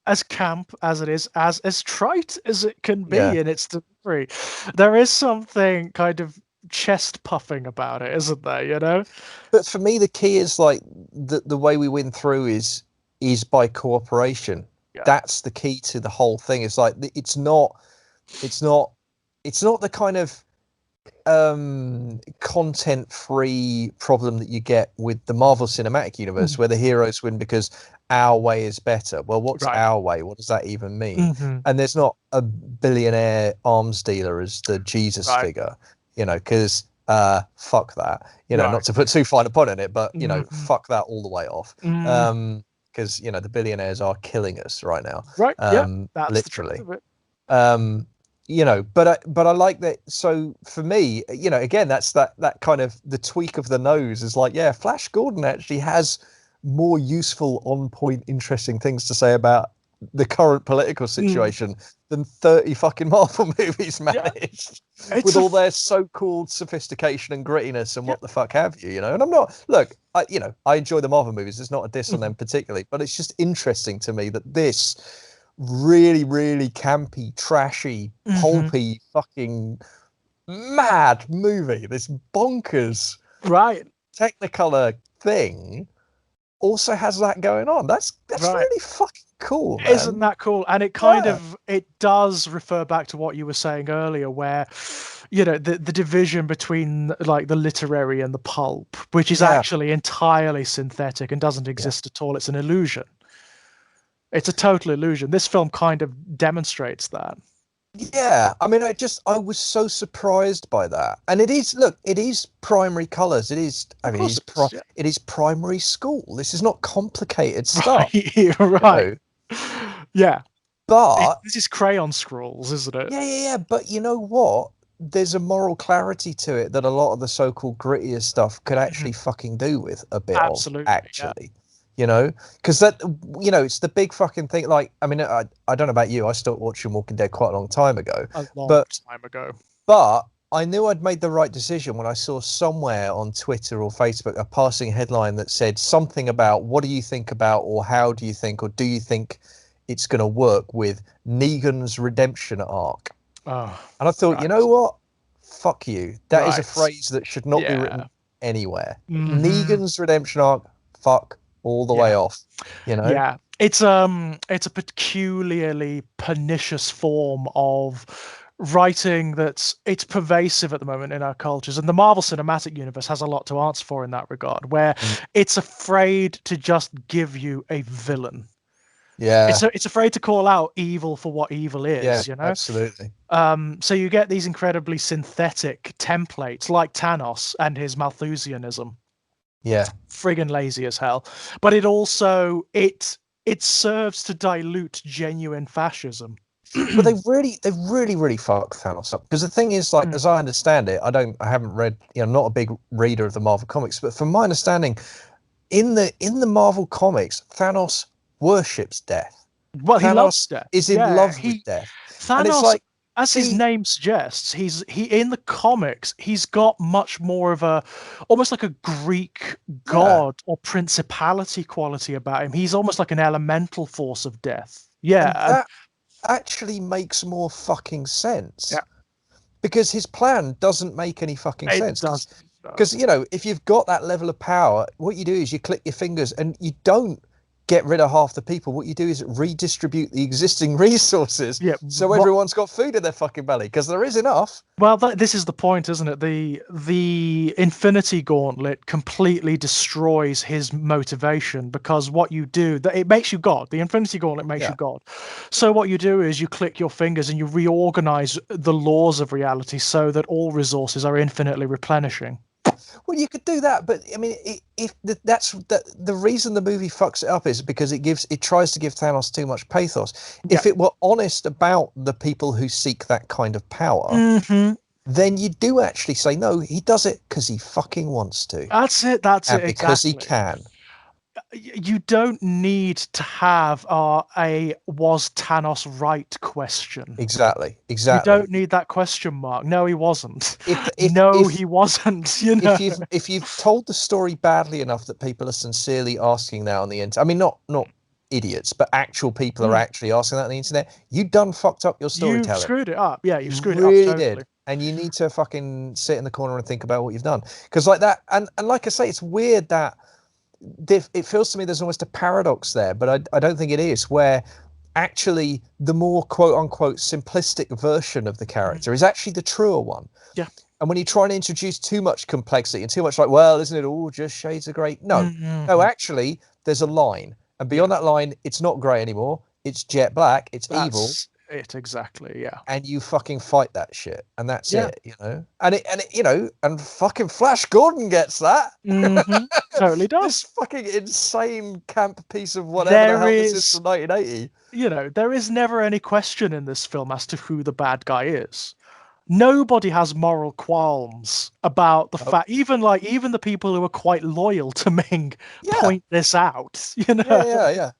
as camp as it is, as trite as it can be in its delivery. There is something kind of chest puffing about it, isn't there? But for me, the key is like the way we win through is by cooperation. Yeah. That's the key to the whole thing. It's like it's not the kind of content free problem that you get with the Marvel Cinematic Universe, where the heroes win because our way is better. Well, what's our way? What does that even mean? And there's not a billionaire arms dealer as the Jesus figure, because fuck that. Not to put too fine a point on it, but fuck that all the way off. Because the billionaires are killing us right now. Right. That's literally. The truth of it. But I like that. So for me, again, that's that kind of the tweak of the nose is like, yeah, Flash Gordon actually has more useful, on point, interesting things to say about the current political situation than 30 fucking Marvel movies managed with all their so-called sophistication and grittiness and what the fuck have you, And I'm not, look, I enjoy the Marvel movies. It's not a diss on them particularly, but it's just interesting to me that this really, really campy, trashy, pulpy, fucking mad movie, this bonkers Technicolor thing, also has that going on. That's really fucking cool, man. Isn't that cool? And it kind of it does refer back to what you were saying earlier, where the division between like the literary and the pulp, which is actually entirely synthetic and doesn't exist at all. It's an illusion. It's a total illusion. This film kind of demonstrates that. Yeah, I mean, I was so surprised by that. And it is primary colors. It is, it is primary school. This is not complicated stuff. Right. Yeah. But this is crayon scrawls, isn't it? Yeah. But you know what? There's a moral clarity to it that a lot of the so-called grittier stuff could actually fucking do with a bit of, actually. Because that, it's the big fucking thing. Like, I mean, I don't know about you. I stopped watching Walking Dead quite a long time ago. But I knew I'd made the right decision when I saw somewhere on Twitter or Facebook a passing headline that said something about what do you think about, or how do you think, or do you think it's going to work with Negan's redemption arc? And I thought, you know what? Fuck you. That is a phrase that should not be written anywhere. Negan's redemption arc, fuck all the way off, Yeah, it's a peculiarly pernicious form of writing it's pervasive at the moment in our cultures, and the Marvel Cinematic Universe has a lot to answer for in that regard, where it's afraid to just give you a villain. It's afraid to call out evil for what evil is. Absolutely. So you get these incredibly synthetic templates like Thanos and his Malthusianism. Friggin' lazy as hell. But it also it serves to dilute genuine fascism. But they really fuck Thanos up, because the thing is, like, as I understand it, I haven't read, I'm not a big reader of the Marvel comics, but from my understanding, in the Marvel comics, Thanos worships death. Well, he loves death. Is in love with death. Thanos, and it's like, as his name suggests, he in the comics, he's got much more of almost like a Greek god or principality quality about him. He's almost like an elemental force of death. Yeah. actually makes more fucking sense. Yeah. Because his plan doesn't make any fucking sense. It does. Because, you know, if you've got that level of power, what you do is you click your fingers and you don't get rid of half the people. What you do is redistribute the existing resources, so everyone's got food in their fucking belly, because there is enough. Well, this is the point, isn't it? The Infinity Gauntlet completely destroys his motivation, because what you do, it makes you God. The Infinity Gauntlet makes you God. So what you do is you click your fingers and you reorganize the laws of reality so that all resources are infinitely replenishing. Well, you could do that, but I mean, that's the reason the movie fucks it up is because it tries to give Thanos too much pathos. Yeah. If it were honest about the people who seek that kind of power, then you do actually say, no, he does it because he fucking wants to. That's it. That's it. Because he can. You don't need to have a was Thanos right question. Exactly. You don't need that question mark. No, he wasn't. He wasn't. You know, if you've told the story badly enough that people are sincerely asking now on the internet, I mean, not idiots, but actual people are actually asking that on the internet, you done fucked up your storytelling. You screwed it up. Yeah, you screwed really it up. Totally. Did. And you need to fucking sit in the corner and think about what you've done. Because like that, and like I say, it's weird that it feels to me there's almost a paradox there, but I don't think it is, where actually the more quote unquote simplistic version of the character is actually the truer one. Yeah. And when you try and introduce too much complexity and too much like, well, isn't it all just shades of grey? No, no, actually there's a line, and beyond that line, it's not grey anymore. It's jet black. It's evil. It exactly, yeah. And you fucking fight that shit, and that's it, you know. And it, you know, and fucking Flash Gordon gets that. Totally does. This fucking insane camp piece of whatever the hell this is from 1980. You know, there is never any question in this film as to who the bad guy is. Nobody has moral qualms about the fact, even the people who are quite loyal to Ming point this out. You know. Yeah.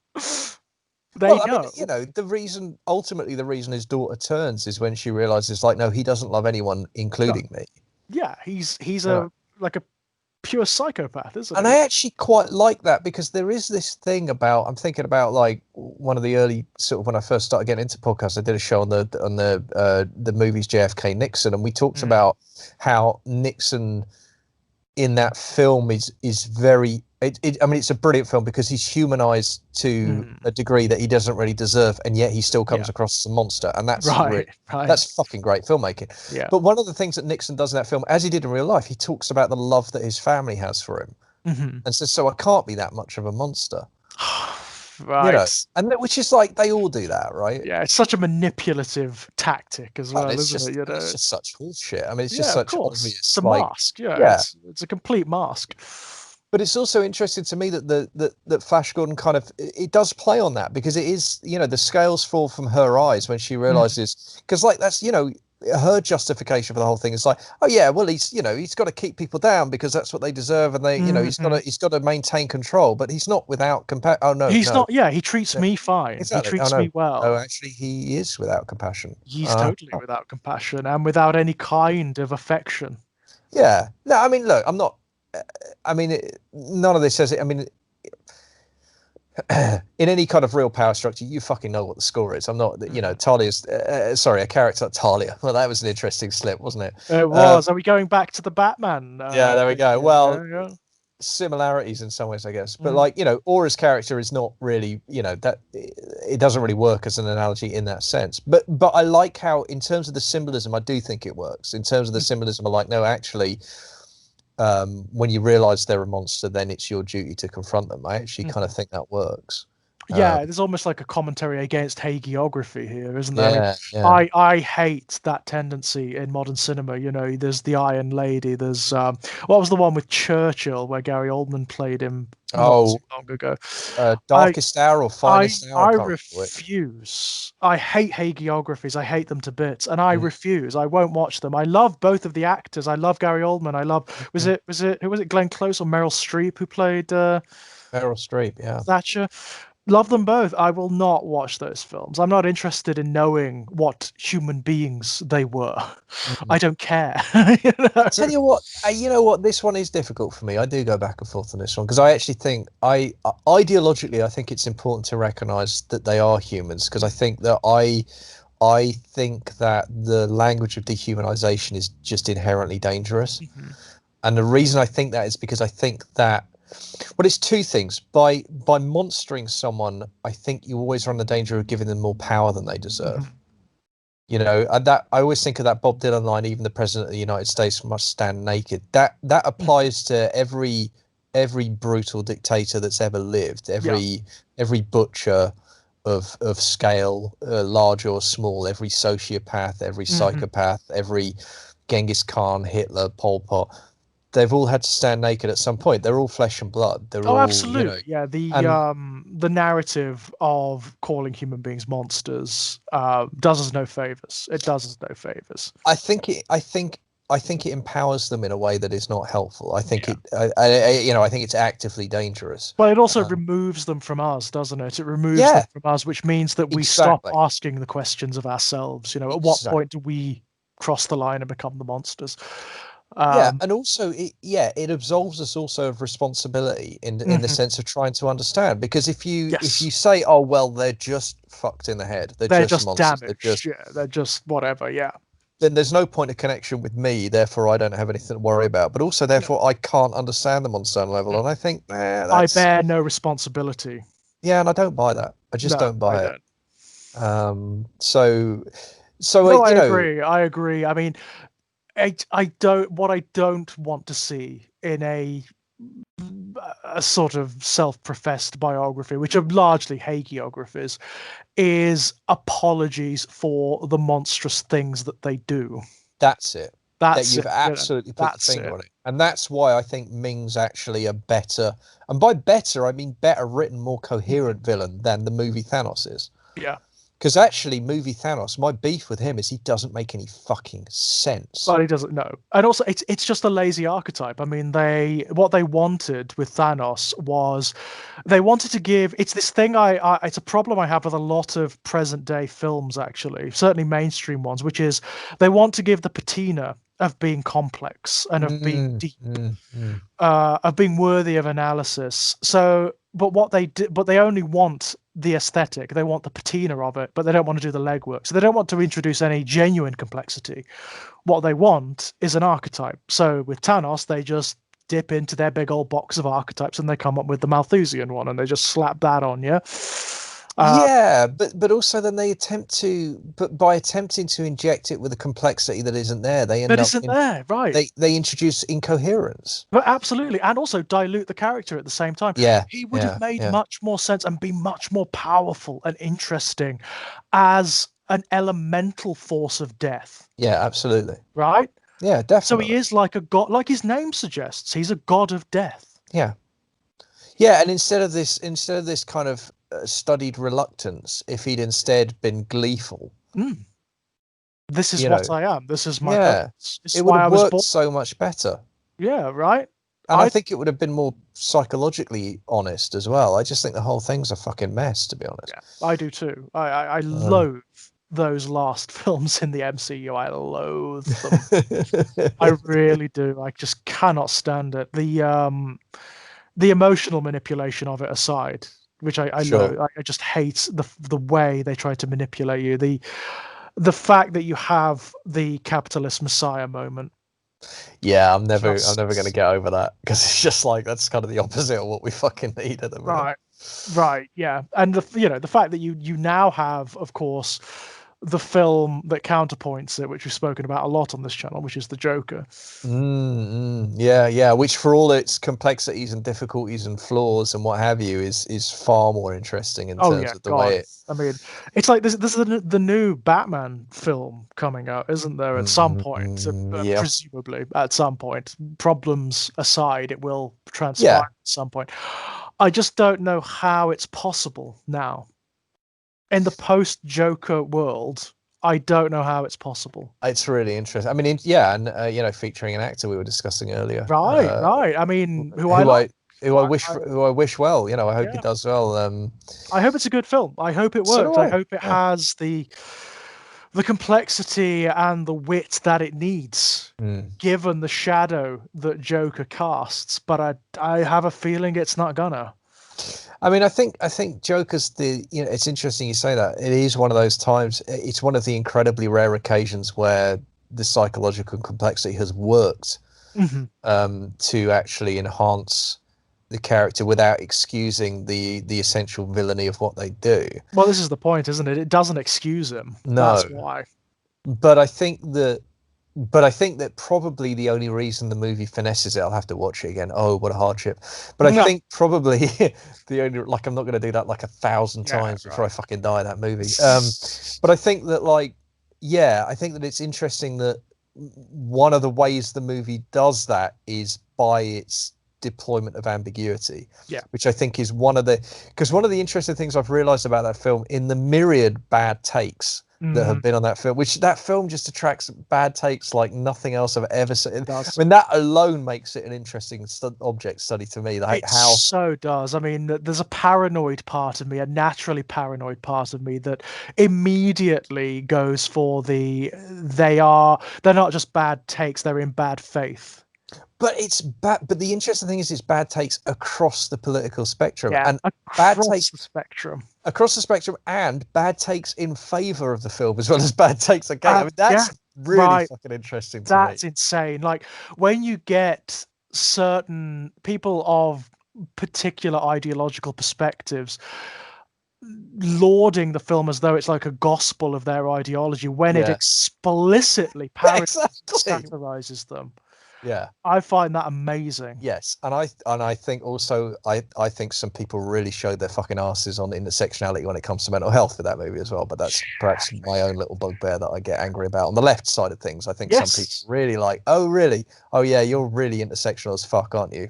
They know. I mean, you know, ultimately the reason his daughter turns is when she realizes, like, no, he doesn't love anyone, including me. Yeah, he's a pure psychopath, isn't he? And I actually quite like that, because there is this thing about, I'm thinking about like one of the early sort of, when I first started getting into podcasts, I did a show on the movies JFK Nixon, and we talked about how Nixon in that film is very, I mean, it's a brilliant film because he's humanized to a degree that he doesn't really deserve, and yet he still comes across as a monster, and that's that's fucking great filmmaking. Yeah. But one of the things that Nixon does in that film, as he did in real life, he talks about the love that his family has for him, and says, "So I can't be that much of a monster." Right. You know, and which is like, they all do that, right? Yeah, it's such a manipulative tactic as well, isn't it? You know, it's just such bullshit. I mean, it's just such obvious. It's a mask. Yeah. It's a complete mask. But it's also interesting to me that Flash Gordon kind of, it does play on that, because it is, you know, the scales fall from her eyes when she realizes, because like that's, you know, her justification for the whole thing is like, oh yeah, well, he's, you know, he's got to keep people down because that's what they deserve, and they, you know, he's got to maintain control, but he's not without compassion. Oh no, he's not. Yeah, he treats me fine. Exactly. He treats me well. Oh, actually, he is without compassion. He's totally without compassion and without any kind of affection. Yeah. No, I mean, look, I'm not. I mean, none of this says it. I mean, in any kind of real power structure, you fucking know what the score is. I'm not, you know, Talia's, a character like Talia. Well, that was an interesting slip, wasn't it? It was. Are we going back to the Batman? Yeah, there we go. Well, similarities in some ways, I guess. But like, you know, Aura's character is not really, you know, that it doesn't really work as an analogy in that sense. But I like how, in terms of the symbolism, I do think it works. In terms of the symbolism, I like, no, actually, when you realize they're a monster, then it's your duty to confront them. I actually kind of think that works. Yeah, there's almost like a commentary against hagiography here, isn't there? I hate that tendency in modern cinema. You know, there's the Iron Lady. There's what was the one with Churchill where Gary Oldman played him not too long ago? Darkest Hour or Finest Hour? I refuse. I hate hagiographies. I hate them to bits, and I refuse. I won't watch them. I love both of the actors. I love Gary Oldman. I love who was it Glenn Close or Meryl Streep who played Meryl Streep? Yeah, Thatcher. Love them both. I will not watch those films. I'm not interested in knowing what human beings they were. I don't care. You know? I tell you what, you know what, this one is difficult for me. I do go back and forth on this one because I actually think ideologically, I think it's important to recognise that they are humans, because I think that I think that the language of dehumanization is just inherently dangerous. And the reason I think that is because I think that, well, it's two things. By monstering someone, I think you always run the danger of giving them more power than they deserve. You know, and that I always think of that Bob Dylan line, "Even the president of the United States must stand naked." That applies to every brutal dictator that's ever lived, every butcher of scale, large or small, every sociopath, every psychopath, every Genghis Khan, Hitler, Pol Pot. They've all had to stand naked at some point. They're all flesh and blood. They're all, absolutely. You know, the narrative of calling human beings monsters does us no favors. It does us no favors. I think it empowers them in a way that is not helpful. I think I think it's actively dangerous. Well, it also removes them from us, doesn't it? It removes them from us, which means that we stop asking the questions of ourselves. You know, at what point do we cross the line and become the monsters? And also it absolves us also of responsibility in the sense of trying to understand, because if you say, oh well, they're just fucked in the head, they're just monsters, damaged, they're just whatever, then there's no point of connection with me, therefore I don't have anything to worry about, but also therefore I can't understand them on some level, and I think I bear no responsibility. And I don't buy that. I just don't buy it. So no, I agree. I mean, I don't want to see in a sort of self-professed biography, which are largely hagiographies, is apologies for the monstrous things that they do. That's it. That's you've absolutely put the finger on it. And that's why I think Ming's actually a better, and by better I mean better written, more coherent villain than the movie Thanos is. Yeah. Because actually, movie Thanos, my beef with him is he doesn't make any fucking sense. Well, he doesn't know. And also, it's just a lazy archetype. I mean, what they wanted with Thanos was they wanted to give. It's this thing. It's a problem I have with a lot of present day films, actually, certainly mainstream ones, which is they want to give the patina of being complex and of being deep, of being worthy of analysis. So, but they only want the aesthetic. They want the patina of it, but they don't want to do the legwork. So they don't want to introduce any genuine complexity. What they want is an archetype. So with Thanos, they just dip into their big old box of archetypes and they come up with the Malthusian one and they just slap that on you. But also then they by attempting to inject it with a complexity that isn't there, they end up right? They introduce incoherence. But absolutely, and also dilute the character at the same time. Yeah, he would have made much more sense and be much more powerful and interesting as an elemental force of death. Yeah, absolutely. Right? Yeah, definitely. So he is like a god, like his name suggests. He's a god of death. Yeah, and instead of this kind of studied reluctance, if he'd instead been gleeful, this is what I am, this is my purpose. It would have worked so much better. Right. And I think it would have been more psychologically honest as well. I just think the whole thing's a fucking mess, to be honest. I do too. I loathe those last films in the MCU. I loathe them. I really do. I just cannot stand it. The emotional manipulation of it aside, which I know, I just hate the way they try to manipulate you. The fact that you have the capitalist messiah moment. Yeah, I'm never going to get over that, because it's just like that's kind of the opposite of what we fucking need at the moment. Right, yeah, and the fact that you now have, of course, the film that counterpoints it, which we've spoken about a lot on this channel, which is the Joker. Yeah, which for all its complexities and difficulties and flaws and what have you is far more interesting in terms of the way it... I mean, it's like this is the new Batman film coming out, isn't there, at some point? Presumably at some point, problems aside, it will transpire at some point. I just don't know how it's possible now. In the post-Joker world, I don't know how it's possible. It's really interesting. I mean, and featuring an actor we were discussing earlier. Right. I mean, who I like. who I wish well. You know, I hope he does well. I hope it's a good film. I hope it works. I hope it has the complexity and the wit that it needs, given the shadow that Joker casts. But I have a feeling it's not gonna. I mean, I think Joker's it's interesting you say that. It is one of those times. It's one of the incredibly rare occasions where the psychological complexity has worked to actually enhance the character without excusing the essential villainy of what they do. Well, this is the point, isn't it? It doesn't excuse him. No. That's why. But I think that probably the only reason the movie finesses it, I'll have to watch it again. Oh, what a hardship. But I think probably the only, like, I'm not going to do that like 1,000 times before I fucking die, that movie. But I think that, like, I think that it's interesting that one of the ways the movie does that is by its deployment of ambiguity, which I think is one of the interesting things I've realized about that film, in the myriad bad takes that have been on that film, which that film just attracts bad takes like nothing else I've ever seen. I mean, that alone makes it an interesting object study to me. Like, how so does. I mean, there's a paranoid part of me, a naturally paranoid part of me, that immediately goes for they're not just bad takes, they're in bad faith. But it's bad. But the interesting thing is, it's bad takes across the political spectrum, and across the spectrum, and bad takes in favor of the film as well as bad takes against. I mean, that's really fucking interesting. That's insane. Like, when you get certain people of particular ideological perspectives lauding the film as though it's like a gospel of their ideology, when it explicitly satirizes them. Yeah, I find that amazing. Yes, and I think also I think some people really showed their fucking asses on intersectionality when it comes to mental health with that movie as well. But that's perhaps my own little bugbear that I get angry about. On the left side of things, I think some people really like, oh really, oh yeah, you're really intersectional as fuck, aren't you?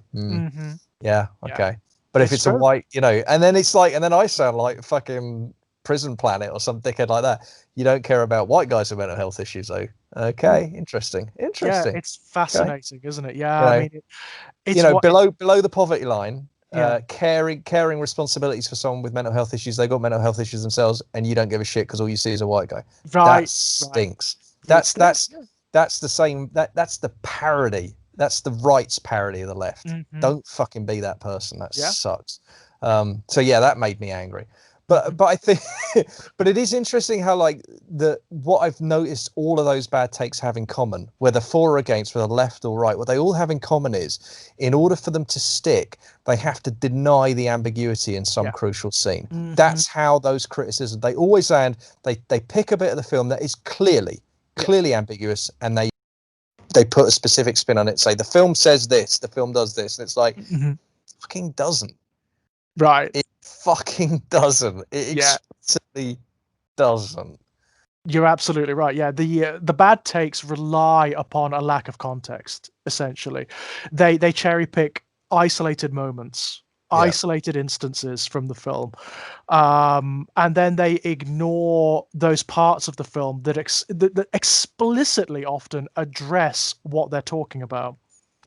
Yeah, okay. But if it's a white, and then it's like, and then I sound like fucking Prison Planet or some dickhead like that. You don't care about white guys with mental health issues, though. Okay, interesting. Yeah, it's fascinating, isn't it? Yeah, I mean, it's below the poverty line, caring responsibilities for someone with mental health issues. They got mental health issues themselves, and you don't give a shit because all you see is a white guy. That stinks. That's the same. That's the parody. That's the right's parody of the left. Don't fucking be that person. That sucks. So yeah, that made me angry. But I think, but it is interesting how, like, what I've noticed all of those bad takes have in common, whether for or against, whether left or right, what they all have in common is, in order for them to stick, they have to deny the ambiguity in some crucial scene. That's how those criticisms, they always land, they pick a bit of the film that is clearly ambiguous, and they put a specific spin on it, say the film says this, the film does this, and it's like, fucking doesn't. Right. It fucking doesn't. It explicitly doesn't. You're absolutely right. Yeah, the bad takes rely upon a lack of context, essentially. They cherry pick isolated moments, isolated instances from the film, and then they ignore those parts of the film that explicitly often address what they're talking about.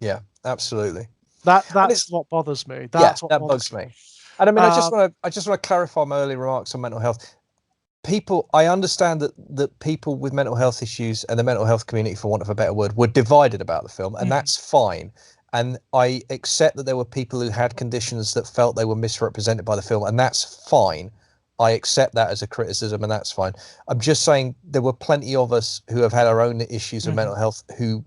Yeah, absolutely. That's what bothers me. That bugs me. And I mean, I just want to clarify my early remarks on mental health. I understand that people with mental health issues and the mental health community, for want of a better word, were divided about the film, and that's fine. And I accept that there were people who had conditions that felt they were misrepresented by the film, and that's fine. I accept that as a criticism, and that's fine. I'm just saying there were plenty of us who have had our own issues with mental health who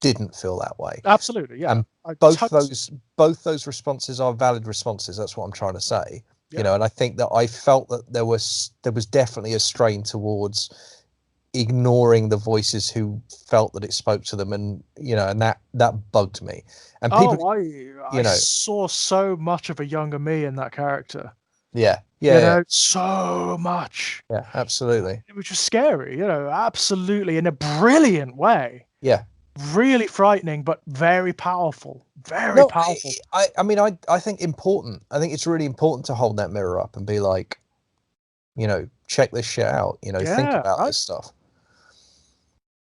didn't feel that way. Absolutely, yeah. And both those responses are valid responses. That's what I'm trying to say. And I think that I felt that there was definitely a strain towards ignoring the voices who felt that it spoke to them, and and that bugged me. And people, I saw so much of a younger me in that character. So much. Yeah, absolutely. It was just scary, absolutely, in a brilliant way. Yeah. Really frightening, but very powerful. Very powerful. I mean, I think important. I think it's really important to hold that mirror up and be like, check this shit out. Think about this stuff.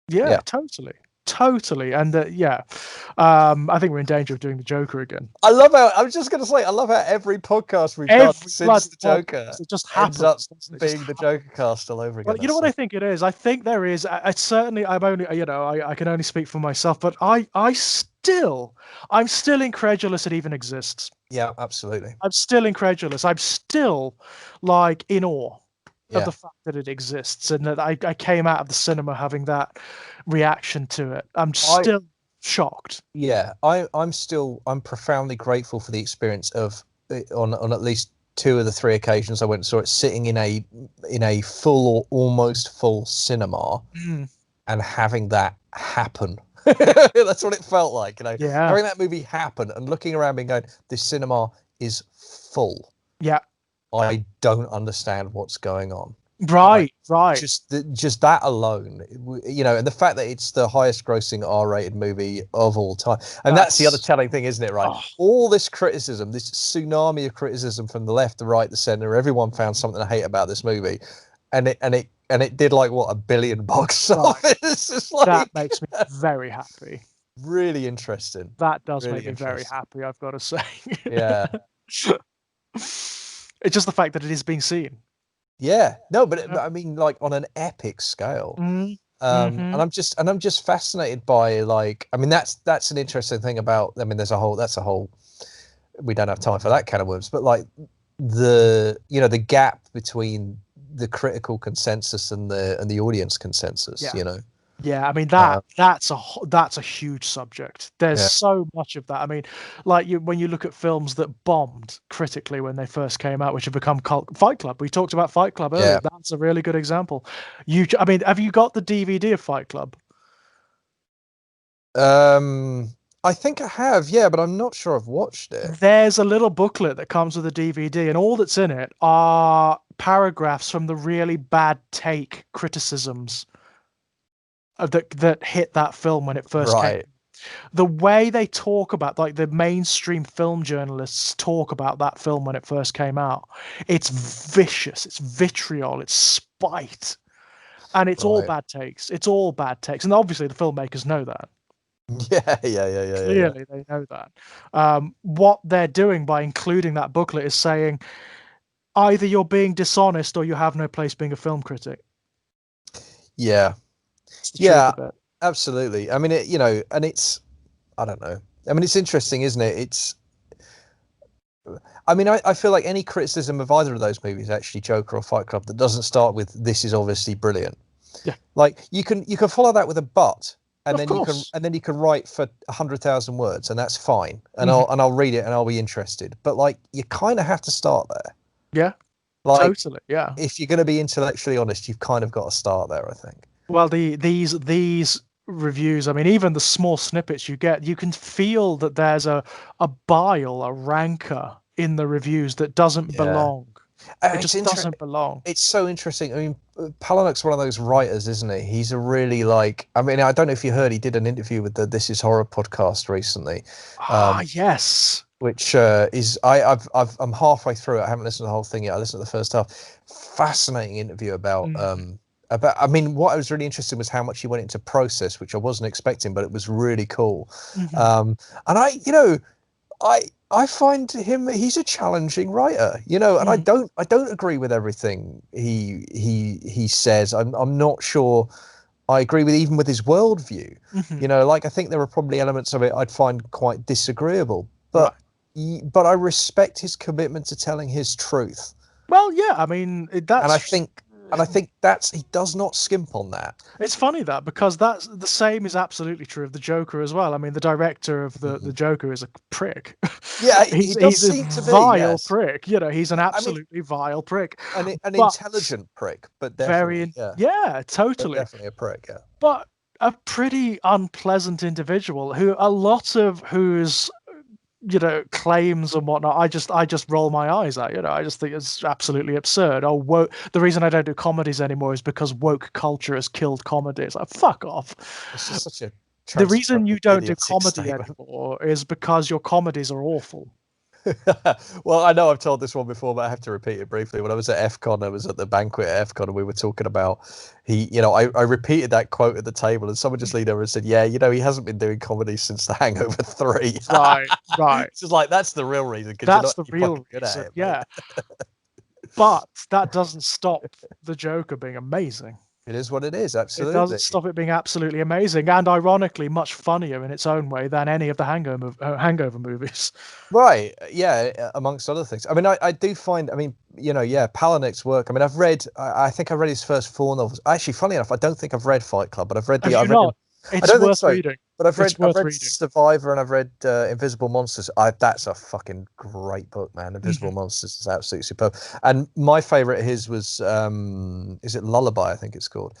Yeah, totally. Totally. And I think we're in danger of doing the Joker again. I love how, I was just going to say, I love how every podcast we've done since the Joker it just ends happens, up being the Joker cast all over again. Well, you know what I think it is? I think there is. I certainly, I'm only, I can only speak for myself, but I'm still incredulous it even exists. Yeah, absolutely. I'm still incredulous. I'm still like in awe of Yeah. the fact that it exists and that I came out of the cinema having that reaction to it. I'm still shocked. Yeah, I'm profoundly grateful for the experience of on at least 2 of the 3 occasions I went and saw it, sitting in a full or almost full cinema and having that happen. That's what it felt like, Yeah. having that movie happen and looking around and going, this cinema is full. Yeah. I don't understand what's going on. Right. Just that alone, and the fact that it's the highest grossing R-rated movie of all time. And that's the other telling thing, isn't it, right? Oh. All this criticism, this tsunami of criticism from the left, the right, the center, everyone found something to hate about this movie. And it did like what, $1 billion box office. It's like, that makes me very happy. Really interesting. That does make me very happy, I've got to say. Yeah. It's just the fact that it is being seen. Yeah, no, but I mean, like on an epic scale. And I'm just fascinated by, like, I mean, that's an interesting thing about. I mean, that's a whole. We don't have time for that kind of worms, but like the gap between the critical consensus and the audience consensus. Yeah, I mean that's a huge subject. There's so much of that. I mean, like when you look at films that bombed critically when they first came out, which have become cult. Fight Club. We talked about Fight Club earlier. Yeah. That's a really good example. I mean, have you got the DVD of Fight Club? I think I have, yeah, but I'm not sure I've watched it. There's a little booklet that comes with a DVD, and all that's in it are paragraphs from the really bad take criticisms that hit that film when it first came. The way they talk about, like the mainstream film journalists talk about that film when it first came out, it's vicious, it's vitriol, it's spite, and it's all bad takes. It's all bad takes, and obviously the filmmakers know that. Yeah. Clearly, they know that. What they're doing by including that booklet is saying either you're being dishonest or you have no place being a film critic. Yeah. Yeah, absolutely. I mean, and it's, I don't know. I mean, it's interesting, isn't it? I mean, I feel like any criticism of either of those movies, actually Joker or Fight Club, that doesn't start with "this is obviously brilliant." Yeah. Like you can follow that with a but, and then you can write for 100,000 words, and that's fine. And I'll read it and I'll be interested. But like, you kind of have to start there. Yeah. Like, totally. Yeah. If you're going to be intellectually honest, you've kind of got to start there, I think. Well, these reviews, I mean, even the small snippets you get, you can feel that there's a bile, a rancor in the reviews that doesn't belong. It just doesn't belong. It's so interesting. I mean, Palahniuk's one of those writers, isn't he? He's a really, like, I mean, I don't know if you heard, he did an interview with the This Is Horror podcast recently. Yes. Which is I'm halfway through it. I haven't listened to the whole thing yet. I listened to the first half. Fascinating interview about I mean, what I was really interested in was how much he went into process, which I wasn't expecting, but it was really cool. And I find he's a challenging writer, and I don't agree with everything he says. I'm not sure I agree with even with his worldview. Like, I think there are probably elements of it I'd find quite disagreeable, but I respect his commitment to telling his truth. Well, yeah, I mean, And I think that's, he does not skimp on that. It's funny that, because that's the same is absolutely true of the Joker as well. I mean, the director of the Joker is a prick. Yeah, he's a vile prick. He's an absolutely vile prick. An intelligent prick, but definitely totally. But definitely a prick, yeah. But a pretty unpleasant individual whose claims and whatnot, I just roll my eyes at. I just think it's absolutely absurd. The reason I don't do comedies anymore is because woke culture has killed comedies. Like, fuck off. It's just such a the reason you don't do comedy anymore is because your comedies are awful. Well, I know I've told this one before, but I have to repeat it briefly. When I was at FCon, I was at the banquet at FCon, and we were talking about I repeated that quote at the table, and someone just leaned over and said, "Yeah, he hasn't been doing comedy since The Hangover 3." Right. It's just like that's the real reason, because That's the you're real fucking good at reason. it, mate. Yeah. But that doesn't stop the Joker being amazing. It is what it is. It Absolutely. doesn't stop it being absolutely amazing, and ironically much funnier in its own way than any of the Hangover movies. Right. Yeah. Amongst other things. I mean, I do find, I mean, Palahniuk's work. I mean, I think I read his first 4 novels. Actually, funny enough, I don't think I've read Fight Club, but I've read Have you not? It's worth reading. But I've read reading. Survivor, and I've read Invisible Monsters. That's a fucking great book, man. Invisible Monsters is absolutely superb. And my favorite of his was, is it Lullaby? I think it's called.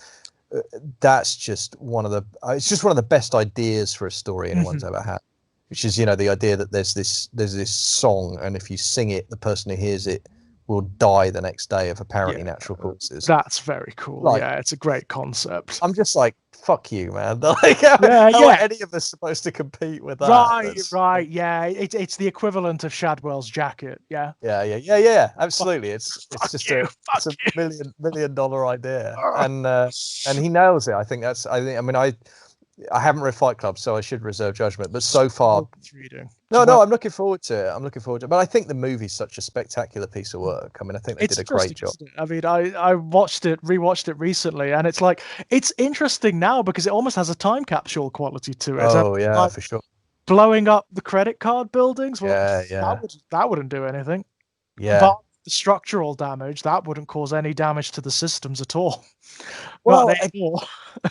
That's just it's just one of the best ideas for a story anyone's ever had. Which is, the idea that there's this song, and if you sing it, the person who hears it will die the next day of apparently natural causes. That's very cool. It's a great concept. I'm just like, fuck you, man. Like, how are any of us supposed to compete with that? Right. Yeah, it's the equivalent of Shadwell's jacket. Yeah. Yeah. Absolutely. It's just a $1 million idea, and he nails it. I think I haven't read Fight Club, so I should reserve judgment. But so far, no, I'm looking forward to it. But I think the movie's such a spectacular piece of work. I mean, I think they did a great job. I mean, I rewatched it recently, and it's like, it's interesting now because it almost has a time capsule quality to it. Oh yeah, for sure. Blowing up the credit card buildings. Well, yeah. That wouldn't do anything. Yeah. But the structural damage, that wouldn't cause any damage to the systems at all. Well,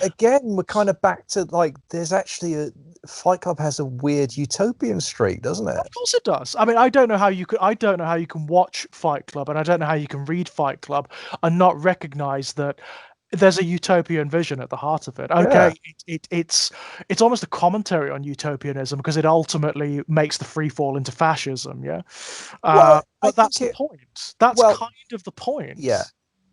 again, we're kind of back to, like, there's actually Fight Club has a weird utopian streak, doesn't it? Of course it does. I mean, I don't know how you can watch Fight Club, and I don't know how you can read Fight Club and not recognize that there's a utopian vision at the heart of it. Okay, it's almost a commentary on utopianism because it ultimately makes the free fall into fascism. Yeah, but that's the point. That's kind of the point. Yeah,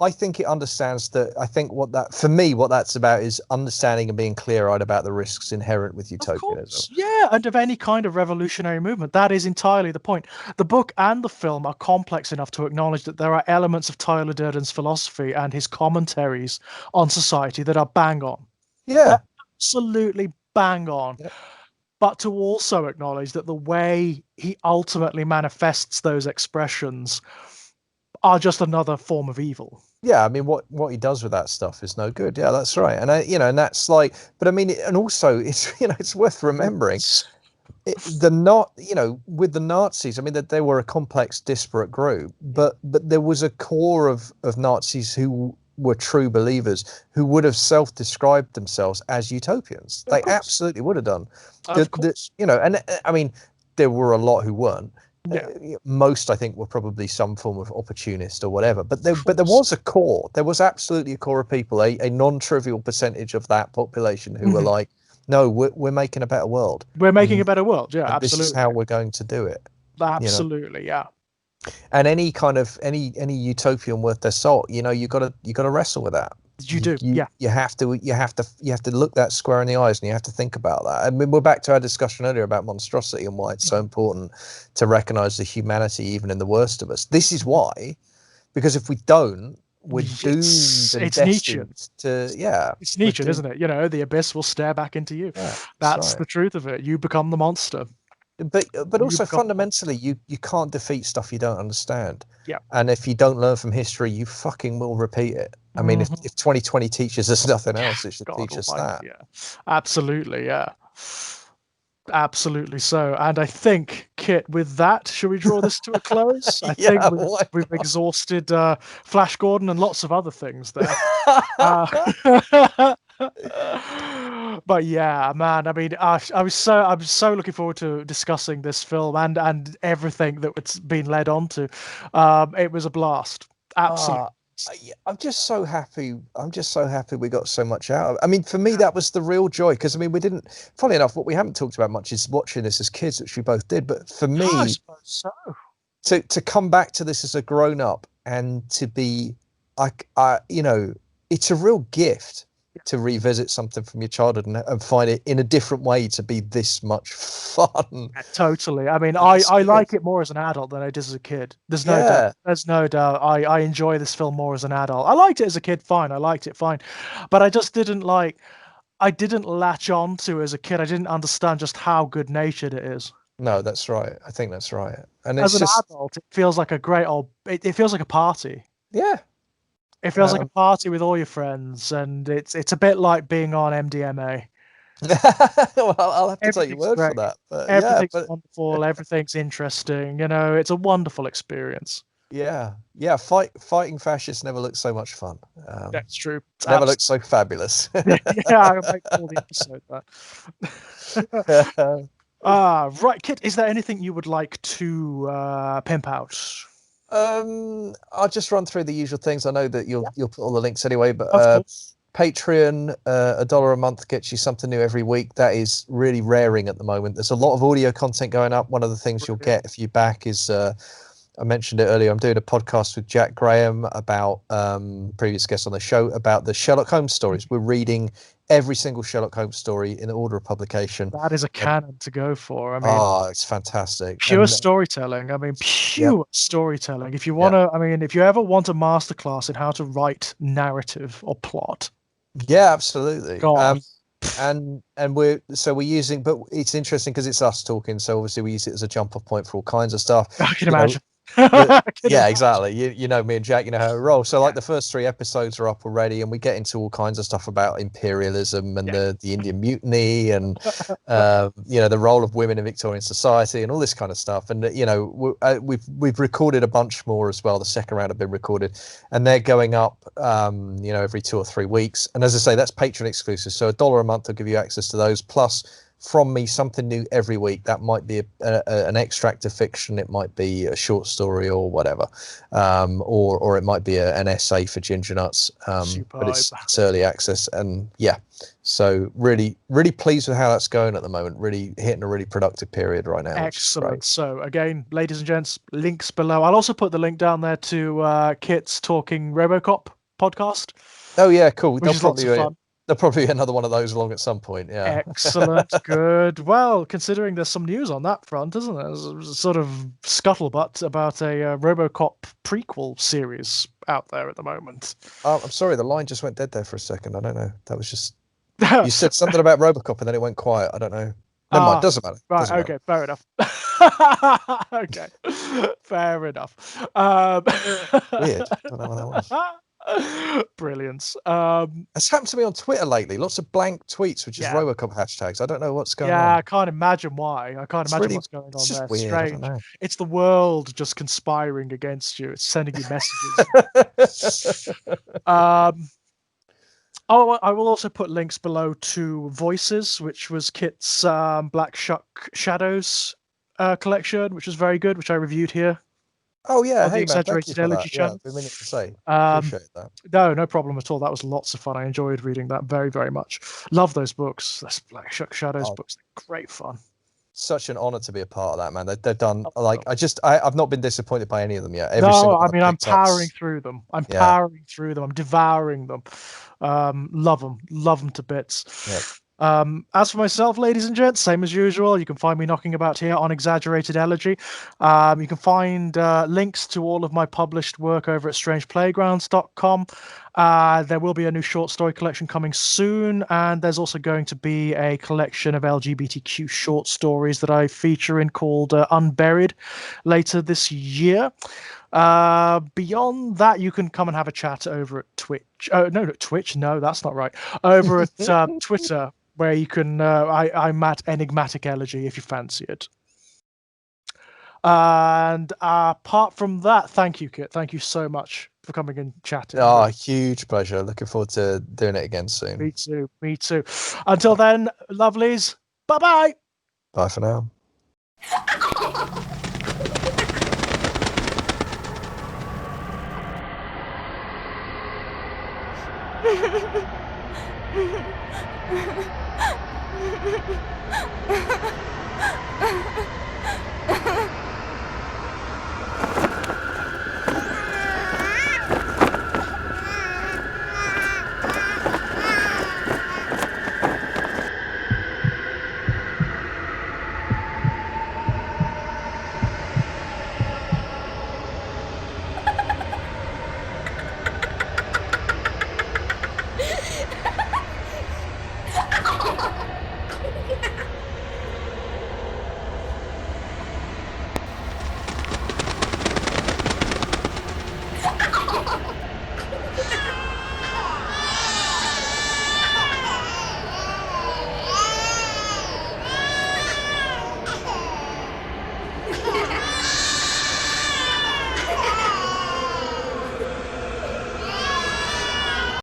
I think it understands that. I think what that's about is understanding and being clear-eyed about the risks inherent with utopianism. Yeah, and of any kind of revolutionary movement. That is entirely the point. The book and the film are complex enough to acknowledge that there are elements of Tyler Durden's philosophy and his commentaries on society that are bang on. Yeah. They're absolutely bang on. Yeah. But to also acknowledge that the way he ultimately manifests those expressions are just another form of evil. Yeah, I mean, what he does with that stuff is no good. Yeah, that's right. And and that's like, but I mean, and also it's it's worth remembering, with the Nazis. I mean, that they were a complex, disparate group, but there was a core of Nazis who were true believers, who would have self-described themselves as utopians. They absolutely would have done. And I mean, there were a lot who weren't. Yeah. Most, I think, were probably some form of opportunist or whatever. But there was a core. There was absolutely a core of people, a non-trivial percentage of that population who were like, no, we're making a better world. We're making a better world. Yeah, absolutely. This is how we're going to do it. Absolutely, yeah. And any kind of any utopian worth their salt, you got to wrestle with that. You do, yeah. You have to look that square in the eyes, and you have to think about that. I mean, we're back to our discussion earlier about monstrosity and why it's so important to recognize the humanity even in the worst of us. This is why, because if we don't, we're doomed. It's Nietzsche. It's Nietzsche, isn't it? The abyss will stare back into you. Yeah, that's the truth of it. You become the monster. But also fundamentally, you can't defeat stuff you don't understand. Yeah. And if you don't learn from history, you fucking will repeat it. I mean, if 2020 teaches us nothing else, it should teach us that. Yeah, absolutely. Yeah, absolutely so. And I think, Kit, with that, should we draw this to a close? I think we've exhausted Flash Gordon and lots of other things there. But yeah, man, I mean, I'm so looking forward to discussing this film and everything that it's been led on to. It was a blast. Absolutely. I'm just so happy. We got so much out of it. I mean, for me, that was the real joy, because I mean, we didn't. Funny enough, what we haven't talked about much is watching this as kids, which we both did. But for me, I suppose so. To come back to this as a grown up and to be, it's a real gift. to revisit something from your childhood and find it in a different way to be this much fun. Totally. I mean, I like it more as an adult than I did as a kid. There's no doubt. There's no doubt. I enjoy this film more as an adult. I liked it as a kid, fine. I liked it, fine. But I just didn't I didn't latch on to as a kid. I didn't understand just how good natured it is. No, that's right. I think that's right. And as it's an just adult, it feels like a great old. It feels like a party. yeah. It feels like a party with all your friends, and it's a bit like being on MDMA. Well, I'll have to take your word for that. But Everything's wonderful. Everything's interesting. You know, it's a wonderful experience. Yeah. Fighting fascists never looked so much fun. That's true. Never looked so fabulous. Yeah, I'll make all the episode that. Right, Kit. Is there anything you would like to pimp out? I'll just run through the usual things. I know that you'll put all the links anyway, but Patreon, $1 a month gets you something new every week. That is really raring at the moment. There's a lot of audio content going up. One of the things you'll get if you back is I mentioned it earlier. I'm doing a podcast with Jack Graham about previous guest on the show about the Sherlock Holmes stories. We're reading every single Sherlock Holmes story in order of publication. That is a canon to go for. I mean, it's fantastic. Pure storytelling. I mean, pure storytelling. If you want to, I mean, if you ever want a masterclass in how to write narrative or plot. Yeah, absolutely. God. And we're using, but it's interesting because it's us talking. So obviously we use it as a jump off point for all kinds of stuff. I can imagine. Yeah, exactly. You know me and Jack, you know how we roll. So like the first 3 episodes are up already, and we get into all kinds of stuff about imperialism and the Indian Mutiny and the role of women in Victorian society and all this kind of stuff. And we've recorded a bunch more as well. The second round have been recorded, and they're going up every 2 or 3 weeks. And as I say, that's Patreon exclusive. So $1 a month will give you access to those, plus from me something new every week. That might be an extract of fiction, it might be a short story or whatever, or it might be an essay for Ginger Nuts, but it's early access. And so really pleased with how that's going at the moment. Really hitting a really productive period right now. Excellent. So again, ladies and gents, links below. I'll also put the link down there to Kit's Talking Robocop podcast. Oh yeah, cool. Which is lots of fun. There'll probably be another one of those along at some point. Yeah. Excellent. Good. Well, considering there's some news on that front, isn't there? There's a sort of scuttlebutt about a Robocop prequel series out there at the moment. I'm sorry, the line just went dead there for a second. I don't know. That was just you said something about Robocop and then it went quiet. I don't know. Never mind. Doesn't matter. Right. Doesn't okay. matter. Fair enough. Okay. Fair enough. Weird. I don't know what that was. Brilliant. It's happened to me on Twitter lately. Lots of blank tweets, which is Robocop hashtags. I don't know what's going on. Yeah, I can't imagine why. I can't imagine what's going on there. Weird. Strange. It's the world just conspiring against you. It's sending you messages. I will also put links below to Voices, which was Kit's Black Shuck Shadows collection, which was very good, which I reviewed here. Oh yeah, the Exaggerated Elegy channel. I've been meaning to say. Appreciate that. No problem at all. That was lots of fun. I enjoyed reading that very, very much. Love those books. Those Black Shuck Shadows books. They're great fun. Such an honor to be a part of that, man. They've done I've not been disappointed by any of them yet. I'm powering through them. I'm powering through them. I'm devouring them. Love them to bits. Yeah. As for myself, ladies and gents, same as usual, you can find me knocking about here on Exaggerated Elegy. You can find links to all of my published work over at strangeplaygrounds.com. There will be a new short story collection coming soon, and there's also going to be a collection of LGBTQ short stories that I feature in called Unburied later this year. Beyond that, you can come and have a chat over at Twitch. Twitch. No, that's not right. Over at Twitter, where you can. I'm at Enigmatic Elegy if you fancy it. And apart from that, thank you, Kit. Thank you so much for coming and chatting. Oh, huge pleasure. Looking forward to doing it again soon. Me too. Me too. Until then, lovelies. Bye-bye. Bye for now. Ha ha ha.